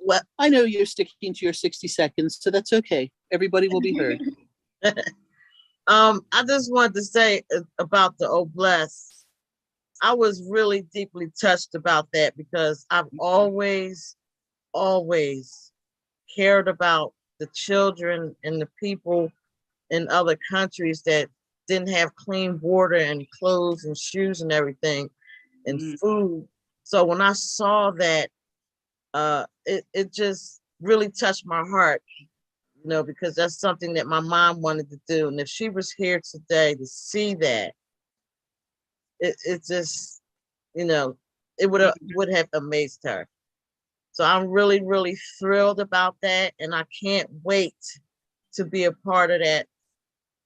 Well, I know you're sticking to your 60 seconds, so that's okay. Everybody will be heard. I just wanted to say about the Oblast. I was really deeply touched about that because I've always cared about the children and the people in other countries that didn't have clean water and clothes and shoes and everything and food. So when I saw that, it just really touched my heart, you know, because that's something that my mom wanted to do. And if she was here today to see that, it just, you know, it would have amazed her. So I'm really, really thrilled about that. And I can't wait to be a part of that,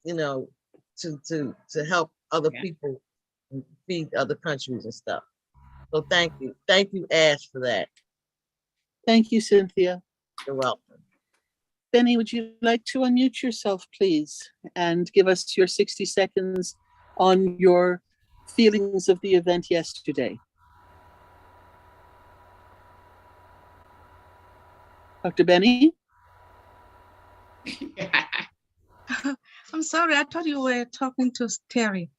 you know, to help other people feed other countries and stuff. So thank you. Thank you, Ash, for that. Thank you, Cynthia. You're welcome. Benny, would you like to unmute yourself, please, and give us your 60 seconds on your feelings of the event yesterday? Dr. Benny? I'm sorry, I thought you were talking to Terry.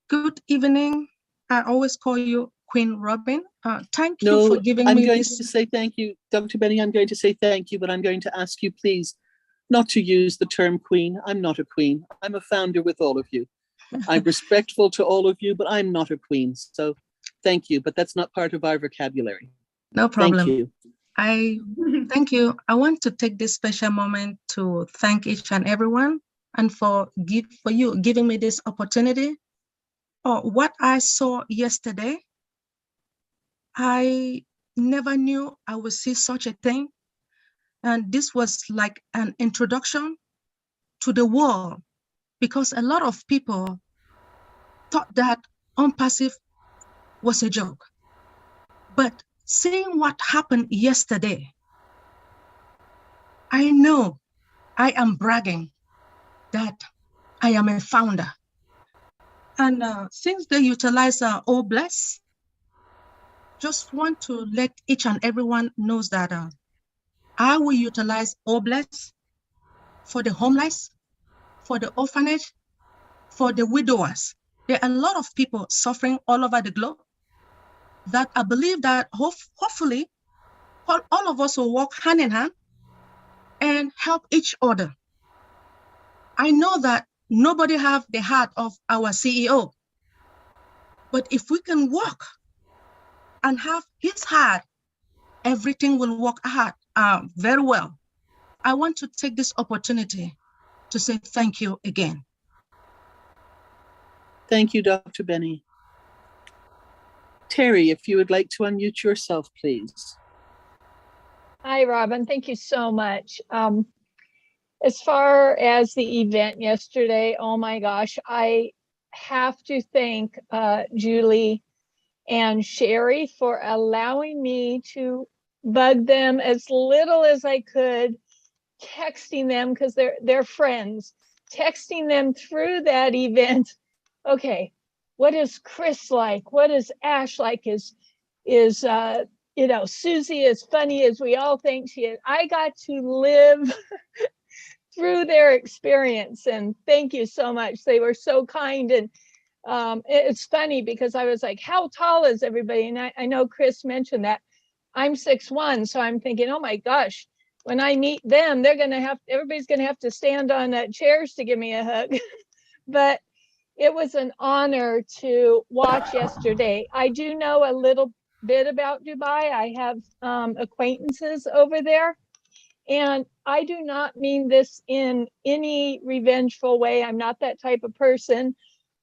Good evening. I always call you Queen Robin. Thank you for giving me going this. to say thank you, Dr. Benny. I'm going to say thank you, but I'm going to ask you, please, not to use the term queen. I'm not a queen. I'm a founder with all of you. I'm respectful to all of you, but I'm not a queen. So thank you, but that's not part of our vocabulary. No problem. Thank you. Thank you. I want to take this special moment to thank each and everyone and for you giving me this opportunity. What I saw yesterday, I never knew I would see such a thing. And this was like an introduction to the world because a lot of people thought that Onpassive was a joke. But seeing what happened yesterday, I know I am bragging that I am a founder. And since they utilize Oblast, just want to let each and everyone knows that I will utilize Oblast for the homeless, for the orphanage, for the widowers. There are a lot of people suffering all over the globe that I believe that hopefully all of us will work hand in hand and help each other. I know that nobody have the heart of our CEO, but if we can work and have his heart, everything will work hard, very well. I want to take this opportunity to say thank you again. Thank you, Dr. Benny. Terry, if you would like to unmute yourself, please. Hi, Robin. Thank you so much. As far as the event yesterday, oh my gosh, I have to thank Julie and Sherry for allowing me to bug them as little as I could, texting them because they're friends, texting them through that event. Okay, what is Chris like? What is Ash like? Is you know, Susie as funny as we all think she is? I got to live through their experience, and thank you so much. They were so kind. And it's funny because I was like, how tall is everybody? And I know Chris mentioned that I'm 6'1", so I'm thinking, oh my gosh, when I meet them, everybody's gonna have to stand on chairs to give me a hug. But it was an honor to watch yesterday. I do know a little bit about Dubai. I have acquaintances over there. And I do not mean this in any revengeful way. I'm not that type of person.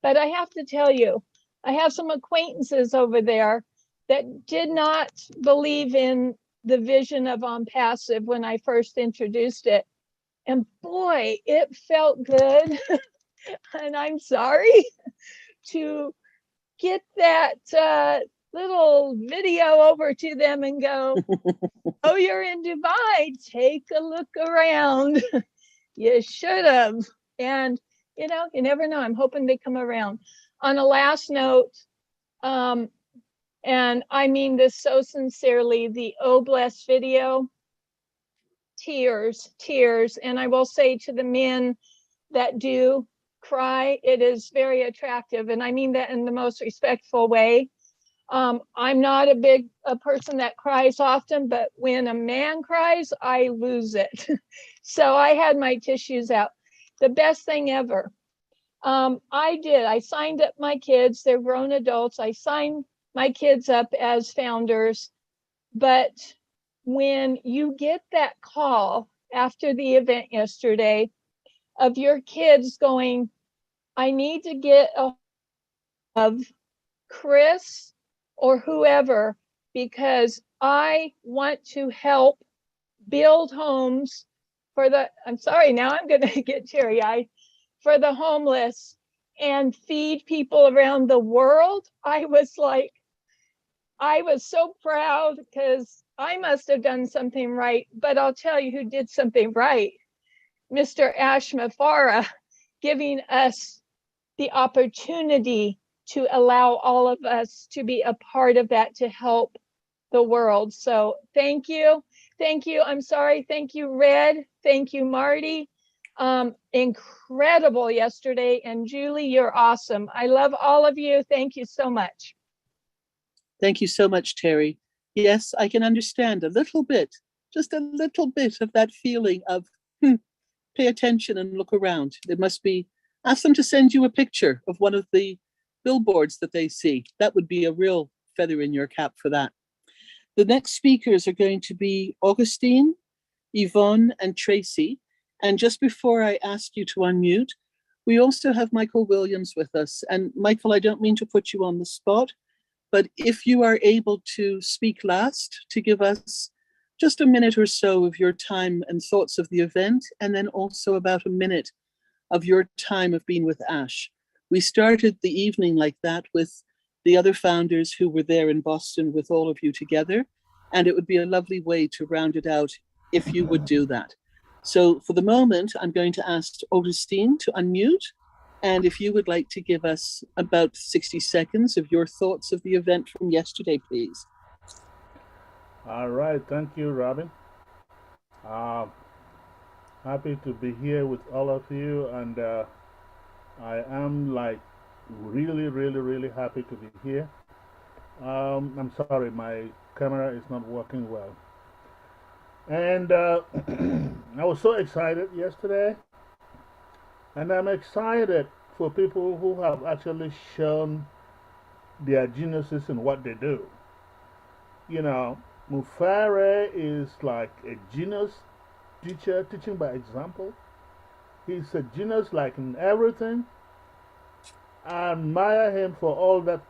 But I have to tell you, I have some acquaintances over there that did not believe in the vision of Onpassive when I first introduced it. And boy, it felt good. And I'm sorry to get that little video over to them and go, oh, you're in Dubai, take a look around. You should have. And, you know, you never know. I'm hoping they come around. On a last note, and I mean this so sincerely, the Oh Bless video, tears. And I will say to the men that do cry, it is very attractive. And I mean that in the most respectful way. I'm not a person that cries often, but when a man cries, I lose it. So I had my tissues out. The best thing ever. I signed up my kids. They're grown adults. I signed my kids up as founders. But when you get that call after the event yesterday of your kids going, I need to get a of Chris or whoever, because I want to help build homes for the, I'm sorry, now I'm going to get teary-eyed, for the homeless and feed people around the world. I was so proud because I must have done something right, but I'll tell you who did something right. Mr. Ash Mafara, giving us the opportunity to allow all of us to be a part of that to help the world. So thank you. Thank you. I'm sorry. Thank you, Red. Thank you, Marty. Incredible yesterday. And Julie, you're awesome. I love all of you. Thank you so much. Thank you so much, Terry. Yes, I can understand a little bit, just a little bit of that feeling of pay attention and look around. It must be, ask them to send you a picture of one of the billboards that they see. That would be a real feather in your cap for that. The next speakers are going to be Augustine, Yvonne, and Tracy. And just before I ask you to unmute, we also have Michael Williams with us. And Michael, I don't mean to put you on the spot, but if you are able to speak last to give us just a minute or so of your time and thoughts of the event, and then also about a minute of your time of being with Ash. We started the evening like that with the other founders who were there in Boston with all of you together, and it would be a lovely way to round it out if you would do that. So for the moment, I'm going to ask Augustine to unmute, and if you would like to give us about 60 seconds of your thoughts of the event from yesterday, please. All right, thank you, Robin. Happy to be here with all of you, and I am like really happy to be here. I'm sorry, my camera is not working well. And I was so excited yesterday, and I'm excited for people who have actually shown their geniuses in what they do. You know, Mufare is like a genius teacher, teaching by example. He's a genius like in everything. I admire him for all that.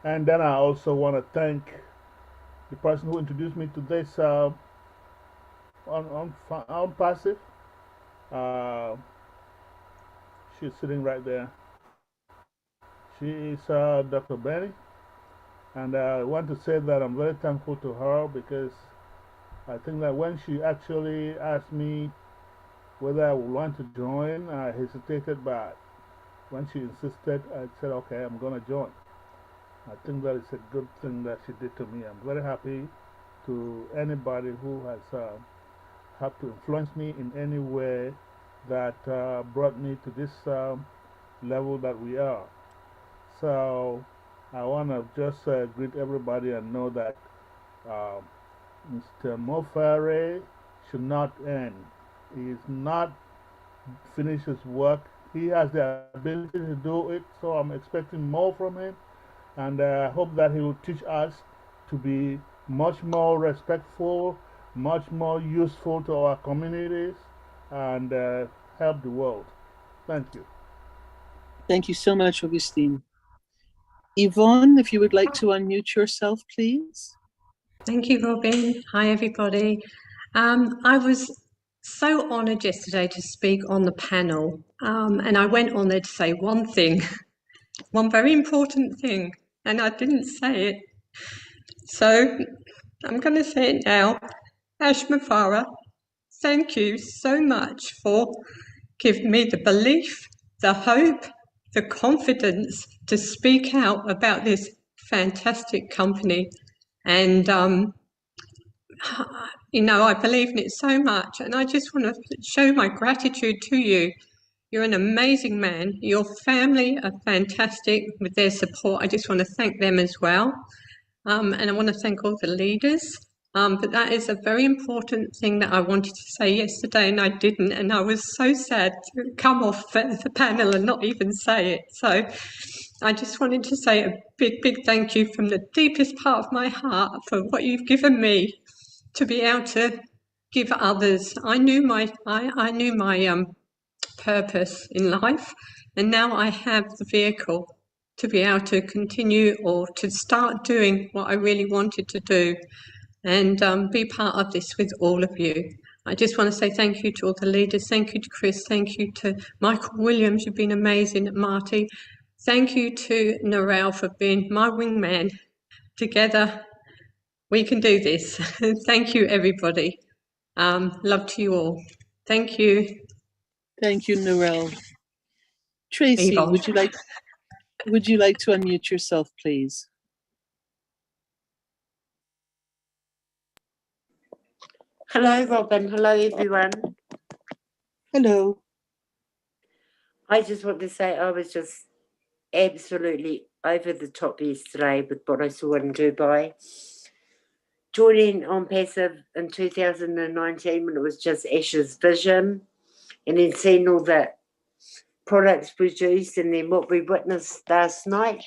And then I also want to thank the person who introduced me to this Onpassive. She's sitting right there. She is Dr. Benny. And I want to say that I'm very thankful to her, because I think that when she actually asked me whether I would want to join, I hesitated, but when she insisted, I said, okay, I'm going to join. I think that is a good thing that she did to me. I'm very happy to anybody who has helped to influence me in any way that brought me to this level that we are. So I want to just greet everybody and know that Mr. Mofare should not end. He is not finished his work. He has the ability to do it, so I'm expecting more from him. And I hope that he will teach us to be much more respectful, much more useful to our communities, and help the world. Thank you. Thank you so much, Augustine. Yvonne, if you would like to unmute yourself, please. Thank you, Robin. Hi, everybody. I was so honoured yesterday to speak on the panel, and I went on there to say one thing, one very important thing. and I didn't say it. So I'm going to say it now. Ash Mafara, thank you so much for giving me the belief, the hope, the confidence to speak out about this fantastic company. And, you know, I believe in it so much, and I just want to show my gratitude to you. You're an amazing man. Your family are fantastic with their support. I just want to thank them as well. And I want to thank all the leaders. But that is a very important thing that I wanted to say yesterday, and I didn't. And I was so sad to come off the panel and not even say it. So I just wanted to say a big, big thank you from the deepest part of my heart for what you've given me to be able to give others. I knew my purpose in life, and now I have the vehicle to be able to continue or to start doing what I really wanted to do, and be part of this with all of you. I just want to say thank you to all the leaders. Thank you to Chris. Thank you to Michael Williams. You've been amazing. Marty. Thank you to Narelle for being my wingman. Together, we can do this. Thank you, everybody. Love to you all. Thank you. Thank you, Narelle. Tracy, Yvonne. would you like to unmute yourself, please? Hello, Robin. Hello, everyone. Hello. I just want to say I was just absolutely over the top yesterday with what I saw in Dubai. Joining Onpassive in 2019 when it was just Ash's vision, and then seeing all the products produced, and then what we witnessed last night.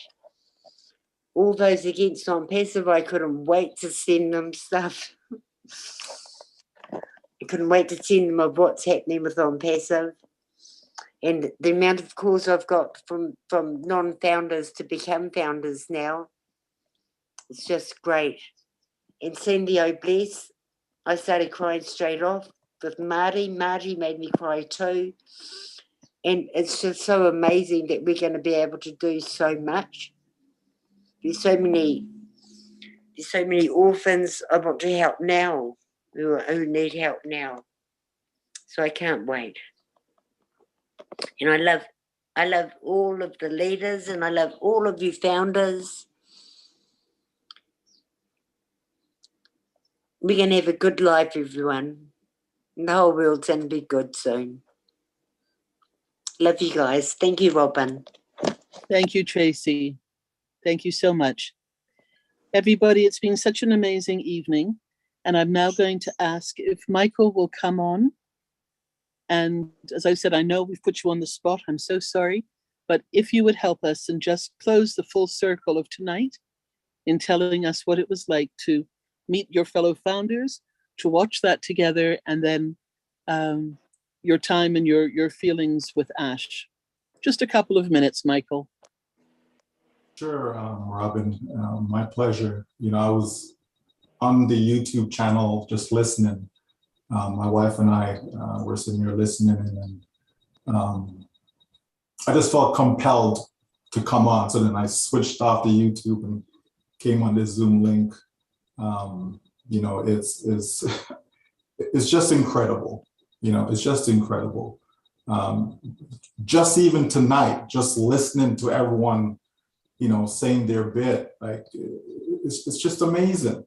All those against Onpassive, I couldn't wait to send them stuff. I couldn't wait to send them of what's happening with Onpassive. And the amount of calls I've got from non-founders to become founders now, it's just great. And Cindy O'Bless, I started crying straight off with Marty. Marty made me cry too. And it's just so amazing that we're going to be able to do so much. There's so many orphans I want to help now, who need help now. So I can't wait. And I love all of the leaders, and I love all of you founders. We're going to have a good life, everyone. And the whole world's going to be good soon. Love you guys. Thank you, Robin. Thank you, Tracy. Thank you so much. Everybody, it's been such an amazing evening. And I'm now going to ask if Michael will come on. And as I said, I know we've put you on the spot. I'm so sorry. But if you would help us and just close the full circle of tonight in telling us what it was like to meet your fellow founders, to watch that together, and then your time and your feelings with Ash. Just a couple of minutes, Michael. Sure, Robin, my pleasure. You know, I was on the YouTube channel just listening. My wife and I were sitting here listening, and I just felt compelled to come on. So then I switched off the YouTube and came on this Zoom link. You know, it's just incredible. You know, it's just incredible. Just even tonight, just listening to everyone, you know, saying their bit, like it's just amazing.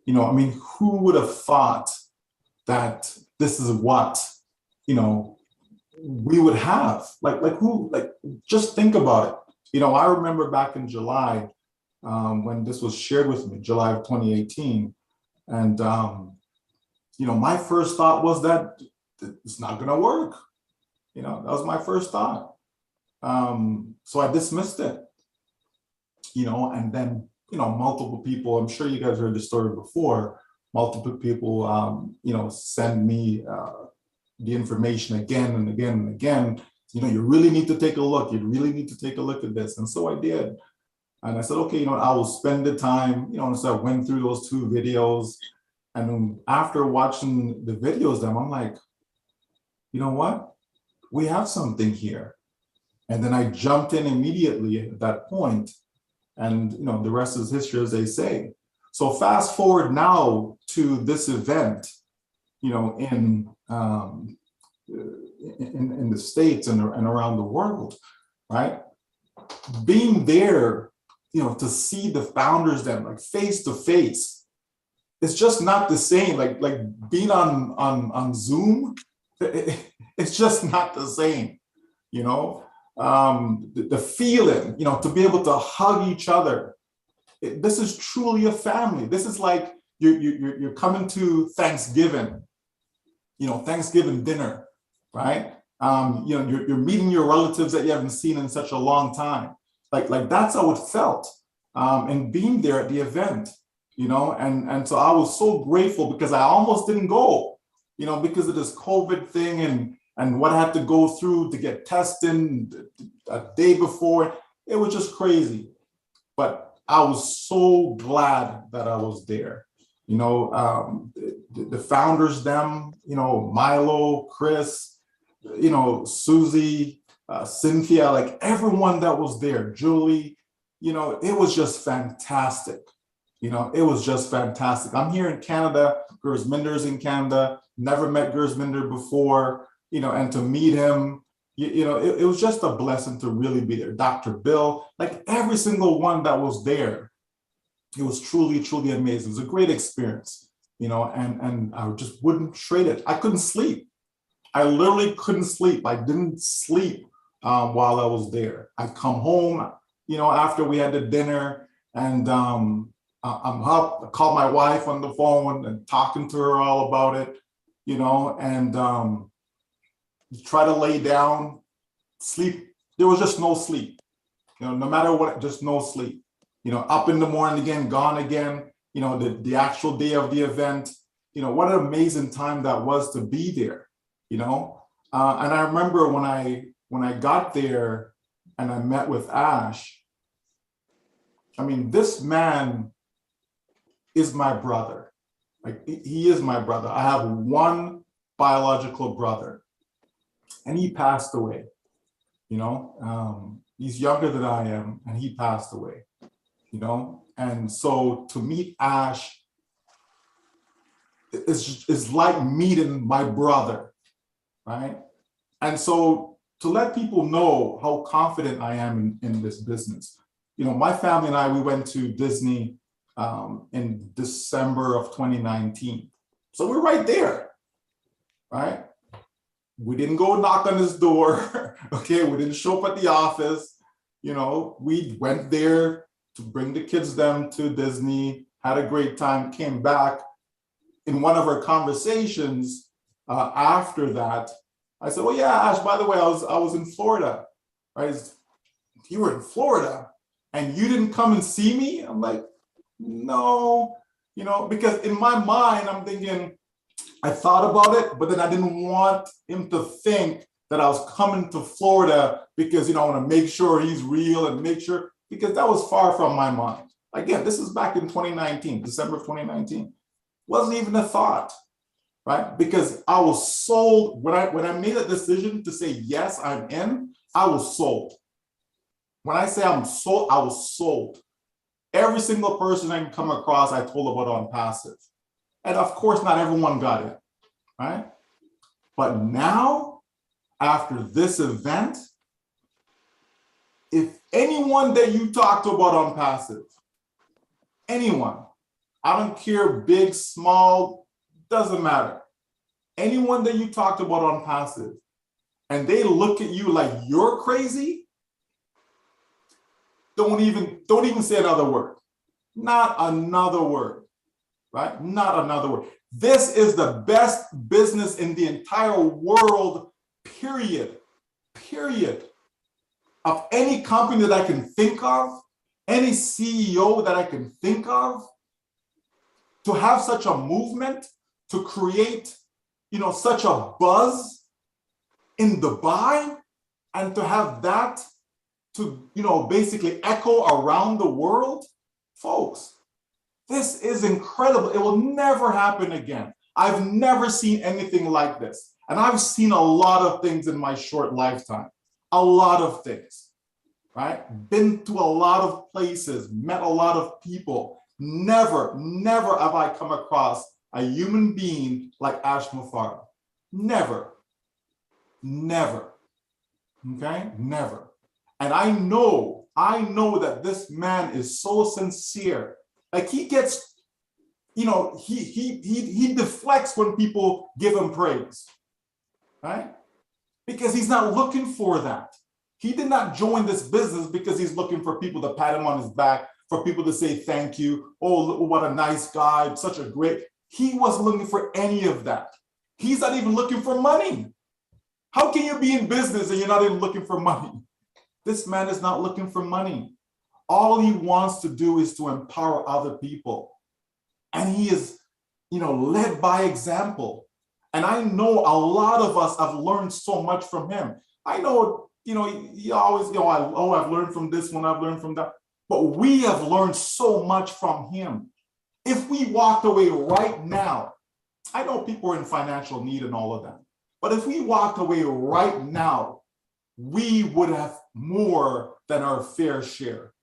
You know, I mean, who would have thought that this is what, you know, we would have? Like who? Like, just think about it. You know, I remember back in July when this was shared with me, July of 2018, and you know, my first thought was that it's not going to work. You know, that was my first thought. So I dismissed it. You know, and then, you know, multiple people, I'm sure you guys heard the story before, multiple people, you know, send me the information again and again and again. You know, you really need to take a look. You really need to take a look at this. And so I did. And I said, okay, you know, I will spend the time, you know, and so I went through those 2 videos. And after watching the videos, I'm like, you know what? We have something here. And then I jumped in immediately at that point. And the rest is history, as they say. So fast forward now to this event, in the States and around the world, right? Being there, to see the founders then like face to face, it's just not the same. Like being on Zoom, it's just not the same, the feeling, to be able to hug each other. This is truly a family. This is like you're coming to Thanksgiving, Thanksgiving dinner, right? You're meeting your relatives that you haven't seen in such a long time. Like that's how it felt. And being there at the event, and so I was so grateful because I almost didn't go, because of this COVID thing and what I had to go through to get tested a day before. It was just crazy. But I was so glad that I was there. The founders, them, Milo, Chris, Susie, Cynthia, like everyone that was there, Julie, it was just fantastic. It was just fantastic. I'm here in Canada, Gersminder's in Canada, never met Gersminder before, and to meet him, it was just a blessing to really be there. Dr. Bill, like every single one that was there, it was truly, truly amazing. It was a great experience, and I just wouldn't trade it. I couldn't sleep. I literally couldn't sleep. I didn't sleep while I was there. I come home, after we had the dinner, and I'm up. I called my wife on the phone and talking to her all about it, and try to lay down, sleep. There was just no sleep, no matter what, just no sleep. Up in the morning again, gone again, the actual day of the event, what an amazing time that was to be there, and I remember when I got there and I met with Ash, I mean, this man is my brother. Like he is my brother. I have one biological brother and he passed away, he's younger than I am and he passed away. And so to meet Ash is like meeting my brother, right? And so to let people know how confident I am in this business, my family and I, we went to Disney in December of 2019. So we're right there, right? We didn't go knock on his door, okay? We didn't show up at the office, we went there to bring the kids them to Disney, had a great time, came back. In one of our conversations after that, I said, "Oh yeah, Ash, by the way, I was in Florida." Right? "You were in Florida and you didn't come and see me?" I'm like, "No," because in my mind, I'm thinking, I thought about it, but then I didn't want him to think that I was coming to Florida because, I want to make sure he's real and make sure, because that was far from my mind. Again, this is back in 2019, December of 2019. Wasn't even a thought, right? Because I was sold. When I made a decision to say, yes, I'm in, I was sold. When I say I'm sold, I was sold. Every single person I can come across, I told about Onpassive. And of course, not everyone got it, right? But now, after this event, if anyone that you talk to about Onpassive, anyone, I don't care, big, small, doesn't matter. Anyone that you talked about Onpassive, and they look at you like you're crazy, don't even say another word. Not another word, right? Not another word. This is the best business in the entire world, period. Of any company that I can think of, any CEO that I can think of, to have such a movement, to create, such a buzz in Dubai, and to have that to, basically echo around the world, folks, this is incredible. It will never happen again. I've never seen anything like this. And I've seen a lot of things in my short lifetime, a lot of things, right? Been to a lot of places, met a lot of people. Never have I come across a human being like Ash Mufara. Never, okay, never. And I know that this man is so sincere. Like he gets, he deflects when people give him praise, right? Because he's not looking for that. He did not join this business because he's looking for people to pat him on his back, for people to say thank you. Oh, what a nice guy, such a great. He wasn't looking for any of that. He's not even looking for money. How can you be in business and you're not even looking for money? This man is not looking for money. All he wants to do is to empower other people. And he is, led by example. And I know a lot of us have learned so much from him. I know, you always go, I've learned from this one, I've learned from that. But we have learned so much from him. If we walked away right now, I know people are in financial need and all of that. But if we walked away right now, we would have more than our fair share.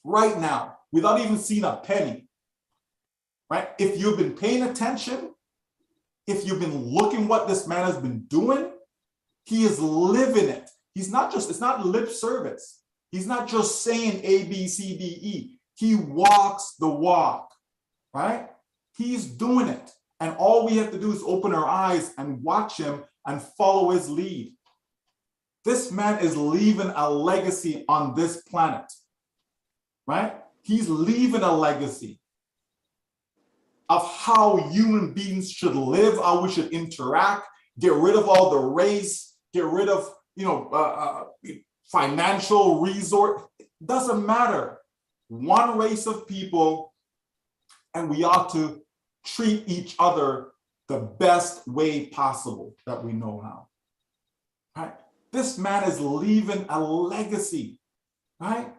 Right now, without even seeing a penny, right? If you've been paying attention, if you've been looking what this man has been doing, he is living it. It's not lip service. He's not just saying A, B, C, D, E. He walks the walk, right? He's doing it. And all we have to do is open our eyes and watch him and follow his lead. This man is leaving a legacy on this planet, right? He's leaving a legacy of how human beings should live, how we should interact, get rid of all the race, get rid of, financial resort. It doesn't matter. One race of people, and we ought to treat each other the best way possible that we know how, right? This man is leaving a legacy, right?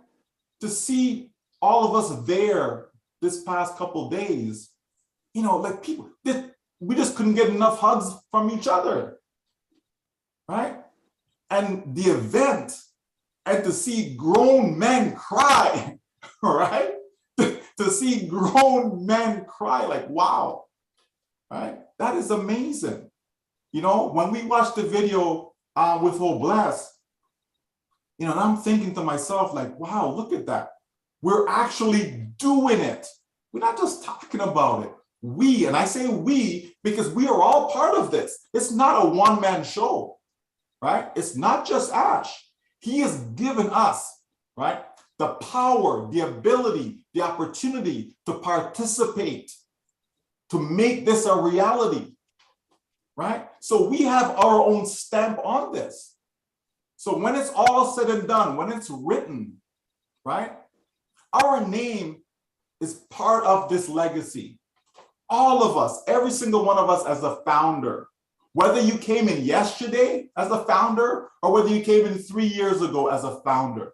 To see all of us there this past couple days, like people, we just couldn't get enough hugs from each other, right? And the event, and to see grown men cry, right? To see grown men cry, like, wow, right? That is amazing. When we watched the video with Bless, and I'm thinking to myself, like, wow, look at that. We're actually doing it. We're not just talking about it. We, and I say we, because we are all part of this. It's not a one-man show, right? It's not just Ash. He has given us, right, the power, the ability, the opportunity to participate, to make this a reality, right? So we have our own stamp on this. So when it's all said and done, when it's written, right, our name is part of this legacy. All of us, every single one of us as a founder, whether you came in yesterday as a founder or whether you came in 3 years ago as a founder,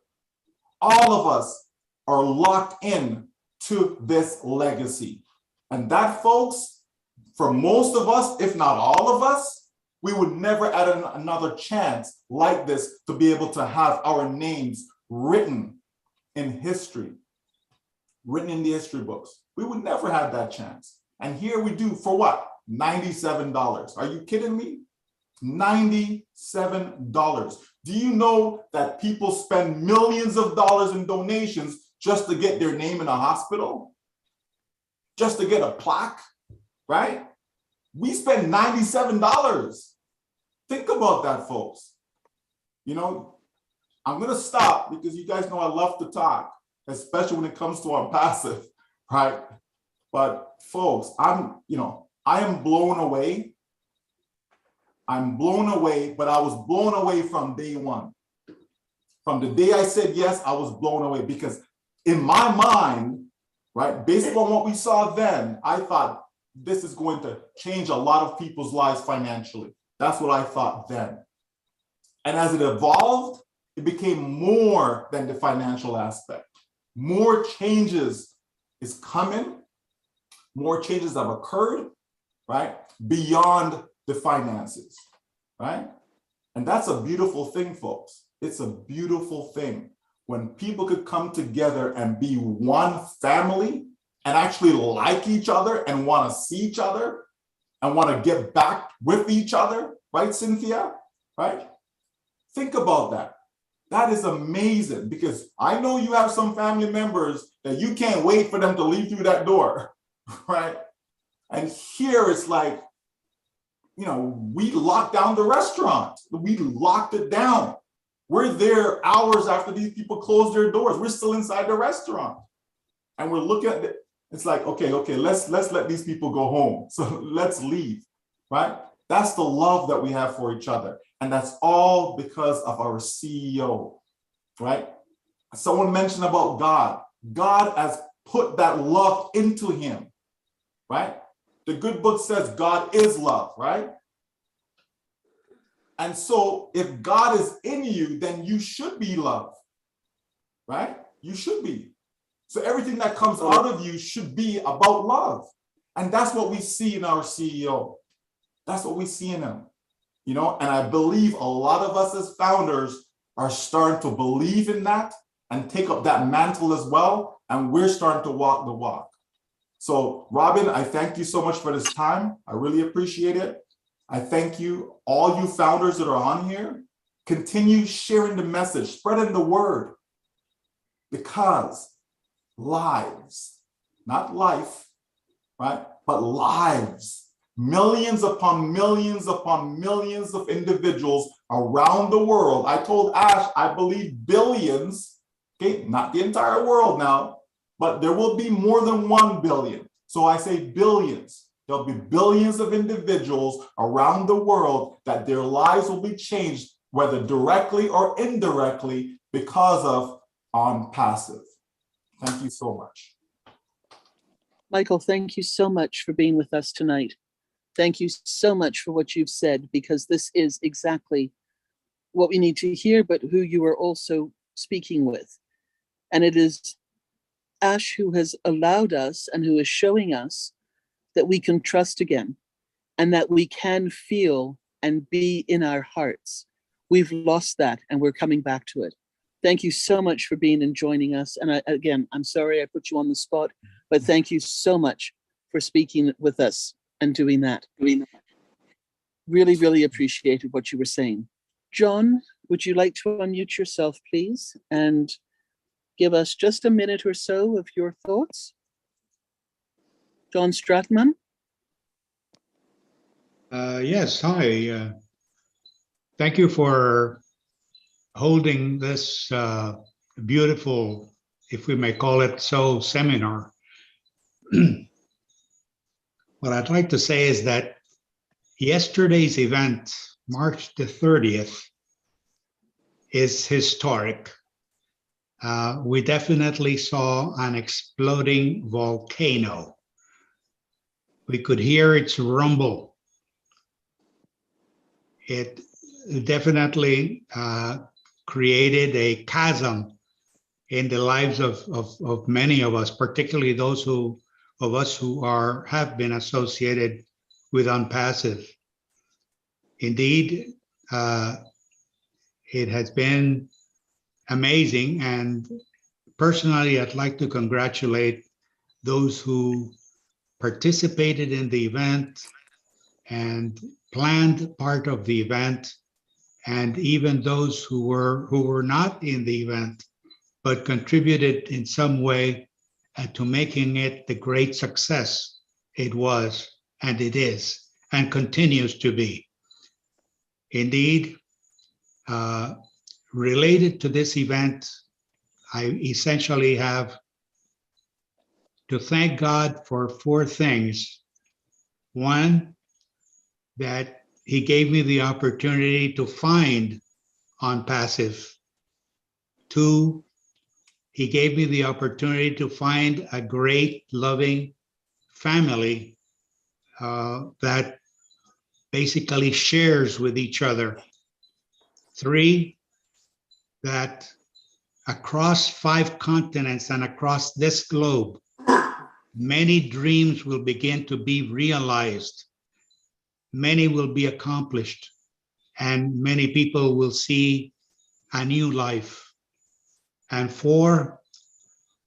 all of us are locked in to this legacy. And that, folks, for most of us, if not all of us, we would never add another chance like this to be able to have our names written in history, written in the history books. We would never have that chance. And here we do for what? $97. Are you kidding me? $97. Do you know that people spend millions of dollars in donations just to get their name in a hospital? Just to get a plaque, right? We spend $97. Think about that, folks. I'm gonna stop because you guys know I love to talk, especially when it comes to Onpassive, right? But folks, I am blown away. I'm blown away, but I was blown away from day one. From the day I said yes, I was blown away because in my mind, right, based on what we saw then, I thought this is going to change a lot of people's lives financially. That's what I thought then. And as it evolved, it became more than the financial aspect. More changes is coming. More changes have occurred, right? Beyond the finances, right? And that's a beautiful thing, folks. It's a beautiful thing. when people could come together and be one family and actually like each other and want to see each other and want to get back with each other, right, Cynthia? Right? Think about that. That is amazing, because I know you have some family members that you can't wait for them to leave through that door, right? And here it's like, you know, we locked down the restaurant. We locked it down. We're there hours after these people close their doors. We're still inside the restaurant. And we're looking at it. It's like, okay, let's let these people go home. So let's leave, right? That's the love that we have for each other. And that's all because of our CEO, right? Someone mentioned about God. God has put that love into him, right? The good book says God is love, right? And so if God is in you, then you should be love, right? You should be. So everything that comes out of you should be about love. And that's what we see in our CEO. That's what we see in him, you know? And I believe a lot of us as founders are starting to believe in that and take up that mantle as well. And we're starting to walk the walk. So Robin, I thank you so much for this time. I really appreciate it. I thank you, all you founders that are on here. Continue sharing the message, spreading the word, because lives, not life, right? But lives, millions upon millions of individuals around the world. I told Ash, I believe billions, okay, not the entire world now, but there will be more than 1 billion. So I say billions. There'll be billions of individuals around the world that their lives will be changed, whether directly or indirectly, because of Onpassive. Thank you so much. Michael, thank you so much for being with us tonight. Thank you so much for what you've said, because this is exactly what we need to hear, but who you are also speaking with. And it is Ash who has allowed us and who is showing us that we can trust again and that we can feel and be in our hearts. We've lost that and we're coming back to it. Thank you so much for being and joining us. And again, I'm sorry I put you on the spot, but thank you so much for speaking with us and doing that. Really, really appreciated what you were saying. John, would you like to unmute yourself, please, and give us just a minute or so of your thoughts? John Stratman? Yes, hi. Thank you for holding this beautiful, if we may call it so, seminar. What I'd like to say is that yesterday's event, March the 30th, is historic. We definitely saw an exploding volcano. We could hear its rumble. It definitely created a chasm in the lives of many of us, particularly those of us who have been associated with Onpassive. Indeed, it has been amazing, and personally, I'd like to congratulate those who participated in the event and planned part of the event, and even those who were not in the event but contributed in some way to making it the great success it was, and it is, and continues to be. Indeed, related to this event, I essentially have to thank God for 4 things. One, that he gave me the opportunity to find Onpassive. 2, he gave me the opportunity to find a great, loving family that basically shares with each other. 3, that across 5 continents and across this globe, many dreams will begin to be realized. Many will be accomplished, and many people will see a new life. And 4,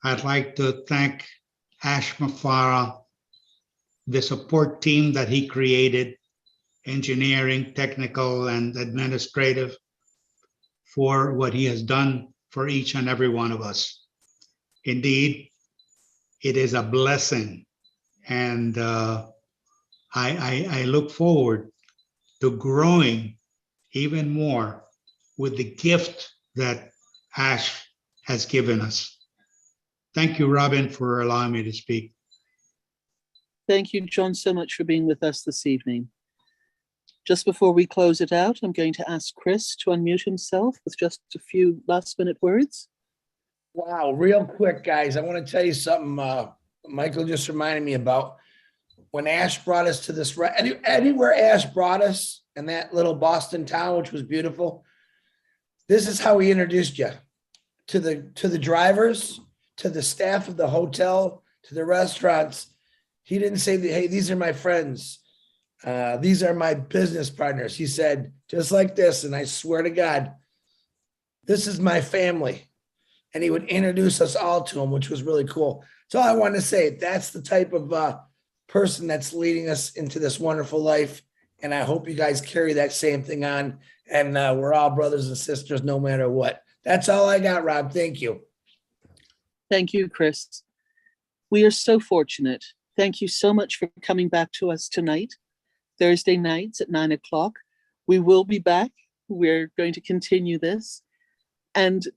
I'd like to thank Ash Mafara, the support team that he created, engineering, technical, and administrative, for what he has done for each and every one of us. Indeed, it is a blessing, and I look forward to growing even more with the gift that Ash has given us. Thank you, Robin, for allowing me to speak. Thank you, John, so much for being with us this evening. Just before we close it out, I'm going to ask Chris to unmute himself with just a few last-minute words. Wow, real quick, guys. I want to tell you something Michael just reminded me about. When Ash brought us to this, anywhere Ash brought us in that little Boston town, which was beautiful, this is how he introduced you to the drivers, to the staff of the hotel, to the restaurants. He didn't say, hey, these are my friends. These are my business partners. He said, just like this, and I swear to God, this is my family. And he would introduce us all to him, which was really cool. So I want to say that's the type of person that's leading us into this wonderful life. And I hope you guys carry that same thing on. And we're all brothers and sisters, no matter what. That's all I got, Rob. Thank you. Thank you, Chris. We are so fortunate. Thank you so much for coming back to us tonight, Thursday nights at 9 o'clock. We will be back. We're going to continue this. And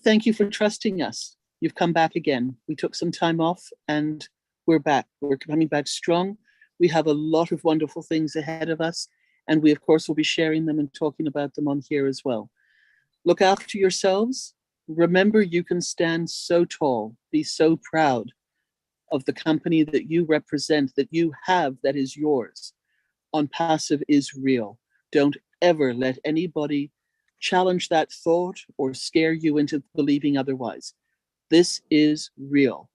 thank you for trusting us. You've come back again. We took some time off and we're back. We're coming back strong. We have a lot of wonderful things ahead of us. And we, of course, will be sharing them and talking about them on here as well. Look after yourselves. Remember, you can stand so tall, be so proud of the company that you represent, that you have, that is yours. Onpassive is real. Don't ever let anybody challenge that thought or scare you into believing otherwise. This is real.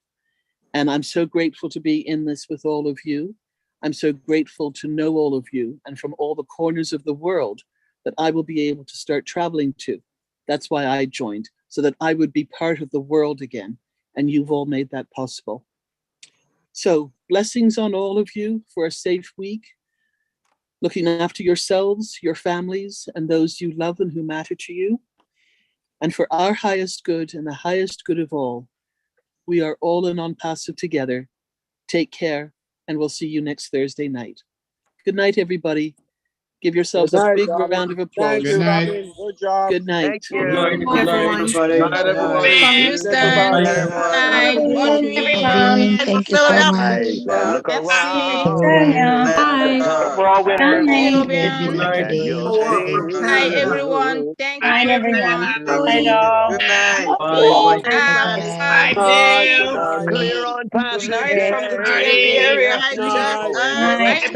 And I'm so grateful to be in this with all of you. I'm so grateful to know all of you and from all the corners of the world that I will be able to start traveling to. That's why I joined, so that I would be part of the world again. And you've all made that possible. So blessings on all of you for a safe week. Looking after yourselves, your families, and those you love and who matter to you. And for our highest good and the highest good of all, we are all in Onpassive together. Take care, and we'll see you next Thursday night. Good night, everybody. Give yourselves Good night, a big Robin. round of applause. Thank you, Robin. Good job. Good night. Thank you. Good night, good night, Everybody. Good night, everyone. From Good Houston. night, Night. Everyone, thank you so much. Look around. Bye. We're all winners. good night. And you'll see. Night, everyone. Thank Night, you. everyone. Night, all. Good night. Bye. Bye. Clear on Good passive. night from the Yay. DMV area. Night. Night.